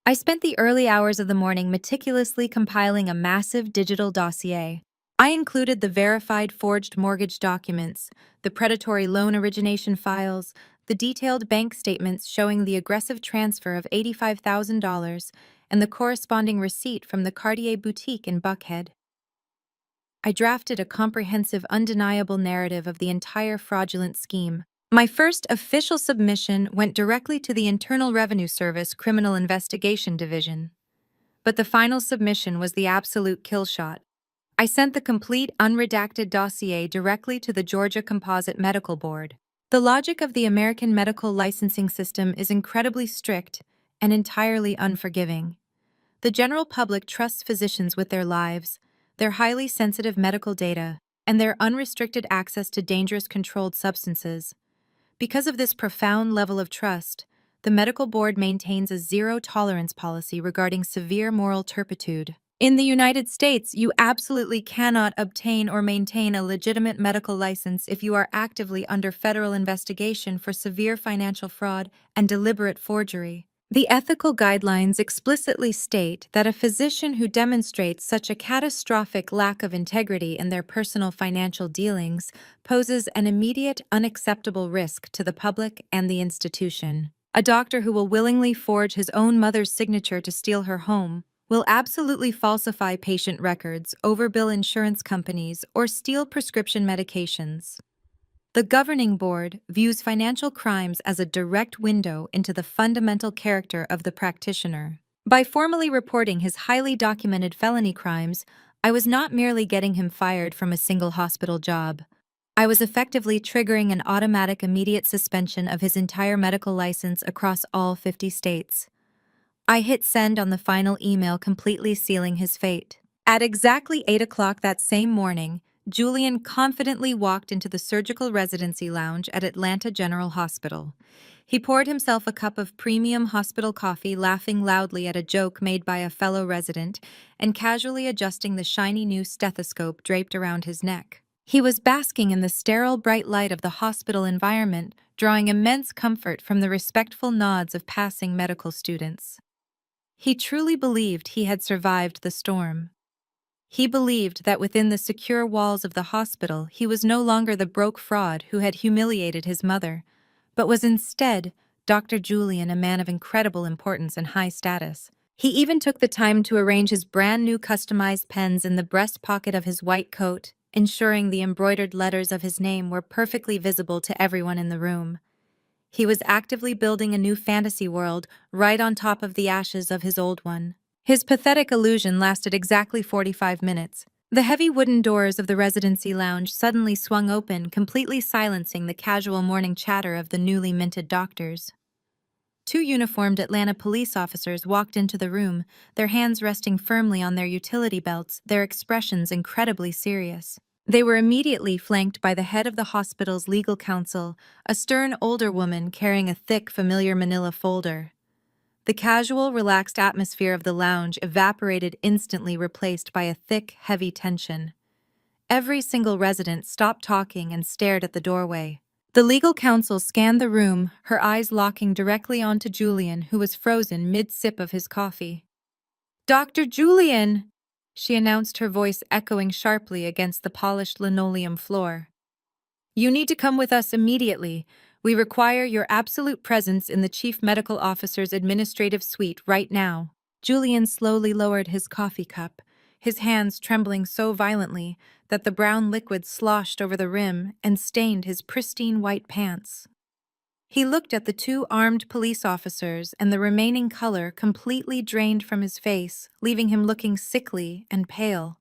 I spent the early hours of the morning meticulously compiling a massive digital dossier. I included the verified forged mortgage documents, the predatory loan origination files, the detailed bank statements showing the aggressive transfer of $85,000, and the corresponding receipt from the Cartier boutique in Buckhead. I drafted a comprehensive, undeniable narrative of the entire fraudulent scheme. My first official submission went directly to the Internal Revenue Service Criminal Investigation Division. But the final submission was the absolute kill shot. I sent the complete, unredacted dossier directly to the Georgia Composite Medical Board. The logic of the American medical licensing system is incredibly strict and entirely unforgiving. The general public trusts physicians with their lives, their highly sensitive medical data, and their unrestricted access to dangerous controlled substances. Because of this profound level of trust, the medical board maintains a zero-tolerance policy regarding severe moral turpitude. In the United States, you absolutely cannot obtain or maintain a legitimate medical license if you are actively under federal investigation for severe financial fraud and deliberate forgery. The ethical guidelines explicitly state that a physician who demonstrates such a catastrophic lack of integrity in their personal financial dealings poses an immediate, unacceptable risk to the public and the institution. A doctor who will willingly forge his own mother's signature to steal her home, will absolutely falsify patient records, overbill insurance companies, or steal prescription medications. The governing board views financial crimes as a direct window into the fundamental character of the practitioner. By formally reporting his highly documented felony crimes, I was not merely getting him fired from a single hospital job. I was effectively triggering an automatic immediate suspension of his entire medical license across all 50 states. I hit send on the final email, completely sealing his fate. At exactly 8 o'clock that same morning, Julian confidently walked into the surgical residency lounge at Atlanta General Hospital. He poured himself a cup of premium hospital coffee, laughing loudly at a joke made by a fellow resident, and casually adjusting the shiny new stethoscope draped around his neck. He was basking in the sterile bright light of the hospital environment, drawing immense comfort from the respectful nods of passing medical students. He truly believed he had survived the storm. He believed that within the secure walls of the hospital he was no longer the broke fraud who had humiliated his mother, but was instead Dr. Julian, a man of incredible importance and high status. He even took the time to arrange his brand new customized pens in the breast pocket of his white coat, ensuring the embroidered letters of his name were perfectly visible to everyone in the room. He was actively building a new fantasy world right on top of the ashes of his old one. His pathetic illusion lasted exactly 45 minutes. The heavy wooden doors of the residency lounge suddenly swung open, completely silencing the casual morning chatter of the newly minted doctors. Two uniformed Atlanta police officers walked into the room, their hands resting firmly on their utility belts, their expressions incredibly serious. They were immediately flanked by the head of the hospital's legal counsel, a stern older woman carrying a thick, familiar manila folder. The casual, relaxed atmosphere of the lounge evaporated, instantly replaced by a thick, heavy tension. Every single resident stopped talking and stared at the doorway. The legal counsel scanned the room, her eyes locking directly onto Julian, who was frozen mid-sip of his coffee. "Dr. Julian!" she announced, her voice echoing sharply against the polished linoleum floor. "You need to come with us immediately. We require your absolute presence in the Chief Medical Officer's administrative suite right now." Julian slowly lowered his coffee cup, his hands trembling so violently that the brown liquid sloshed over the rim and stained his pristine white pants. He looked at the two armed police officers, and the remaining color completely drained from his face, leaving him looking sickly and pale.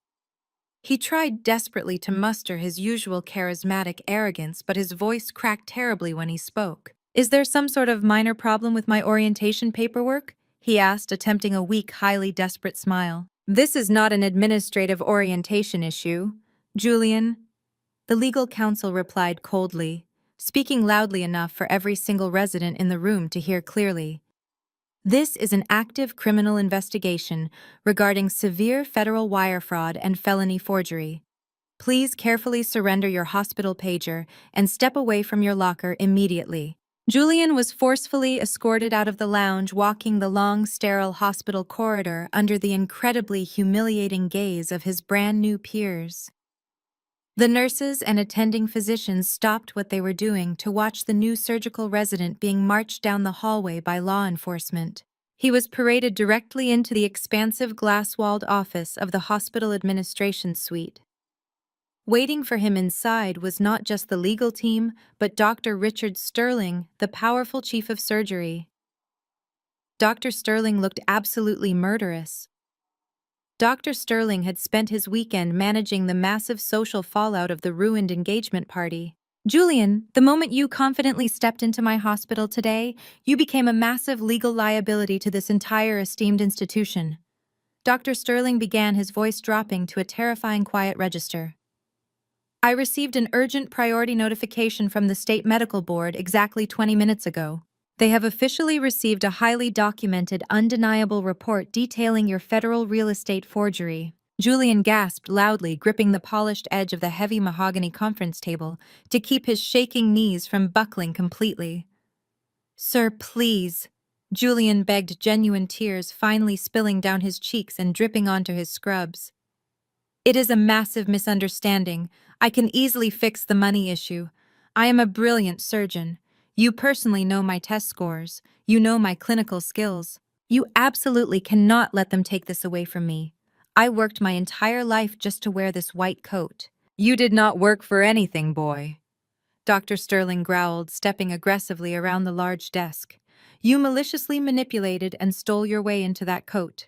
He tried desperately to muster his usual charismatic arrogance, but his voice cracked terribly when he spoke. "Is there some sort of minor problem with my orientation paperwork?" he asked, attempting a weak, highly desperate smile. "This is not an administrative orientation issue, Julian," the legal counsel replied coldly, speaking loudly enough for every single resident in the room to hear clearly. This is an active criminal investigation regarding severe federal wire fraud and felony forgery. Please carefully surrender your hospital pager and step away from your locker immediately. Julian was forcefully escorted out of the lounge, walking the long, sterile hospital corridor under the incredibly humiliating gaze of his brand-new peers. The nurses and attending physicians stopped what they were doing to watch the new surgical resident being marched down the hallway by law enforcement. He was paraded directly into the expansive glass-walled office of the hospital administration suite. Waiting for him inside was not just the legal team, but Dr. Richard Sterling, the powerful chief of surgery. Dr. Sterling looked absolutely murderous. Dr. Sterling had spent his weekend managing the massive social fallout of the ruined engagement party. Julian, the moment you confidently stepped into my hospital today, you became a massive legal liability to this entire esteemed institution. Dr. Sterling began, his voice dropping to a terrifying quiet register. I received an urgent priority notification from the State Medical Board exactly 20 minutes ago. They have officially received a highly documented, undeniable report detailing your federal real estate forgery. Julian gasped loudly, gripping the polished edge of the heavy mahogany conference table to keep his shaking knees from buckling completely. Sir, please. Julian begged, genuine tears finally spilling down his cheeks and dripping onto his scrubs. It is a massive misunderstanding. I can easily fix the money issue. I am a brilliant surgeon. You personally know my test scores. You know my clinical skills. You absolutely cannot let them take this away from me. I worked my entire life just to wear this white coat. You did not work for anything, boy. Dr. Sterling growled, stepping aggressively around the large desk. You maliciously manipulated and stole your way into that coat.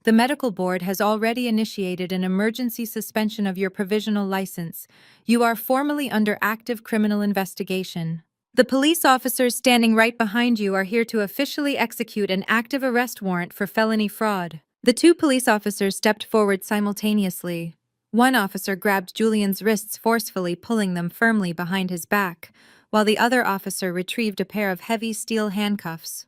The medical board has already initiated an emergency suspension of your provisional license. You are formally under active criminal investigation. The police officers standing right behind you are here to officially execute an active arrest warrant for felony fraud. The two police officers stepped forward simultaneously. One officer grabbed Julian's wrists forcefully, pulling them firmly behind his back, while the other officer retrieved a pair of heavy steel handcuffs.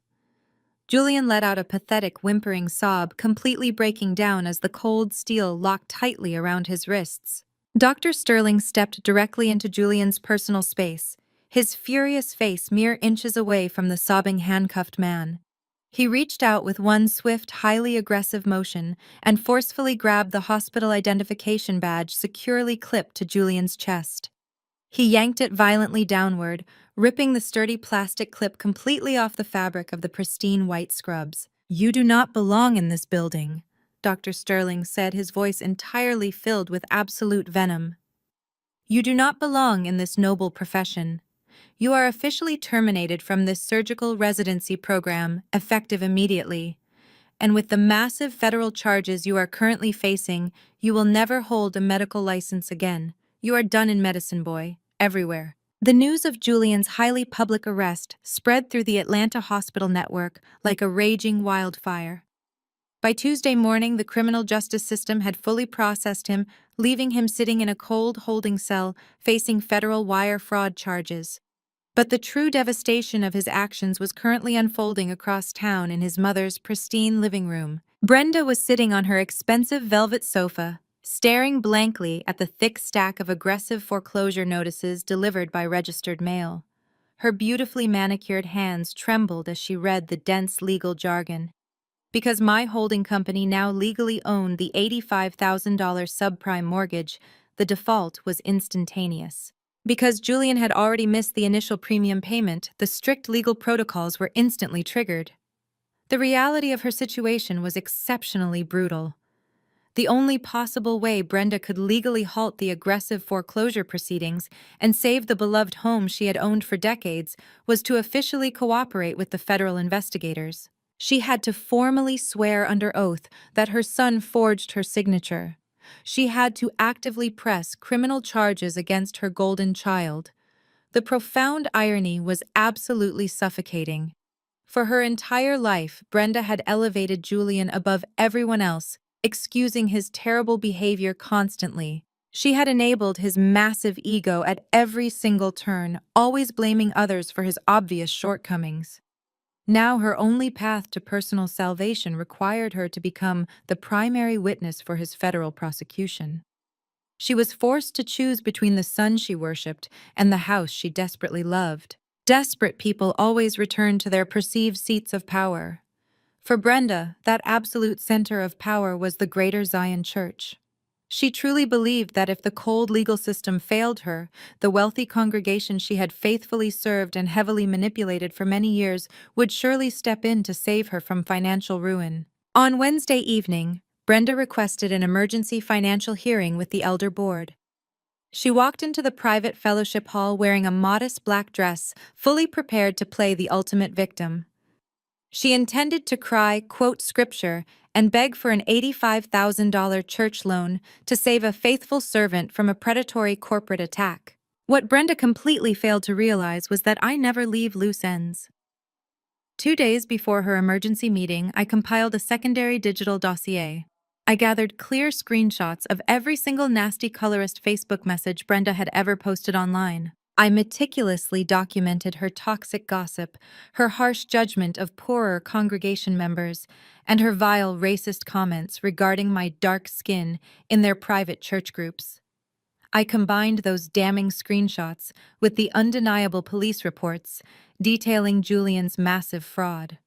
Julian let out a pathetic, whimpering sob, completely breaking down as the cold steel locked tightly around his wrists. Dr. Sterling stepped directly into Julian's personal space, his furious face mere inches away from the sobbing handcuffed man. He reached out with one swift, highly aggressive motion and forcefully grabbed the hospital identification badge securely clipped to Julian's chest. He yanked it violently downward, ripping the sturdy plastic clip completely off the fabric of the pristine white scrubs. You do not belong in this building, Dr. Sterling said, his voice entirely filled with absolute venom. You do not belong in this noble profession. You are officially terminated from this surgical residency program, effective immediately. And with the massive federal charges you are currently facing, you will never hold a medical license again. You are done in medicine, boy, everywhere. The news of Julian's highly public arrest spread through the Atlanta hospital network like a raging wildfire. By Tuesday morning, the criminal justice system had fully processed him, leaving him sitting in a cold holding cell, facing federal wire fraud charges. But the true devastation of his actions was currently unfolding across town in his mother's pristine living room. Brenda was sitting on her expensive velvet sofa, staring blankly at the thick stack of aggressive foreclosure notices delivered by registered mail. Her beautifully manicured hands trembled as she read the dense legal jargon. Because my holding company now legally owned the $85,000 subprime mortgage, the default was instantaneous. Because Julian had already missed the initial premium payment, the strict legal protocols were instantly triggered. The reality of her situation was exceptionally brutal. The only possible way Brenda could legally halt the aggressive foreclosure proceedings and save the beloved home she had owned for decades was to officially cooperate with the federal investigators. She had to formally swear under oath that her son forged her signature. She had to actively press criminal charges against her golden child. The profound irony was absolutely suffocating. For her entire life, Brenda had elevated Julian above everyone else, excusing his terrible behavior constantly. She had enabled his massive ego at every single turn, always blaming others for his obvious shortcomings. Now her only path to personal salvation required her to become the primary witness for his federal prosecution. She was forced to choose between the son she worshipped and the house she desperately loved. Desperate people always return to their perceived seats of power. For Brenda, that absolute center of power was the Greater Zion Church. She truly believed that if the cold legal system failed her, the wealthy congregation she had faithfully served and heavily manipulated for many years would surely step in to save her from financial ruin. On Wednesday evening, Brenda requested an emergency financial hearing with the elder board. She walked into the private fellowship hall wearing a modest black dress, fully prepared to play the ultimate victim. She intended to cry, quote scripture, and beg for an $85,000 church loan to save a faithful servant from a predatory corporate attack. What Brenda completely failed to realize was that I never leave loose ends. 2 days before her emergency meeting, I compiled a secondary digital dossier. I gathered clear screenshots of every single nasty colorist Facebook message Brenda had ever posted online. I meticulously documented her toxic gossip, her harsh judgment of poorer congregation members, and her vile racist comments regarding my dark skin in their private church groups. I combined those damning screenshots with the undeniable police reports detailing Julian's massive fraud.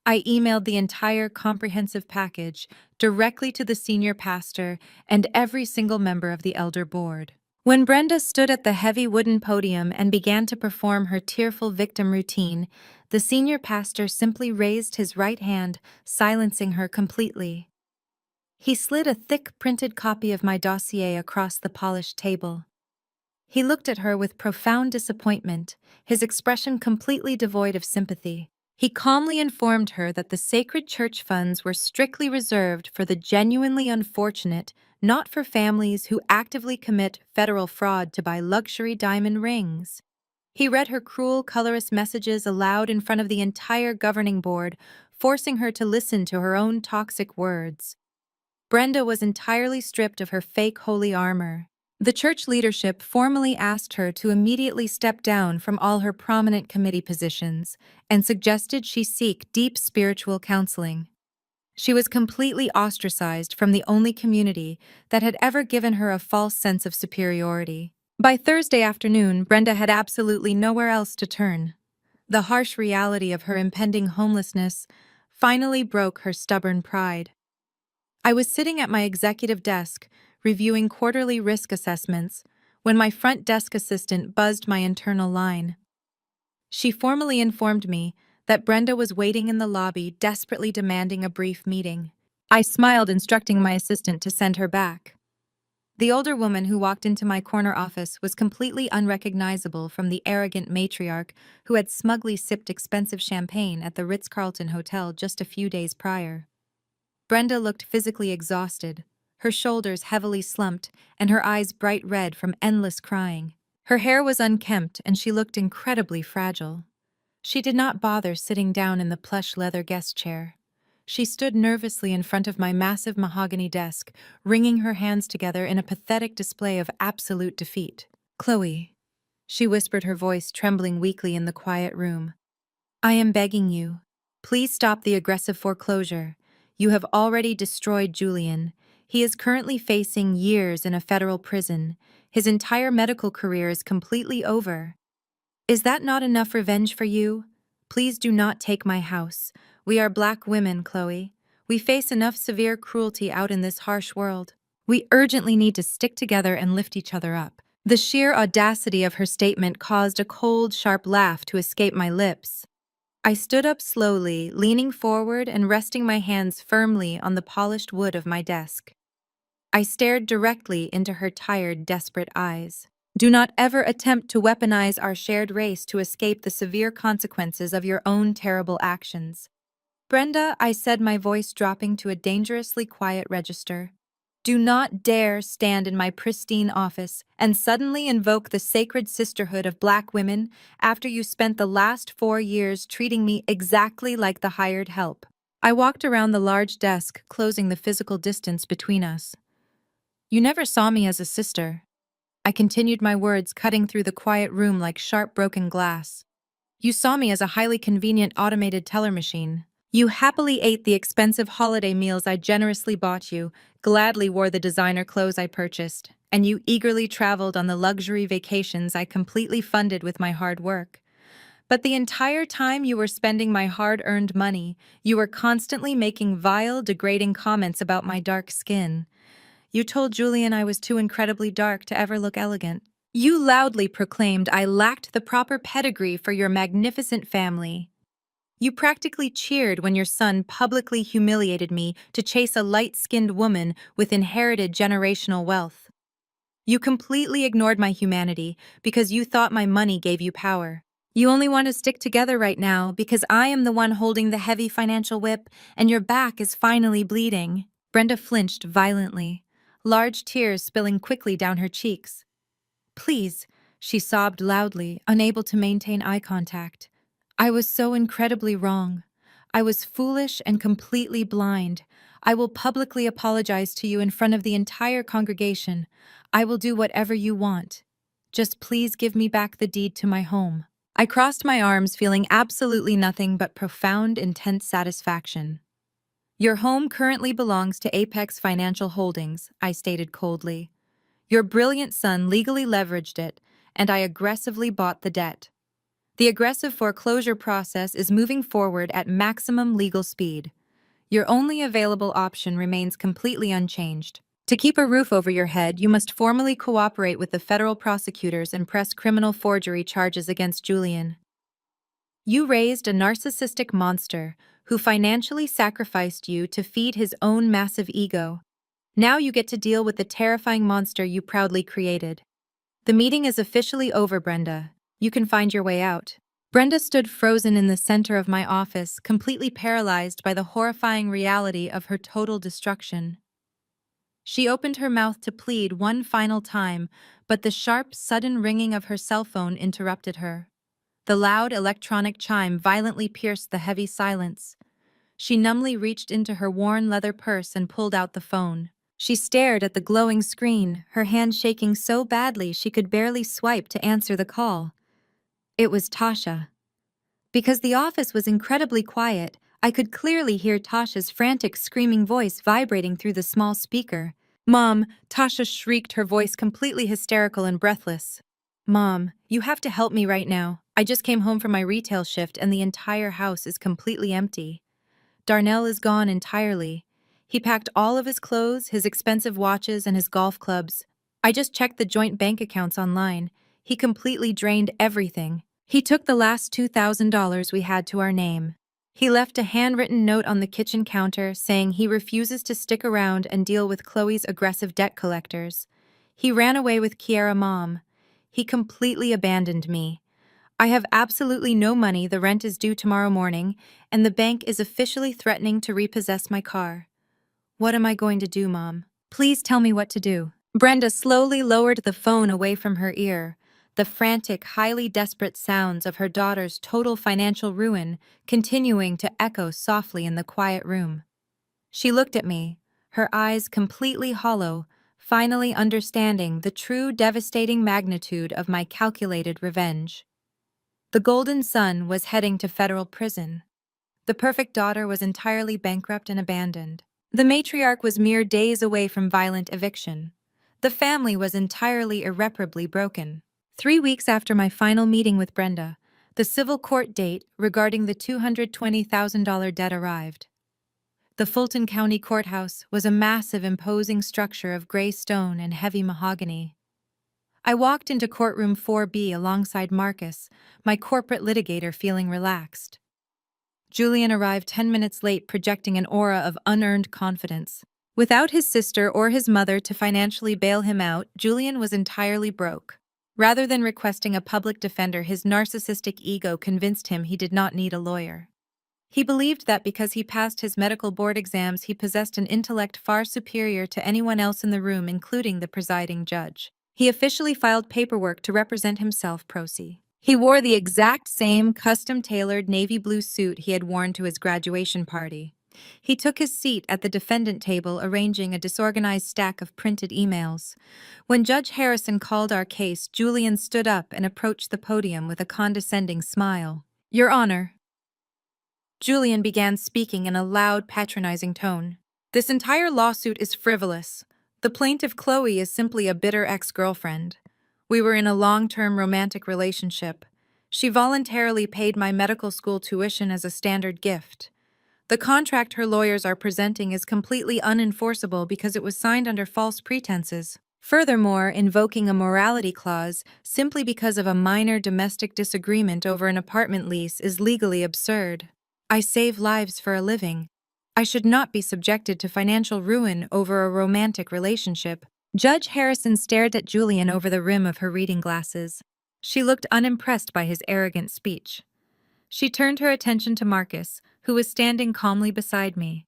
I emailed the entire comprehensive package directly to the senior pastor and every single member of the elder board. When Brenda stood at the heavy wooden podium and began to perform her tearful victim routine, the senior pastor simply raised his right hand, silencing her completely. He slid a thick printed copy of my dossier across the polished table. He looked at her with profound disappointment, his expression completely devoid of sympathy. He calmly informed her that the sacred church funds were strictly reserved for the genuinely unfortunate, not for families who actively commit federal fraud to buy luxury diamond rings. He read her cruel, colorist messages aloud in front of the entire governing board, forcing her to listen to her own toxic words. Brenda was entirely stripped of her fake holy armor. The church leadership formally asked her to immediately step down from all her prominent committee positions and suggested she seek deep spiritual counseling. She was completely ostracized from the only community that had ever given her a false sense of superiority. By Thursday afternoon, Brenda had absolutely nowhere else to turn. The harsh reality of her impending homelessness finally broke her stubborn pride. I was sitting at my executive desk, reviewing quarterly risk assessments, when my front desk assistant buzzed my internal line. She formally informed me that Brenda was waiting in the lobby, desperately demanding a brief meeting. I smiled, instructing my assistant to send her back. The older woman who walked into my corner office was completely unrecognizable from the arrogant matriarch who had smugly sipped expensive champagne at the Ritz-Carlton Hotel just a few days prior. Brenda looked physically exhausted, her shoulders heavily slumped and her eyes bright red from endless crying. Her hair was unkempt and she looked incredibly fragile. She did not bother sitting down in the plush leather guest chair. She stood nervously in front of my massive mahogany desk, wringing her hands together in a pathetic display of absolute defeat. "Chloe," she whispered, her voice trembling weakly in the quiet room. "I am begging you. Please stop the aggressive foreclosure. You have already destroyed Julian. He is currently facing years in a federal prison. His entire medical career is completely over. Is that not enough revenge for you? Please do not take my house. We are Black women, Chloe. We face enough severe cruelty out in this harsh world. We urgently need to stick together and lift each other up." The sheer audacity of her statement caused a cold, sharp laugh to escape my lips. I stood up slowly, leaning forward and resting my hands firmly on the polished wood of my desk. I stared directly into her tired, desperate eyes. "Do not ever attempt to weaponize our shared race to escape the severe consequences of your own terrible actions." "Brenda," I said, my voice dropping to a dangerously quiet register, "do not dare stand in my pristine office and suddenly invoke the sacred sisterhood of Black women after you spent the last 4 years treating me exactly like the hired help." I walked around the large desk, closing the physical distance between us. "You never saw me as a sister." I continued, my words cutting through the quiet room like sharp broken glass. You saw me as a highly convenient automated teller machine. You happily ate the expensive holiday meals I generously bought you, gladly wore the designer clothes I purchased, and you eagerly traveled on the luxury vacations I completely funded with my hard work. But the entire time you were spending my hard-earned money, you were constantly making vile, degrading comments about my dark skin. You told Julian I was too incredibly dark to ever look elegant. You loudly proclaimed I lacked the proper pedigree for your magnificent family. You practically cheered when your son publicly humiliated me to chase a light-skinned woman with inherited generational wealth. You completely ignored my humanity because you thought my money gave you power. You only want to stick together right now because I am the one holding the heavy financial whip and your back is finally bleeding. Brenda flinched violently, large tears spilling quickly down her cheeks. Please, she sobbed loudly, unable to maintain eye contact. I was so incredibly wrong. I was foolish and completely blind. I will publicly apologize to you in front of the entire congregation. I will do whatever you want. Just please give me back the deed to my home. I crossed my arms, feeling absolutely nothing but profound, intense satisfaction. Your home currently belongs to Apex Financial Holdings, I stated coldly. Your brilliant son legally leveraged it, and I aggressively bought the debt. The aggressive foreclosure process is moving forward at maximum legal speed. Your only available option remains completely unchanged. To keep a roof over your head, you must formally cooperate with the federal prosecutors and press criminal forgery charges against Julian. You raised a narcissistic monster who financially sacrificed you to feed his own massive ego. Now you get to deal with the terrifying monster you proudly created. The meeting is officially over, Brenda. You can find your way out. Brenda stood frozen in the center of my office, completely paralyzed by the horrifying reality of her total destruction. She opened her mouth to plead one final time, but the sharp, sudden ringing of her cell phone interrupted her. The loud electronic chime violently pierced the heavy silence. She numbly reached into her worn leather purse and pulled out the phone. She stared at the glowing screen, her hand shaking so badly she could barely swipe to answer the call. It was Tasha. Because the office was incredibly quiet, I could clearly hear Tasha's frantic screaming voice vibrating through the small speaker. "Mom," Tasha shrieked, her voice completely hysterical and breathless. "Mom, you have to help me right now. I just came home from my retail shift and the entire house is completely empty. Darnell is gone entirely. He packed all of his clothes, his expensive watches, and his golf clubs. I just checked the joint bank accounts online. He completely drained everything. He took the last $2,000 we had to our name. He left a handwritten note on the kitchen counter saying he refuses to stick around and deal with Chloe's aggressive debt collectors. He ran away with Kiara Mom. He completely abandoned me. I have absolutely no money, the rent is due tomorrow morning, and the bank is officially threatening to repossess my car. What am I going to do, Mom? Please tell me what to do." Brenda slowly lowered the phone away from her ear, the frantic, highly desperate sounds of her daughter's total financial ruin continuing to echo softly in the quiet room. She looked at me, her eyes completely hollow, finally understanding the true devastating magnitude of my calculated revenge. The golden son was heading to federal prison. The perfect daughter was entirely bankrupt and abandoned. The matriarch was mere days away from violent eviction. The family was entirely irreparably broken. 3 weeks after my final meeting with Brenda, the civil court date regarding the $220,000 debt arrived. The Fulton County Courthouse was a massive, imposing structure of gray stone and heavy mahogany. I walked into courtroom 4B alongside Marcus, my corporate litigator, feeling relaxed. Julian arrived 10 minutes late, projecting an aura of unearned confidence. Without his sister or his mother to financially bail him out, Julian was entirely broke. Rather than requesting a public defender, his narcissistic ego convinced him he did not need a lawyer. He believed that because he passed his medical board exams, he possessed an intellect far superior to anyone else in the room, including the presiding judge. He officially filed paperwork to represent himself pro se. He wore the exact same custom-tailored navy blue suit he had worn to his graduation party. He took his seat at the defendant table, arranging a disorganized stack of printed emails. When Judge Harrison called our case, Julian stood up and approached the podium with a condescending smile. Your Honor. Julian began speaking in a loud, patronizing tone. This entire lawsuit is frivolous. The plaintiff Chloe is simply a bitter ex-girlfriend. We were in a long-term romantic relationship. She voluntarily paid my medical school tuition as a standard gift. The contract her lawyers are presenting is completely unenforceable because it was signed under false pretenses. Furthermore, invoking a morality clause simply because of a minor domestic disagreement over an apartment lease is legally absurd. I save lives for a living. I should not be subjected to financial ruin over a romantic relationship. Judge Harrison stared at Julian over the rim of her reading glasses. She looked unimpressed by his arrogant speech. She turned her attention to Marcus, who was standing calmly beside me.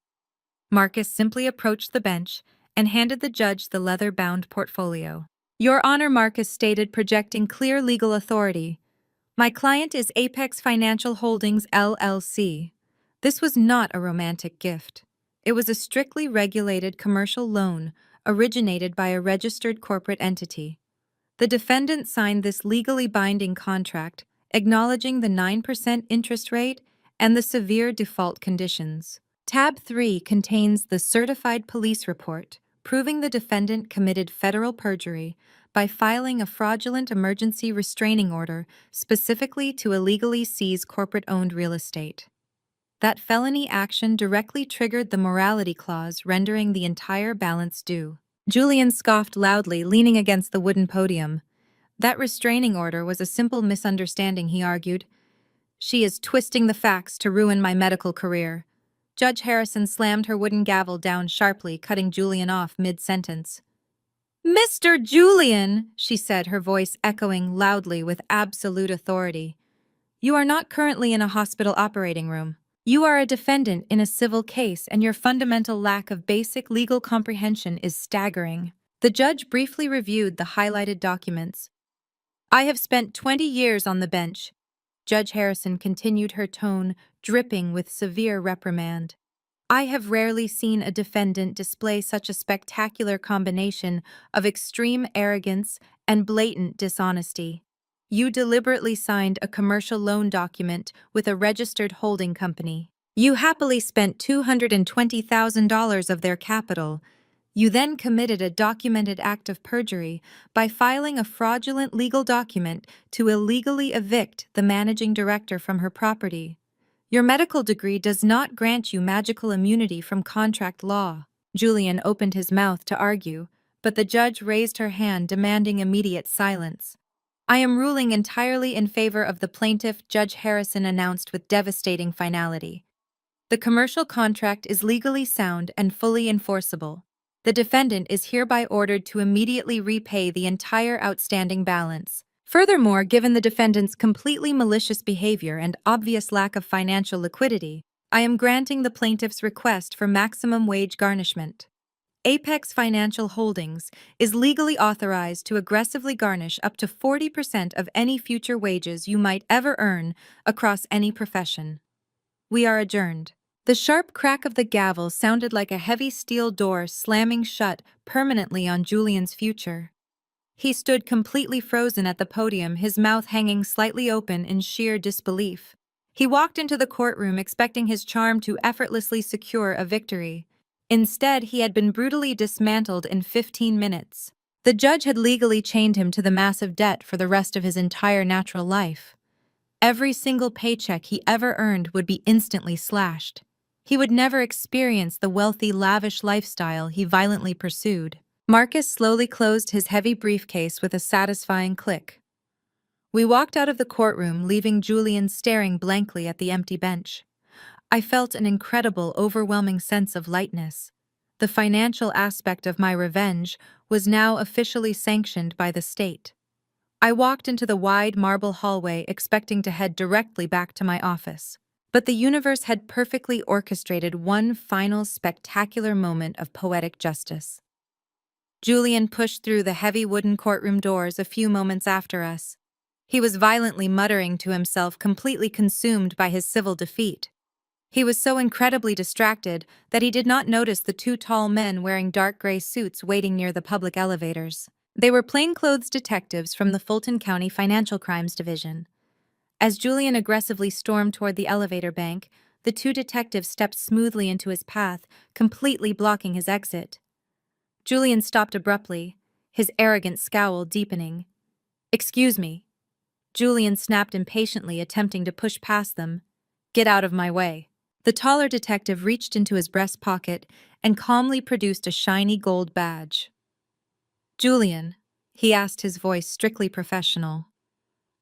Marcus simply approached the bench and handed the judge the leather-bound portfolio. Your Honor, Marcus stated, projecting clear legal authority. My client is Apex Financial Holdings, LLC. This was not a romantic gift. It was a strictly regulated commercial loan originated by a registered corporate entity. The defendant signed this legally binding contract, acknowledging the 9% interest rate and the severe default conditions. Tab 3 contains the certified police report, proving the defendant committed federal perjury by filing a fraudulent emergency restraining order specifically to illegally seize corporate-owned real estate. That felony action directly triggered the morality clause, rendering the entire balance due. Julian scoffed loudly, leaning against the wooden podium. That restraining order was a simple misunderstanding, he argued. She is twisting the facts to ruin my medical career. Judge Harrison slammed her wooden gavel down sharply, cutting Julian off mid-sentence. Mr. Julian, she said, her voice echoing loudly with absolute authority. You are not currently in a hospital operating room. You are a defendant in a civil case, and your fundamental lack of basic legal comprehension is staggering. The judge briefly reviewed the highlighted documents. I have spent 20 years on the bench. Judge Harrison continued, her tone dripping with severe reprimand. I have rarely seen a defendant display such a spectacular combination of extreme arrogance and blatant dishonesty. You deliberately signed a commercial loan document with a registered holding company. You happily spent $220,000 of their capital. You then committed a documented act of perjury by filing a fraudulent legal document to illegally evict the managing director from her property. Your medical degree does not grant you magical immunity from contract law. Julian opened his mouth to argue, but the judge raised her hand, demanding immediate silence. I am ruling entirely in favor of the plaintiff, Judge Harrison announced with devastating finality. The commercial contract is legally sound and fully enforceable. The defendant is hereby ordered to immediately repay the entire outstanding balance. Furthermore, given the defendant's completely malicious behavior and obvious lack of financial liquidity, I am granting the plaintiff's request for maximum wage garnishment. Apex Financial Holdings is legally authorized to aggressively garnish up to 40% of any future wages you might ever earn across any profession. We are adjourned. The sharp crack of the gavel sounded like a heavy steel door slamming shut permanently on Julian's future. He stood completely frozen at the podium, his mouth hanging slightly open in sheer disbelief. He walked into the courtroom expecting his charm to effortlessly secure a victory. Instead, he had been brutally dismantled in 15 minutes. The judge had legally chained him to the massive debt for the rest of his entire natural life. Every single paycheck he ever earned would be instantly slashed. He would never experience the wealthy, lavish lifestyle he violently pursued. Marcus slowly closed his heavy briefcase with a satisfying click. We walked out of the courtroom, leaving Julian staring blankly at the empty bench. I felt an incredible, overwhelming sense of lightness. The financial aspect of my revenge was now officially sanctioned by the state. I walked into the wide marble hallway expecting to head directly back to my office. But the universe had perfectly orchestrated one final spectacular moment of poetic justice. Julian pushed through the heavy wooden courtroom doors a few moments after us. He was violently muttering to himself, completely consumed by his civil defeat. He was so incredibly distracted that he did not notice the two tall men wearing dark gray suits waiting near the public elevators. They were plainclothes detectives from the Fulton County Financial Crimes Division. As Julian aggressively stormed toward the elevator bank, the two detectives stepped smoothly into his path, completely blocking his exit. Julian stopped abruptly, his arrogant scowl deepening. "Excuse me." Julian snapped impatiently, attempting to push past them. "Get out of my way." The taller detective reached into his breast pocket and calmly produced a shiny gold badge. "Julian," he asked, his voice strictly professional.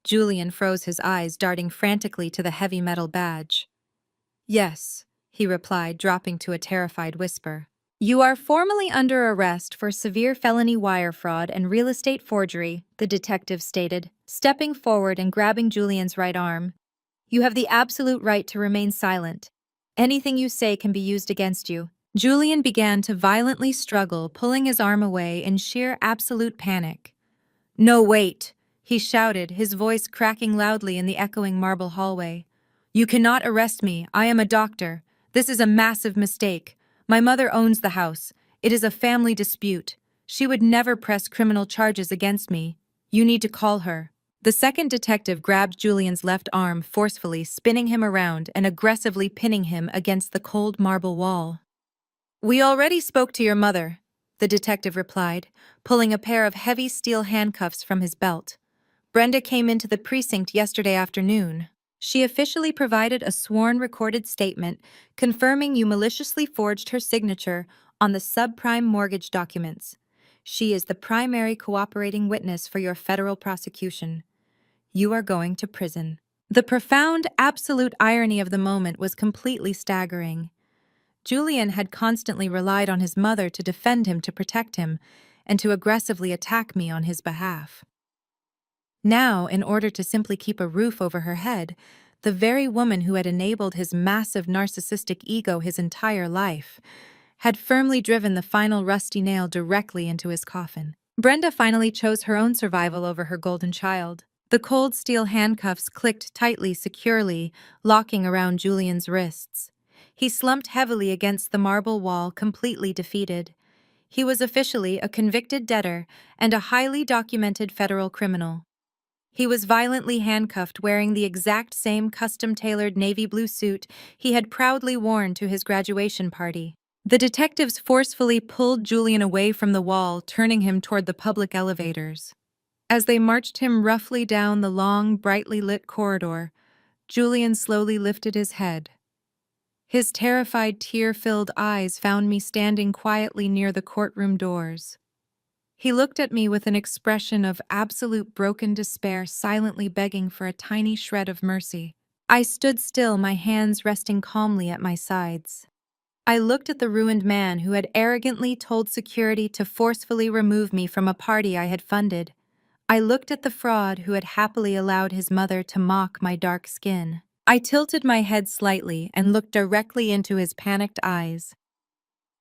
Julian froze, his eyes darting frantically to the heavy metal badge. "Yes," he replied, dropping to a terrified whisper. "You are formally under arrest for severe felony wire fraud and real estate forgery," the detective stated, stepping forward and grabbing Julian's right arm. "You have the absolute right to remain silent. Anything you say can be used against you." Julian began to violently struggle, pulling his arm away in sheer absolute panic. "No, wait," he shouted, his voice cracking loudly in the echoing marble hallway. "You cannot arrest me. I am a doctor. This is a massive mistake. My mother owns the house. It is a family dispute. She would never press criminal charges against me. You need to call her." The second detective grabbed Julian's left arm forcefully, spinning him around and aggressively pinning him against the cold marble wall. "We already spoke to your mother," the detective replied, pulling a pair of heavy steel handcuffs from his belt. "Brenda came into the precinct yesterday afternoon. She officially provided a sworn recorded statement confirming you maliciously forged her signature on the subprime mortgage documents. She is the primary cooperating witness for your federal prosecution. You are going to prison." The profound, absolute irony of the moment was completely staggering. Julian had constantly relied on his mother to defend him, to protect him, and to aggressively attack me on his behalf. Now, in order to simply keep a roof over her head, the very woman who had enabled his massive narcissistic ego his entire life had firmly driven the final rusty nail directly into his coffin. Brenda finally chose her own survival over her golden child. The cold steel handcuffs clicked tightly, securely, locking around Julian's wrists. He slumped heavily against the marble wall, completely defeated. He was officially a convicted debtor and a highly documented federal criminal. He was violently handcuffed, wearing the exact same custom-tailored navy blue suit he had proudly worn to his graduation party. The detectives forcefully pulled Julian away from the wall, turning him toward the public elevators. As they marched him roughly down the long, brightly lit corridor, Julian slowly lifted his head. His terrified, tear-filled eyes found me standing quietly near the courtroom doors. He looked at me with an expression of absolute broken despair, silently begging for a tiny shred of mercy. I stood still, my hands resting calmly at my sides. I looked at the ruined man who had arrogantly told security to forcefully remove me from a party I had funded. I looked at the fraud who had happily allowed his mother to mock my dark skin. I tilted my head slightly and looked directly into his panicked eyes.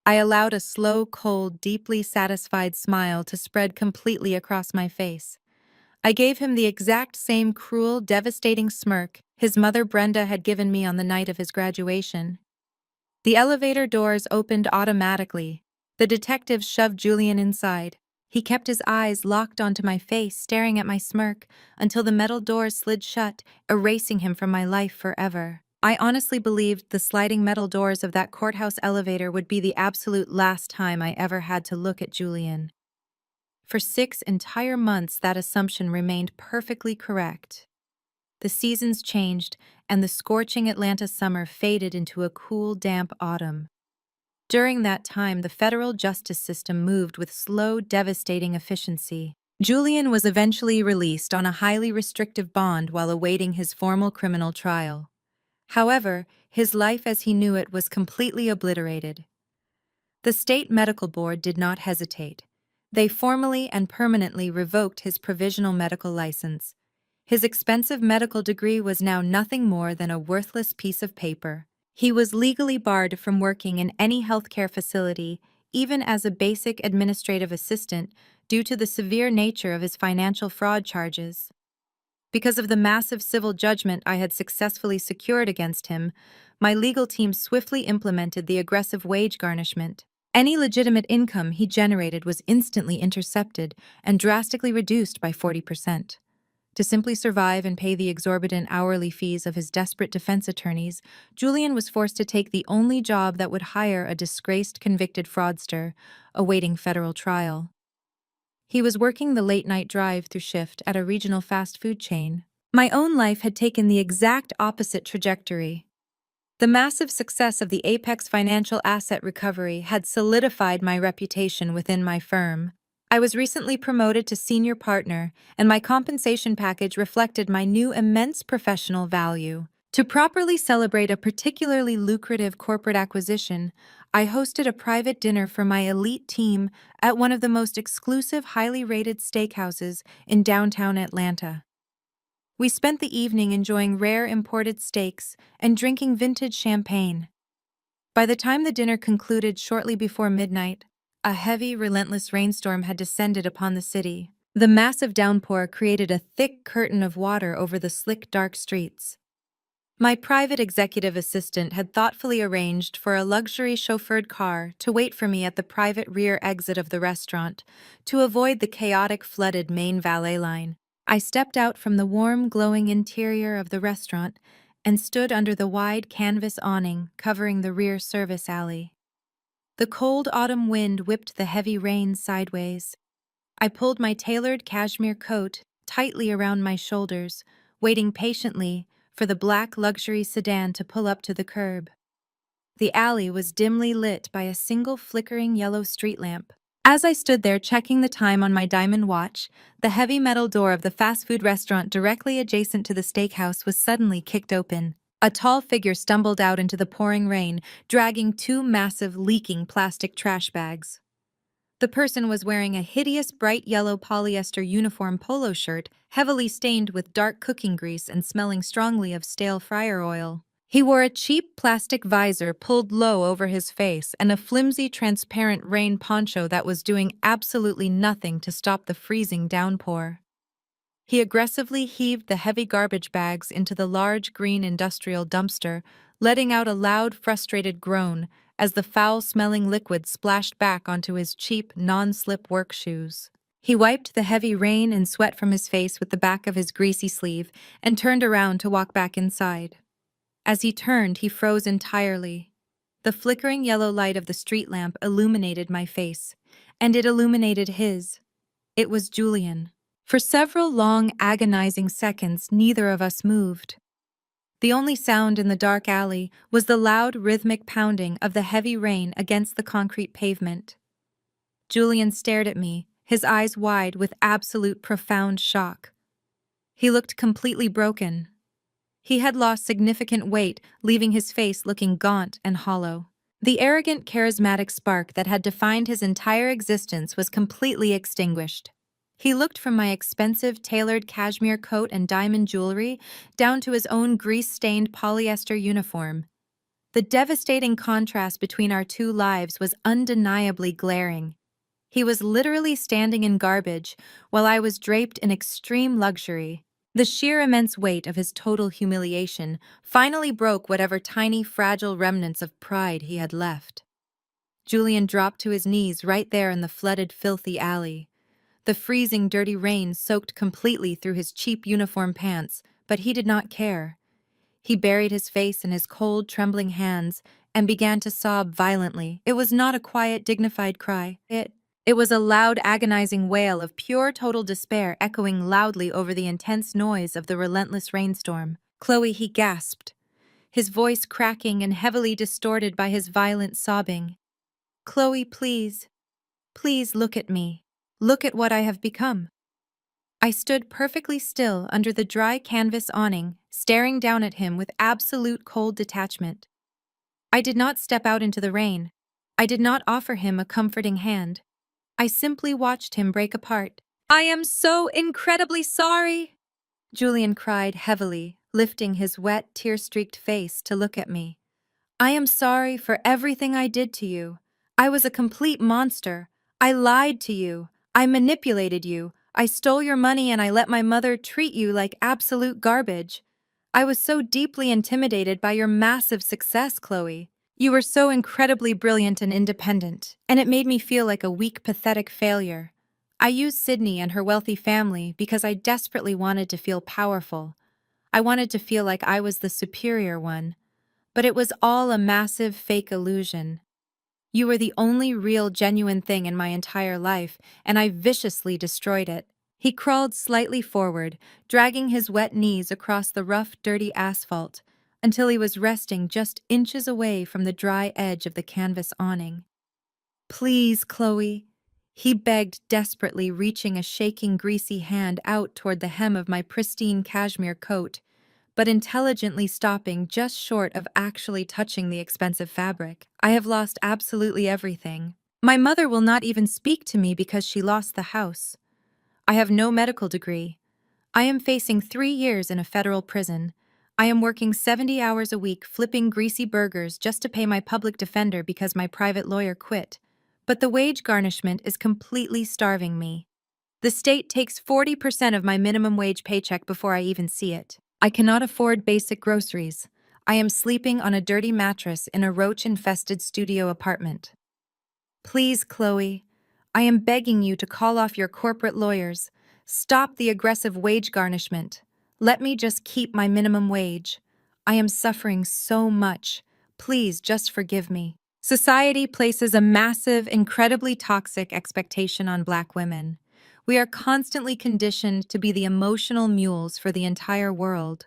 I allowed a slow, cold, deeply satisfied smile to spread completely across my face. I gave him the exact same cruel, devastating smirk his mother Brenda had given me on the night of his graduation. The elevator doors opened automatically. The detective shoved Julian inside. He kept his eyes locked onto my face, staring at my smirk, until the metal doors slid shut, erasing him from my life forever. I honestly believed the sliding metal doors of that courthouse elevator would be the absolute last time I ever had to look at Julian. For 6 entire months, that assumption remained perfectly correct. The seasons changed, and the scorching Atlanta summer faded into a cool, damp autumn. During that time, the federal justice system moved with slow, devastating efficiency. Julian was eventually released on a highly restrictive bond while awaiting his formal criminal trial. However, his life as he knew it was completely obliterated. The state medical board did not hesitate. They formally and permanently revoked his provisional medical license. His expensive medical degree was now nothing more than a worthless piece of paper. He was legally barred from working in any healthcare facility, even as a basic administrative assistant, due to the severe nature of his financial fraud charges. Because of the massive civil judgment I had successfully secured against him, my legal team swiftly implemented the aggressive wage garnishment. Any legitimate income he generated was instantly intercepted and drastically reduced by 40%. To simply survive and pay the exorbitant hourly fees of his desperate defense attorneys, Julian was forced to take the only job that would hire a disgraced convicted fraudster, awaiting federal trial. He was working the late-night drive-through shift at a regional fast food chain. My own life had taken the exact opposite trajectory. The massive success of the Apex financial asset recovery had solidified my reputation within my firm. I was recently promoted to senior partner, and my compensation package reflected my new immense professional value. To properly celebrate a particularly lucrative corporate acquisition, I hosted a private dinner for my elite team at one of the most exclusive, highly rated steakhouses in downtown Atlanta. We spent the evening enjoying rare imported steaks and drinking vintage champagne. By the time the dinner concluded shortly before midnight, a heavy, relentless rainstorm had descended upon the city. The massive downpour created a thick curtain of water over the slick, dark streets. My private executive assistant had thoughtfully arranged for a luxury chauffeured car to wait for me at the private rear exit of the restaurant to avoid the chaotic, flooded main valet line. I stepped out from the warm, glowing interior of the restaurant and stood under the wide canvas awning covering the rear service alley. The cold autumn wind whipped the heavy rain sideways. I pulled my tailored cashmere coat tightly around my shoulders, waiting patiently for the black luxury sedan to pull up to the curb. The alley was dimly lit by a single flickering yellow street lamp. As I stood there checking the time on my diamond watch, the heavy metal door of the fast food restaurant directly adjacent to the steakhouse was suddenly kicked open. A tall figure stumbled out into the pouring rain, dragging two massive, leaking plastic trash bags. The person was wearing a hideous bright yellow polyester uniform polo shirt, heavily stained with dark cooking grease and smelling strongly of stale fryer oil. He wore a cheap plastic visor pulled low over his face and a flimsy transparent rain poncho that was doing absolutely nothing to stop the freezing downpour. He aggressively heaved the heavy garbage bags into the large green industrial dumpster, letting out a loud, frustrated groan as the foul-smelling liquid splashed back onto his cheap, non-slip work shoes. He wiped the heavy rain and sweat from his face with the back of his greasy sleeve and turned around to walk back inside. As he turned, he froze entirely. The flickering yellow light of the street lamp illuminated my face, and it illuminated his. It was Julian. For several long, agonizing seconds, neither of us moved. The only sound in the dark alley was the loud, rhythmic pounding of the heavy rain against the concrete pavement. Julian stared at me, his eyes wide with absolute profound shock. He looked completely broken. He had lost significant weight, leaving his face looking gaunt and hollow. The arrogant, charismatic spark that had defined his entire existence was completely extinguished. He looked from my expensive, tailored cashmere coat and diamond jewelry down to his own grease-stained polyester uniform. The devastating contrast between our two lives was undeniably glaring. He was literally standing in garbage, while I was draped in extreme luxury. The sheer immense weight of his total humiliation finally broke whatever tiny, fragile remnants of pride he had left. Julian dropped to his knees right there in the flooded, filthy alley. The freezing, dirty rain soaked completely through his cheap uniform pants, but he did not care. He buried his face in his cold, trembling hands and began to sob violently. It was not a quiet, dignified cry. It was a loud, agonizing wail of pure, total despair echoing loudly over the intense noise of the relentless rainstorm. "Chloe," he gasped, his voice cracking and heavily distorted by his violent sobbing. "Chloe, please, please look at me. Look at what I have become." I stood perfectly still under the dry canvas awning, staring down at him with absolute cold detachment. I did not step out into the rain. I did not offer him a comforting hand. I simply watched him break apart. "I am so incredibly sorry," Julian cried heavily, lifting his wet, tear-streaked face to look at me. "I am sorry for everything I did to you. I was a complete monster. I lied to you. I manipulated you. I stole your money and I let my mother treat you like absolute garbage. I was so deeply intimidated by your massive success, Chloe. You were so incredibly brilliant and independent, and it made me feel like a weak, pathetic failure. I used Sydney and her wealthy family because I desperately wanted to feel powerful. I wanted to feel like I was the superior one. But it was all a massive fake illusion. You were the only real, genuine thing in my entire life, and I viciously destroyed it. He crawled slightly forward, dragging his wet knees across the rough, dirty asphalt, until he was resting just inches away from the dry edge of the canvas awning. Please, Chloe, he begged desperately, reaching a shaking, greasy hand out toward the hem of my pristine cashmere coat, but intelligently stopping just short of actually touching the expensive fabric. I have lost absolutely everything. My mother will not even speak to me because she lost the house. I have no medical degree. I am facing 3 years in a federal prison. I am working 70 hours a week flipping greasy burgers just to pay my public defender because my private lawyer quit. But the wage garnishment is completely starving me. The state takes 40% of my minimum wage paycheck before I even see it. I cannot afford basic groceries. I am sleeping on a dirty mattress in a roach-infested studio apartment. Please, Chloe, I am begging you to call off your corporate lawyers. Stop the aggressive wage garnishment. Let me just keep my minimum wage. I am suffering so much. Please just forgive me. Society places a massive, incredibly toxic expectation on Black women. We are constantly conditioned to be the emotional mules for the entire world.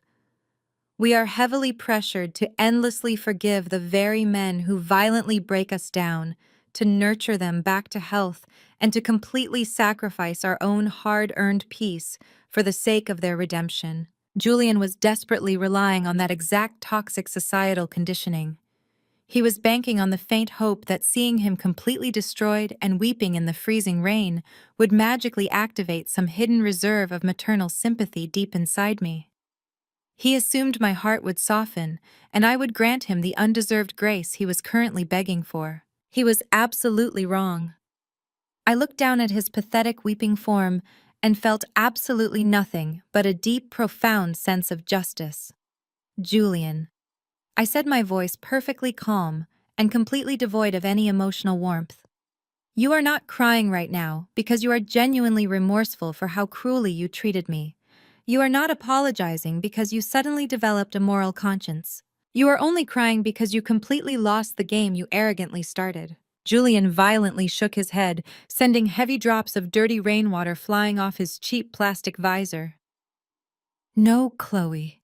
We are heavily pressured to endlessly forgive the very men who violently break us down, to nurture them back to health, and to completely sacrifice our own hard-earned peace for the sake of their redemption. Julian was desperately relying on that exact toxic societal conditioning. He was banking on the faint hope that seeing him completely destroyed and weeping in the freezing rain would magically activate some hidden reserve of maternal sympathy deep inside me. He assumed my heart would soften, and I would grant him the undeserved grace he was currently begging for. He was absolutely wrong. I looked down at his pathetic weeping form and felt absolutely nothing but a deep, profound sense of justice. Julian. I said, my voice perfectly calm and completely devoid of any emotional warmth. You are not crying right now because you are genuinely remorseful for how cruelly you treated me. You are not apologizing because you suddenly developed a moral conscience. You are only crying because you completely lost the game you arrogantly started. Julian violently shook his head, sending heavy drops of dirty rainwater flying off his cheap plastic visor. No, Chloe.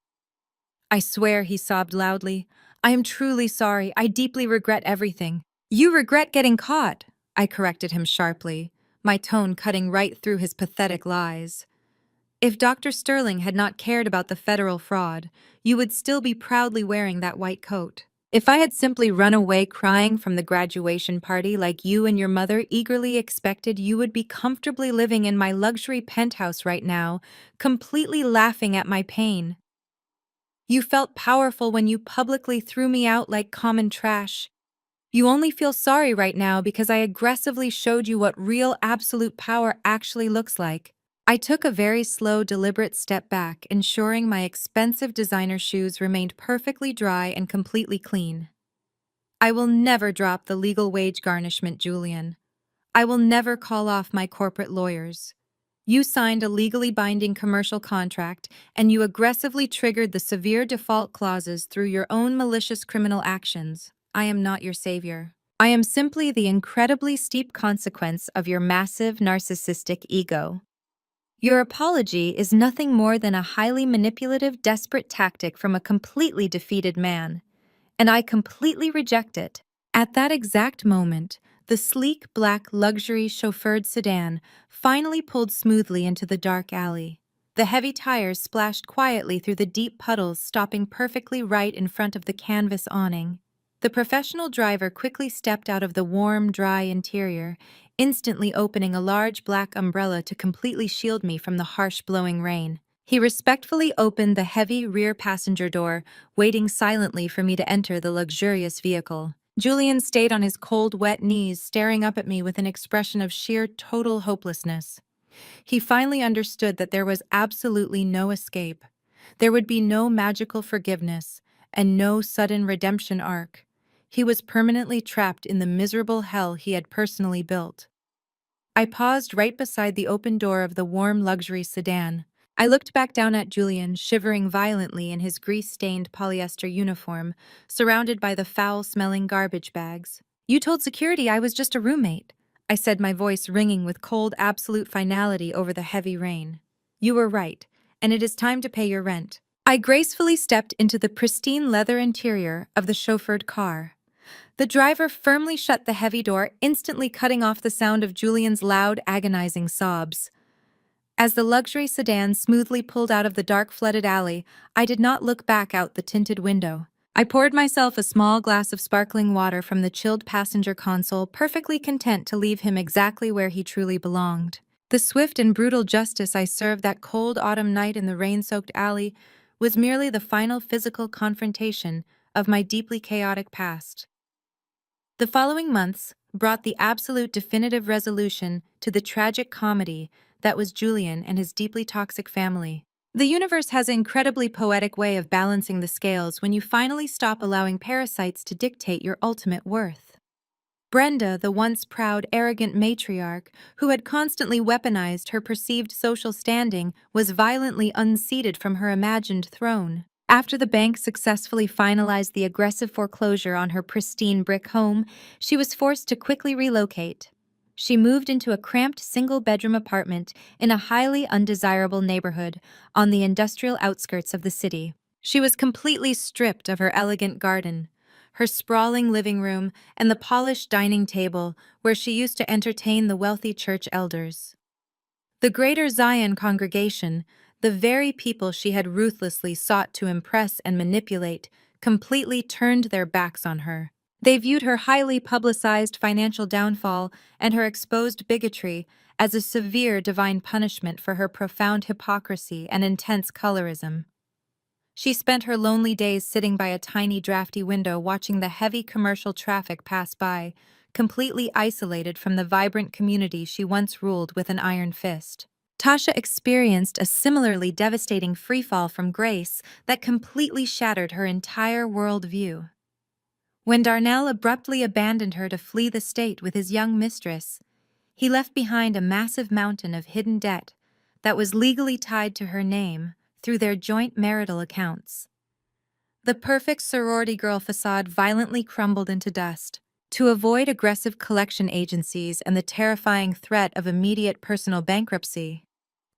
I swear, he sobbed loudly. I am truly sorry. I deeply regret everything. You regret getting caught, I corrected him sharply, my tone cutting right through his pathetic lies. If Dr. Sterling had not cared about the federal fraud, you would still be proudly wearing that white coat. If I had simply run away crying from the graduation party like you and your mother eagerly expected, you would be comfortably living in my luxury penthouse right now, completely laughing at my pain. You felt powerful when you publicly threw me out like common trash. You only feel sorry right now because I aggressively showed you what real absolute power actually looks like. I took a very slow, deliberate step back, ensuring my expensive designer shoes remained perfectly dry and completely clean. I will never drop the legal wage garnishment, Julian. I will never call off my corporate lawyers. You signed a legally binding commercial contract, and you aggressively triggered the severe default clauses through your own malicious criminal actions. I am not your savior. I am simply the incredibly steep consequence of your massive narcissistic ego. Your apology is nothing more than a highly manipulative, desperate tactic from a completely defeated man, and I completely reject it. At that exact moment, the sleek black luxury chauffeured sedan finally pulled smoothly into the dark alley. The heavy tires splashed quietly through the deep puddles, stopping perfectly right in front of the canvas awning. The professional driver quickly stepped out of the warm, dry interior, instantly opening a large black umbrella to completely shield me from the harsh blowing rain. He respectfully opened the heavy rear passenger door, waiting silently for me to enter the luxurious vehicle. Julian stayed on his cold, wet knees, staring up at me with an expression of sheer, total hopelessness. He finally understood that there was absolutely no escape. There would be no magical forgiveness, and no sudden redemption arc. He was permanently trapped in the miserable hell he had personally built. I paused right beside the open door of the warm luxury sedan. I looked back down at Julian, shivering violently in his grease-stained polyester uniform, surrounded by the foul-smelling garbage bags. "You told security I was just a roommate," I said, my voice ringing with cold, absolute finality over the heavy rain. "You were right, and it is time to pay your rent." I gracefully stepped into the pristine leather interior of the chauffeured car. The driver firmly shut the heavy door, instantly cutting off the sound of Julian's loud, agonizing sobs. As the luxury sedan smoothly pulled out of the dark, flooded alley, I did not look back out the tinted window. I poured myself a small glass of sparkling water from the chilled passenger console, perfectly content to leave him exactly where he truly belonged. The swift and brutal justice I served that cold autumn night in the rain-soaked alley was merely the final physical confrontation of my deeply chaotic past. The following months brought the absolute definitive resolution to the tragic comedy that was Julian and his deeply toxic family. The universe has an incredibly poetic way of balancing the scales when you finally stop allowing parasites to dictate your ultimate worth. Brenda, the once proud, arrogant matriarch who had constantly weaponized her perceived social standing, was violently unseated from her imagined throne. After the bank successfully finalized the aggressive foreclosure on her pristine brick home, she was forced to quickly relocate. She moved into a cramped single-bedroom apartment in a highly undesirable neighborhood on the industrial outskirts of the city. She was completely stripped of her elegant garden, her sprawling living room, and the polished dining table where she used to entertain the wealthy church elders. The Greater Zion congregation, the very people she had ruthlessly sought to impress and manipulate, completely turned their backs on her. They viewed her highly publicized financial downfall and her exposed bigotry as a severe divine punishment for her profound hypocrisy and intense colorism. She spent her lonely days sitting by a tiny drafty window watching the heavy commercial traffic pass by, completely isolated from the vibrant community she once ruled with an iron fist. Tasha experienced a similarly devastating freefall from grace that completely shattered her entire worldview. When Darnell abruptly abandoned her to flee the state with his young mistress, he left behind a massive mountain of hidden debt that was legally tied to her name through their joint marital accounts. The perfect sorority girl facade violently crumbled into dust. To avoid aggressive collection agencies and the terrifying threat of immediate personal bankruptcy,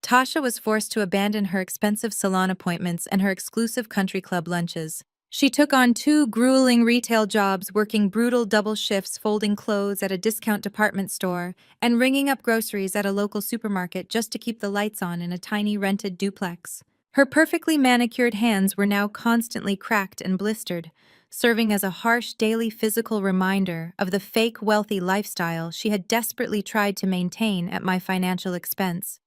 Tasha was forced to abandon her expensive salon appointments and her exclusive country club lunches. She took on 2 grueling retail jobs, working brutal double shifts, folding clothes at a discount department store, and ringing up groceries at a local supermarket just to keep the lights on in a tiny rented duplex. Her perfectly manicured hands were now constantly cracked and blistered, serving as a harsh daily physical reminder of the fake wealthy lifestyle she had desperately tried to maintain at my financial expense.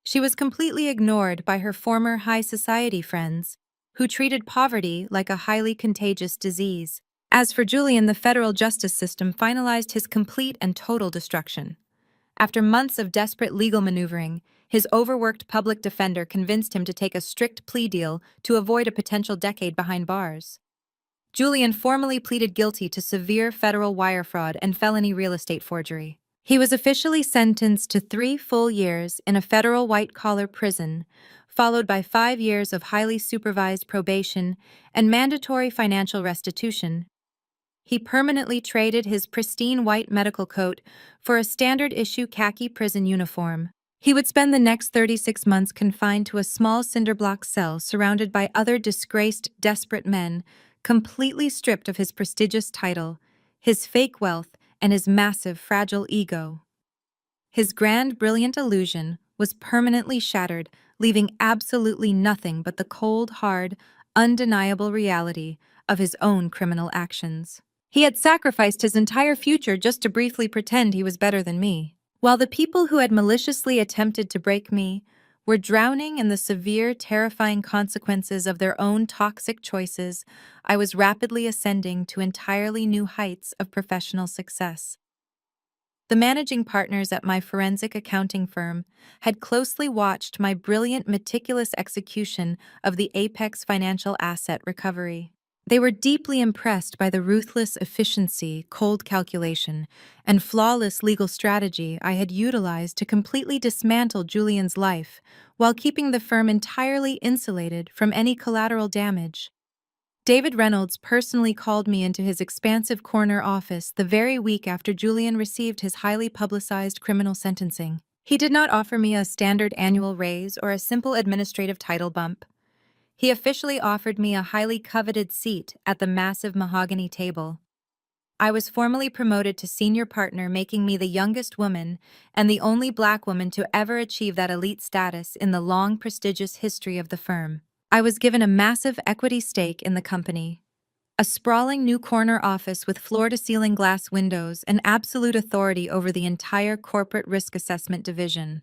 She was completely ignored by her former high society friends, who treated poverty like a highly contagious disease. As for Julian, the federal justice system finalized his complete and total destruction. After months of desperate legal maneuvering, his overworked public defender convinced him to take a strict plea deal to avoid a potential decade behind bars. Julian formally pleaded guilty to severe federal wire fraud and felony real estate forgery. He was officially sentenced to 3 full years in a federal white-collar prison, followed by 5 years of highly supervised probation and mandatory financial restitution. He permanently traded his pristine white medical coat for a standard-issue khaki prison uniform. He would spend the next 36 months confined to a small cinder-block cell surrounded by other disgraced, desperate men, completely stripped of his prestigious title, his fake wealth, and his massive, fragile ego. His grand, brilliant illusion was permanently shattered, leaving absolutely nothing but the cold, hard, undeniable reality of his own criminal actions. He had sacrificed his entire future just to briefly pretend he was better than me. While the people who had maliciously attempted to break me were drowning in the severe, terrifying consequences of their own toxic choices, I was rapidly ascending to entirely new heights of professional success. The managing partners at my forensic accounting firm had closely watched my brilliant, meticulous execution of the Apex financial asset recovery. They were deeply impressed by the ruthless efficiency, cold calculation, and flawless legal strategy I had utilized to completely dismantle Julian's life while keeping the firm entirely insulated from any collateral damage. David Reynolds personally called me into his expansive corner office the very week after Julian received his highly publicized criminal sentencing. He did not offer me a standard annual raise or a simple administrative title bump. He officially offered me a highly coveted seat at the massive mahogany table. I was formally promoted to senior partner, making me the youngest woman and the only Black woman to ever achieve that elite status in the long, prestigious history of the firm. I was given a massive equity stake in the company, a sprawling new corner office with floor-to-ceiling glass windows and absolute authority over the entire corporate risk assessment division.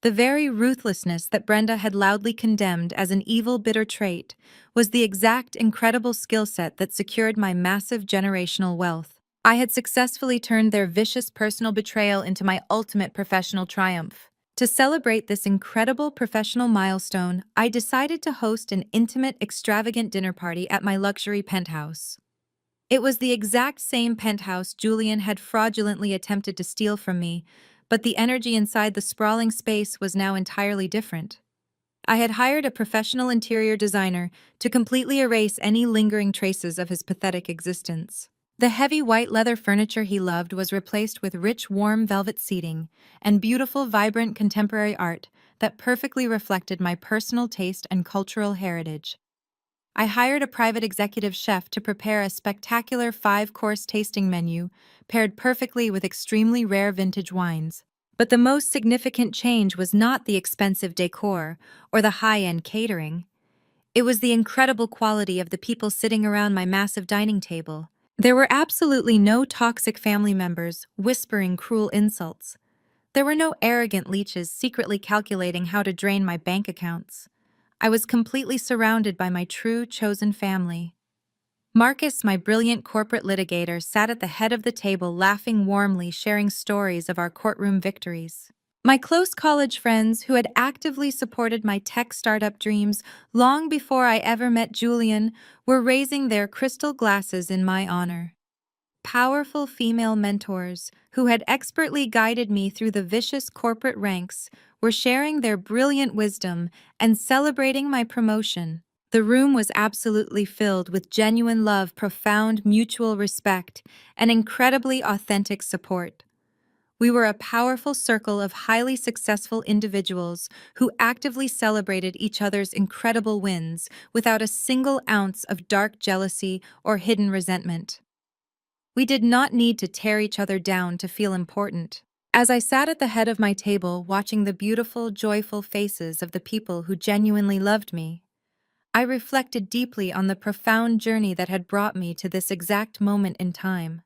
The very ruthlessness that Brenda had loudly condemned as an evil, bitter trait was the exact incredible skill set that secured my massive generational wealth. I had successfully turned their vicious personal betrayal into my ultimate professional triumph. To celebrate this incredible professional milestone, I decided to host an intimate, extravagant dinner party at my luxury penthouse. It was the exact same penthouse Julian had fraudulently attempted to steal from me, but the energy inside the sprawling space was now entirely different. I had hired a professional interior designer to completely erase any lingering traces of his pathetic existence. The heavy white leather furniture he loved was replaced with rich, warm velvet seating and beautiful, vibrant contemporary art that perfectly reflected my personal taste and cultural heritage. I hired a private executive chef to prepare a spectacular 5-course tasting menu paired perfectly with extremely rare vintage wines. But the most significant change was not the expensive decor or the high-end catering. It was the incredible quality of the people sitting around my massive dining table. There were absolutely no toxic family members whispering cruel insults. There were no arrogant leeches secretly calculating how to drain my bank accounts. I was completely surrounded by my true, chosen family. Marcus, my brilliant corporate litigator, sat at the head of the table laughing warmly, sharing stories of our courtroom victories. My close college friends, who had actively supported my tech startup dreams long before I ever met Julian, were raising their crystal glasses in my honor. Powerful female mentors, who had expertly guided me through the vicious corporate ranks, were sharing their brilliant wisdom and celebrating my promotion. The room was absolutely filled with genuine love, profound mutual respect, and incredibly authentic support. We were a powerful circle of highly successful individuals who actively celebrated each other's incredible wins without a single ounce of dark jealousy or hidden resentment. We did not need to tear each other down to feel important. As I sat at the head of my table watching the beautiful, joyful faces of the people who genuinely loved me, I reflected deeply on the profound journey that had brought me to this exact moment in time.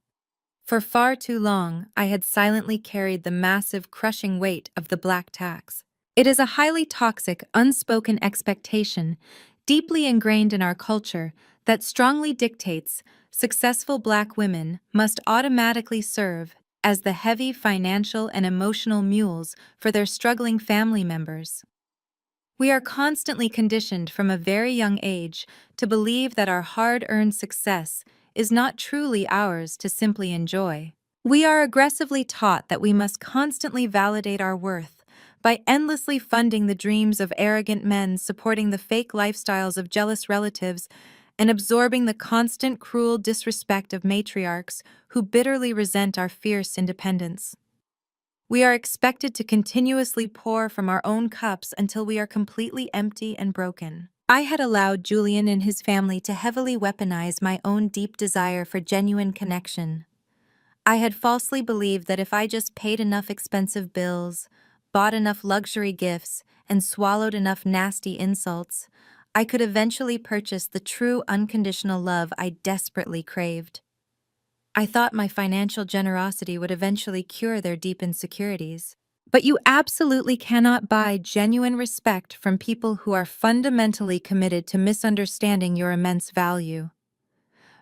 For far too long, I had silently carried the massive, crushing weight of the black tax. It is a highly toxic, unspoken expectation, deeply ingrained in our culture, that strongly dictates successful Black women must automatically serve as the heavy financial and emotional mules for their struggling family members. We are constantly conditioned from a very young age to believe that our hard-earned success is not truly ours to simply enjoy. We are aggressively taught that we must constantly validate our worth by endlessly funding the dreams of arrogant men, supporting the fake lifestyles of jealous relatives, and absorbing the constant cruel disrespect of matriarchs who bitterly resent our fierce independence. We are expected to continuously pour from our own cups until we are completely empty and broken. I had allowed Julian and his family to heavily weaponize my own deep desire for genuine connection. I had falsely believed that if I just paid enough expensive bills, bought enough luxury gifts, and swallowed enough nasty insults, I could eventually purchase the true unconditional love I desperately craved. I thought my financial generosity would eventually cure their deep insecurities. But you absolutely cannot buy genuine respect from people who are fundamentally committed to misunderstanding your immense value.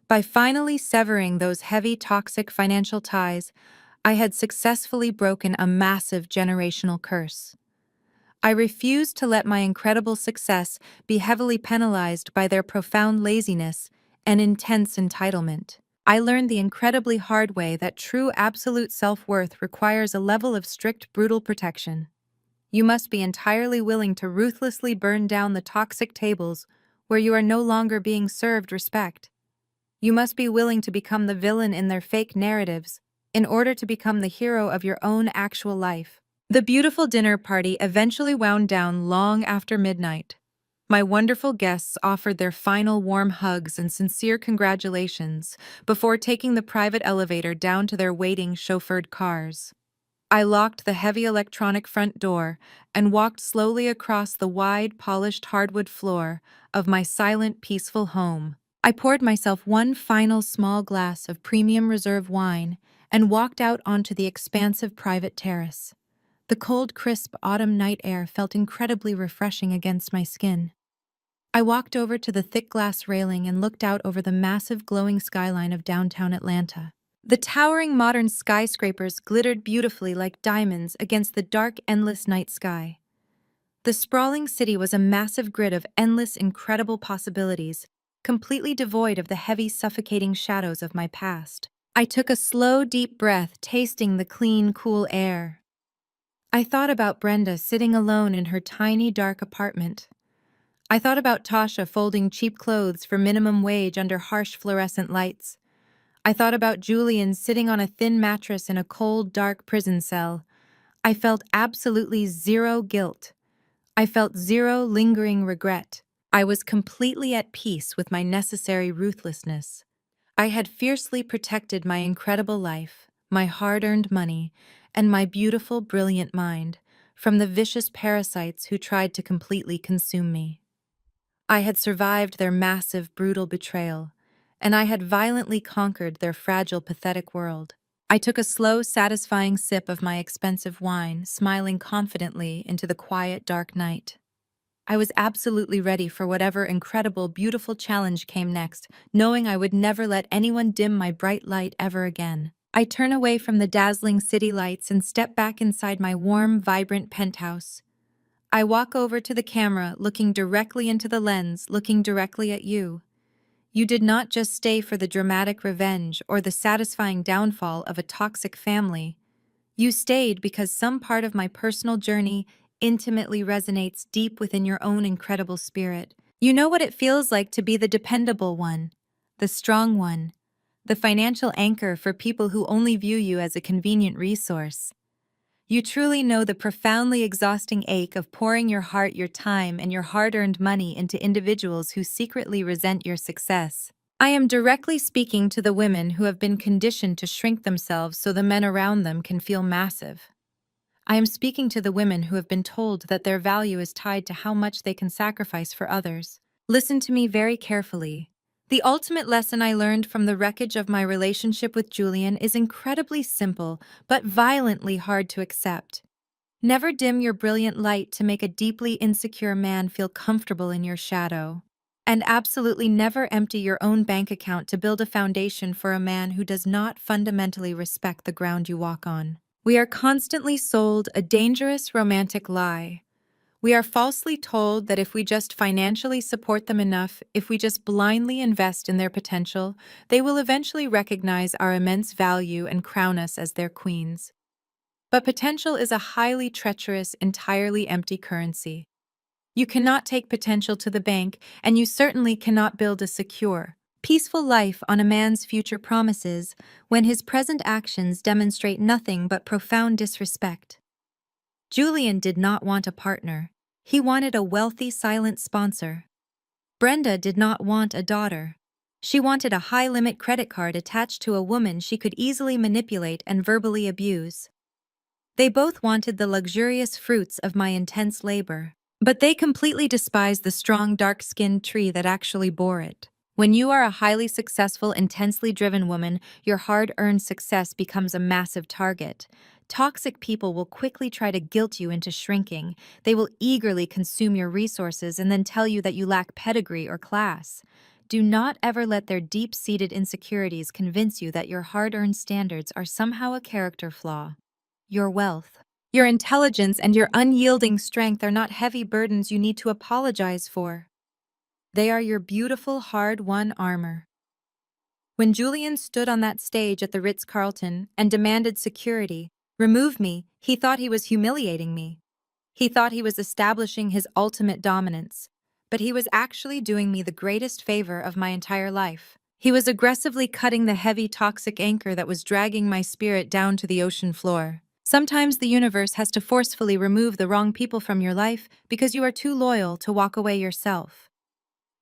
By finally severing those heavy, toxic financial ties, I had successfully broken a massive generational curse. I refused to let my incredible success be heavily penalized by their profound laziness and intense entitlement. I learned the incredibly hard way that true absolute self-worth requires a level of strict, brutal protection. You must be entirely willing to ruthlessly burn down the toxic tables where you are no longer being served respect. You must be willing to become the villain in their fake narratives in order to become the hero of your own actual life. The beautiful dinner party eventually wound down long after midnight. My wonderful guests offered their final warm hugs and sincere congratulations before taking the private elevator down to their waiting chauffeured cars. I locked the heavy electronic front door and walked slowly across the wide, polished hardwood floor of my silent, peaceful home. I poured myself one final small glass of premium reserve wine and walked out onto the expansive private terrace. The cold, crisp autumn night air felt incredibly refreshing against my skin. I walked over to the thick glass railing and looked out over the massive glowing skyline of downtown Atlanta. The towering modern skyscrapers glittered beautifully like diamonds against the dark, endless night sky. The sprawling city was a massive grid of endless, incredible possibilities, completely devoid of the heavy, suffocating shadows of my past. I took a slow, deep breath, tasting the clean, cool air. I thought about Brenda sitting alone in her tiny, dark apartment. I thought about Tasha folding cheap clothes for minimum wage under harsh fluorescent lights. I thought about Julian sitting on a thin mattress in a cold, dark prison cell. I felt absolutely zero guilt. I felt zero lingering regret. I was completely at peace with my necessary ruthlessness. I had fiercely protected my incredible life, my hard-earned money, and my beautiful, brilliant mind from the vicious parasites who tried to completely consume me. I had survived their massive, brutal betrayal, and I had violently conquered their fragile, pathetic world. I took a slow, satisfying sip of my expensive wine, smiling confidently into the quiet, dark night. I was absolutely ready for whatever incredible, beautiful challenge came next, knowing I would never let anyone dim my bright light ever again. I turn away from the dazzling city lights and step back inside my warm, vibrant penthouse. I walk over to the camera, looking directly into the lens, looking directly at you. You did not just stay for the dramatic revenge or the satisfying downfall of a toxic family. You stayed because some part of my personal journey intimately resonates deep within your own incredible spirit. You know what it feels like to be the dependable one, the strong one, the financial anchor for people who only view you as a convenient resource. You truly know the profoundly exhausting ache of pouring your heart, your time, and your hard-earned money into individuals who secretly resent your success. I am directly speaking to the women who have been conditioned to shrink themselves so the men around them can feel massive. I am speaking to the women who have been told that their value is tied to how much they can sacrifice for others. Listen to me very carefully. The ultimate lesson I learned from the wreckage of my relationship with Julian is incredibly simple, but violently hard to accept. Never dim your brilliant light to make a deeply insecure man feel comfortable in your shadow. And absolutely never empty your own bank account to build a foundation for a man who does not fundamentally respect the ground you walk on. We are constantly sold a dangerous romantic lie. We are falsely told that if we just financially support them enough, if we just blindly invest in their potential, they will eventually recognize our immense value and crown us as their queens. But potential is a highly treacherous, entirely empty currency. You cannot take potential to the bank, and you certainly cannot build a secure, peaceful life on a man's future promises when his present actions demonstrate nothing but profound disrespect. Julian did not want a partner. He wanted a wealthy, silent sponsor. Brenda did not want a daughter. She wanted a high-limit credit card attached to a woman she could easily manipulate and verbally abuse. They both wanted the luxurious fruits of my intense labor. But they completely despised the strong, dark-skinned tree that actually bore it. When you are a highly successful, intensely driven woman, your hard-earned success becomes a massive target. Toxic people will quickly try to guilt you into shrinking. They will eagerly consume your resources and then tell you that you lack pedigree or class. Do not ever let their deep-seated insecurities convince you that your hard-earned standards are somehow a character flaw. Your wealth, your intelligence, and your unyielding strength are not heavy burdens you need to apologize for. They are your beautiful, hard-won armor. When Julian stood on that stage at the Ritz-Carlton and demanded security, remove me, he thought he was humiliating me. He thought he was establishing his ultimate dominance, but he was actually doing me the greatest favor of my entire life. He was aggressively cutting the heavy toxic anchor that was dragging my spirit down to the ocean floor. Sometimes the universe has to forcefully remove the wrong people from your life because you are too loyal to walk away yourself.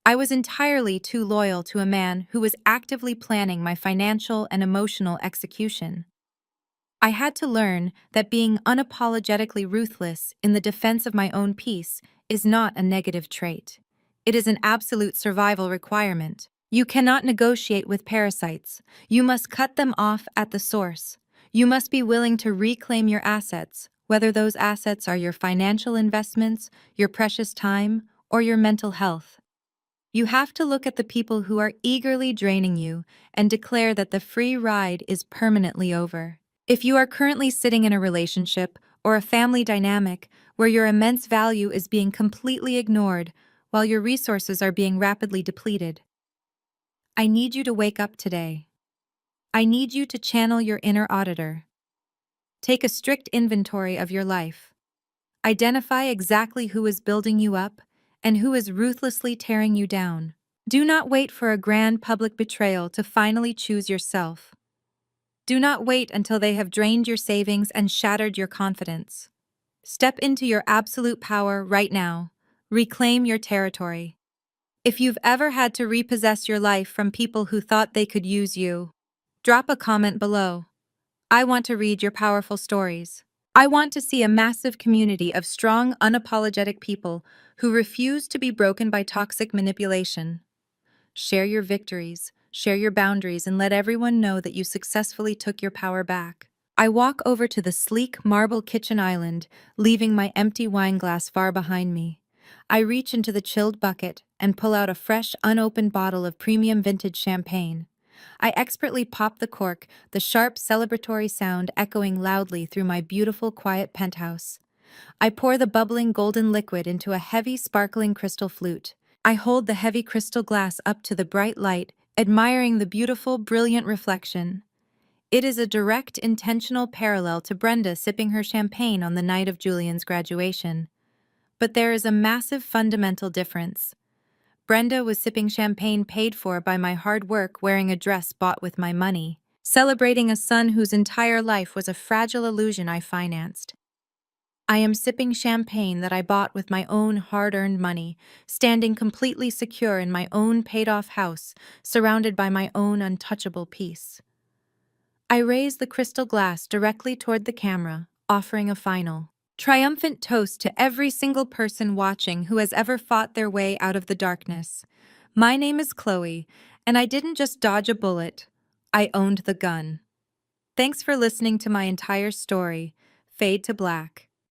I was entirely too loyal to a man who was actively planning my financial and emotional execution. I had to learn that being unapologetically ruthless in the defense of my own peace is not a negative trait. It is an absolute survival requirement. You cannot negotiate with parasites. You must cut them off at the source. You must be willing to reclaim your assets, whether those assets are your financial investments, your precious time, or your mental health. You have to look at the people who are eagerly draining you and declare that the free ride is permanently over. If you are currently sitting in a relationship or a family dynamic where your immense value is being completely ignored while your resources are being rapidly depleted, I need you to wake up today. I need you to channel your inner auditor. Take a strict inventory of your life. Identify exactly who is building you up and who is ruthlessly tearing you down. Do not wait for a grand public betrayal to finally choose yourself. Do not wait until they have drained your savings and shattered your confidence. Step into your absolute power right now. Reclaim your territory. If you've ever had to repossess your life from people who thought they could use you, drop a comment below. I want to read your powerful stories. I want to see a massive community of strong, unapologetic people who refuse to be broken by toxic manipulation. Share your victories, share your boundaries, and let everyone know that you successfully took your power back. I walk over to the sleek marble kitchen island, leaving my empty wine glass far behind me. I reach into the chilled bucket and pull out a fresh, unopened bottle of premium vintage champagne. I expertly pop the cork, the sharp, celebratory sound echoing loudly through my beautiful, quiet penthouse. I pour the bubbling golden liquid into a heavy, sparkling crystal flute. I hold the heavy crystal glass up to the bright light, admiring the beautiful, brilliant reflection. It is a direct, intentional parallel to Brenda sipping her champagne on the night of Julian's graduation. But there is a massive fundamental difference. Brenda was sipping champagne paid for by my hard work, wearing a dress bought with my money, celebrating a son whose entire life was a fragile illusion I financed. I am sipping champagne that I bought with my own hard-earned money, standing completely secure in my own paid-off house, surrounded by my own untouchable peace. I raise the crystal glass directly toward the camera, offering a final, triumphant toast to every single person watching who has ever fought their way out of the darkness. My name is Chloe, and I didn't just dodge a bullet, I owned the gun. Thanks for listening to my entire story. Fade to black.